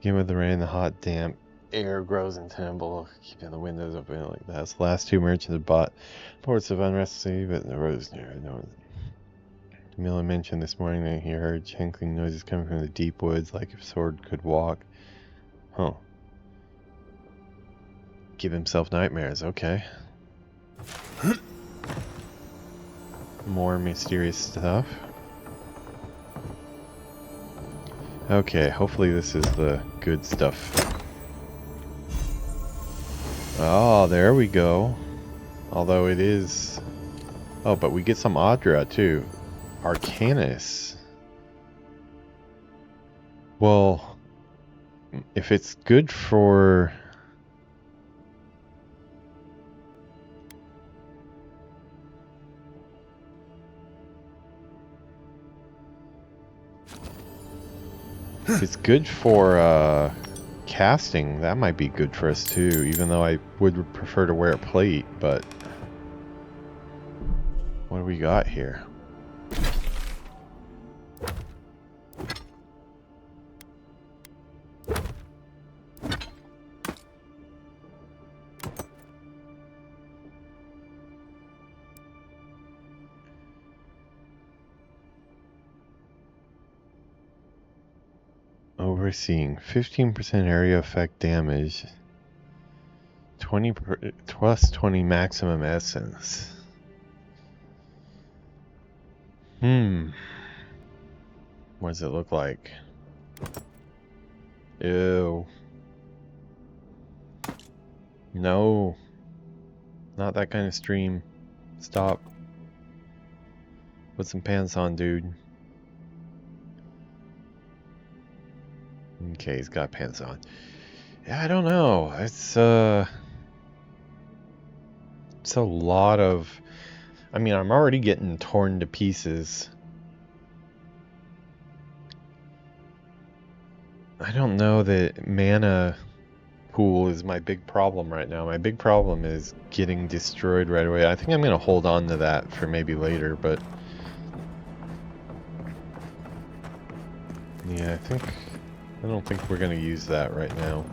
Again with the rain, the hot, damp air grows untenable, keeping the windows open like that. The last 2 merchants had bought ports of unrest, but the roads near no. Miller mentioned this morning that he heard chankling noises coming from the deep woods, like if Sword could walk. Huh. Give himself nightmares, okay. More mysterious stuff. Okay, hopefully this is the good stuff. Oh, there we go. Although it is... Oh, but we get some Audra too. Arcanus. Well, if it's good for... If it's good for casting, that might be good for us too, even though I would prefer to wear a plate, but... What do we got here? Overseeing 15% area effect damage, 20 plus 20 maximum essence. What does it look like? Ew. No. Not that kind of stream. Stop. Put some pants on, dude. Okay, he's got pants on. Yeah, I don't know. It's a lot of... I mean, I'm already getting torn to pieces. I don't know that mana pool is my big problem right now. My big problem is getting destroyed right away. I think I'm going to hold on to that for maybe later, but... yeah, I don't think we're going to use that right now.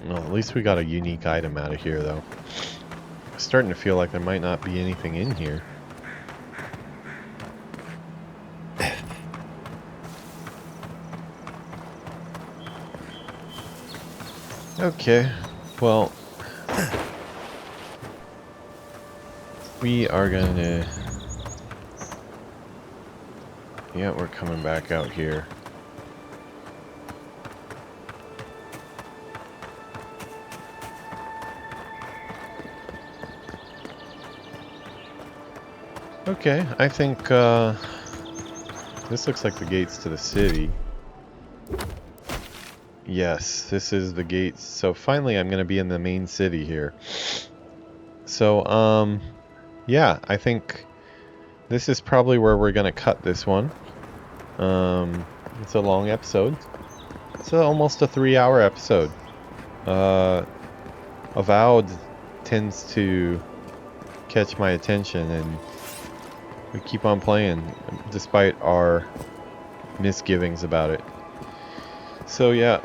Well, at least we got a unique item out of here, though. I'm starting to feel like there might not be anything in here. Okay, well, we are gonna... yeah, we're coming back out here. Okay, I think this looks like the gates to the city. Yes, this is the gates. So finally I'm going to be in the main city here. So, yeah, I think this is probably where we're going to cut this one. It's a long episode. It's almost a 3-hour episode. Avowed tends to catch my attention, and we keep on playing despite our misgivings about it. So yeah,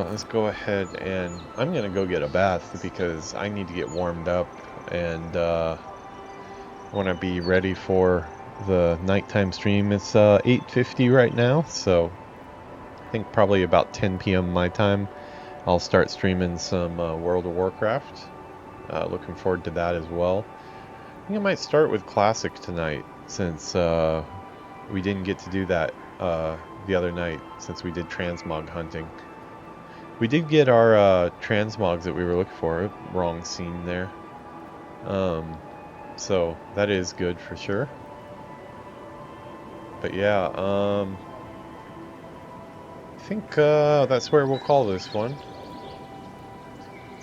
let's go ahead, and I'm gonna go get a bath because I need to get warmed up, and I want to be ready for the nighttime stream. It's 8:50 right now, so I think probably about 10 p.m. my time I'll start streaming some World of Warcraft. Looking forward to that as well. I think I might start with Classic tonight, since we didn't get to do that the other night, since we did transmog hunting. We did get our transmogs that we were looking for. Wrong scene there. So that is good for sure. But yeah, I think that's where we'll call this one.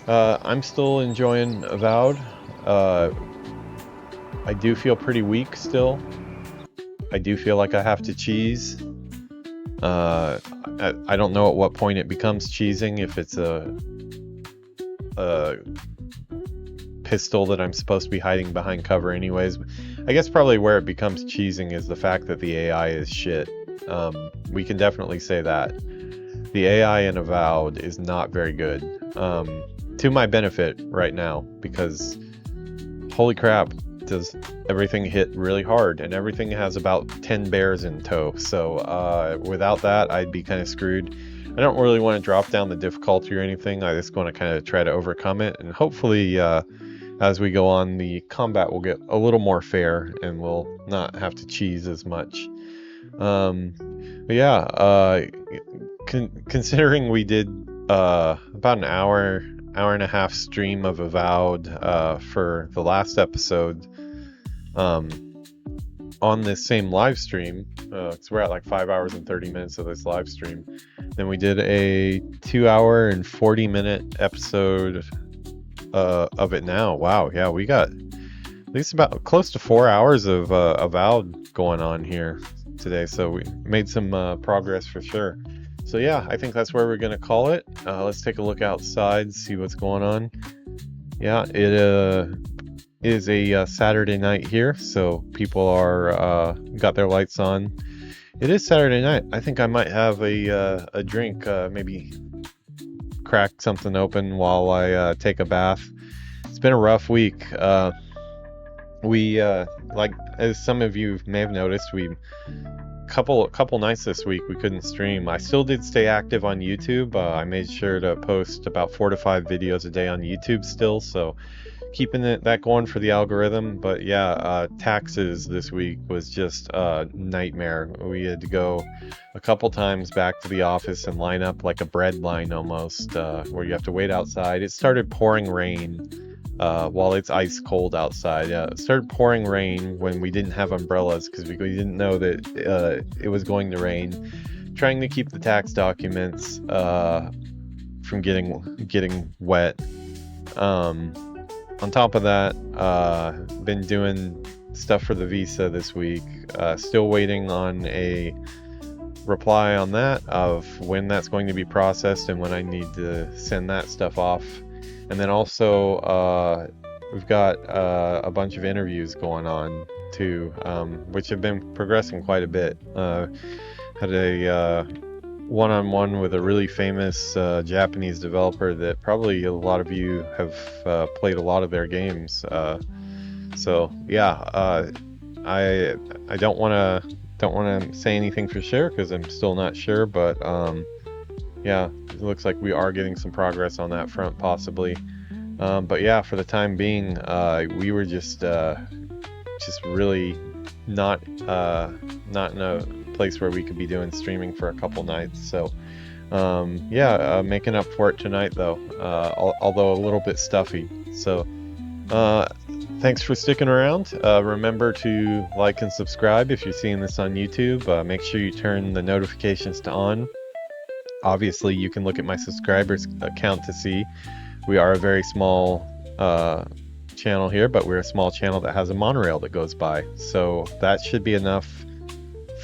I'm still enjoying Avowed. I do feel pretty weak still. I do feel like I have to cheese. I don't know at what point it becomes cheesing, if it's a pistol that I'm supposed to be hiding behind cover anyways. I guess probably where it becomes cheesing is the fact that the AI is shit. We can definitely say that. The AI in Avowed is not very good. To my benefit right now, because holy crap, does everything hit really hard, and everything has about 10 bears in tow. So without that, I'd be kind of screwed. I don't really want to drop down the difficulty or anything. I just want to kind of try to overcome it, and hopefully as we go on, the combat will get a little more fair and we'll not have to cheese as much. But yeah, considering we did about an hour and a half stream of Avowed for the last episode on this same live stream, because we're at like 5 hours and 30 minutes of this live stream. Then we did a 2 hour and 40 minute episode of it now. Wow, yeah, we got at least about close to 4 hours of Avowed going on here today, so we made some progress for sure. So yeah, I think that's where we're gonna call it. Let's take a look outside, see what's going on. Yeah, it is a Saturday night here, so people are got their lights on. It is Saturday night. I think I might have a drink, maybe crack something open while I take a bath. It's been a rough week. We like, as some of you may have noticed, we couple nights this week we couldn't stream. I still did stay active on YouTube. I made sure to post about 4 to 5 videos a day on YouTube still, so keeping that going for the algorithm. But yeah, taxes this week was just a nightmare. We had to go a couple times back to the office and line up like a bread line almost, where you have to wait outside. It started pouring rain while it's ice cold outside. Yeah, it started pouring rain when we didn't have umbrellas, because we didn't know that it was going to rain. trying to keep the tax documents from getting wet. On top of that, been doing stuff for the visa this week. Still waiting on a reply on that of when that's going to be processed and when I need to send that stuff off. And then also we've got a bunch of interviews going on too, which have been progressing quite a bit. Had a one-on-one with a really famous Japanese developer that probably a lot of you have played a lot of their games. So yeah, I don't want to say anything for sure because I'm still not sure, but yeah, it looks like we are getting some progress on that front possibly. But yeah, for the time being, we were just really not in a place where we could be doing streaming for a couple nights. So yeah, making up for it tonight though, although a little bit stuffy. So thanks for sticking around. Remember to like and subscribe if you're seeing this on YouTube. Make sure you turn the notifications to on. Obviously, you can look at my subscribers count to see we are a very small channel here, but we're a small channel that has a monorail that goes by. So that should be enough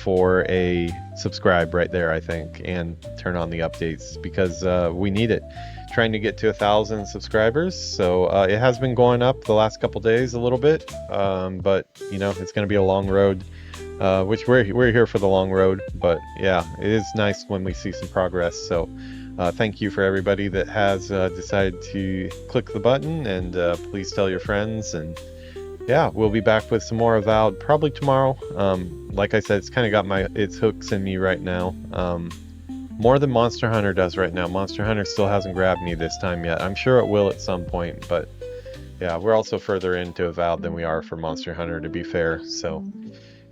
for a subscribe right there, I think, and turn on the updates because we need it. Trying to get to 1,000 subscribers, so it has been going up the last couple days a little bit, but you know, it's going to be a long road, which we're here for the long road. But yeah, it is nice when we see some progress. So thank you for everybody that has decided to click the button, and please tell your friends. And yeah, we'll be back with some more Avowed probably tomorrow. Like I said, it's kind of got its hooks in me right now. More than Monster Hunter does right now. Monster Hunter still hasn't grabbed me this time yet. I'm sure it will at some point, but yeah, we're also further into Avowed than we are for Monster Hunter, to be fair. So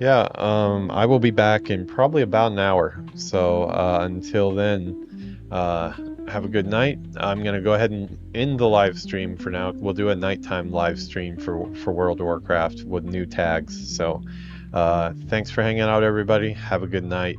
yeah, I will be back in probably about an hour. So until then, have a good night. I'm gonna go ahead and end the live stream for now. We'll do a nighttime live stream for World of Warcraft with new tags. So thanks for hanging out, everybody. Have a good night.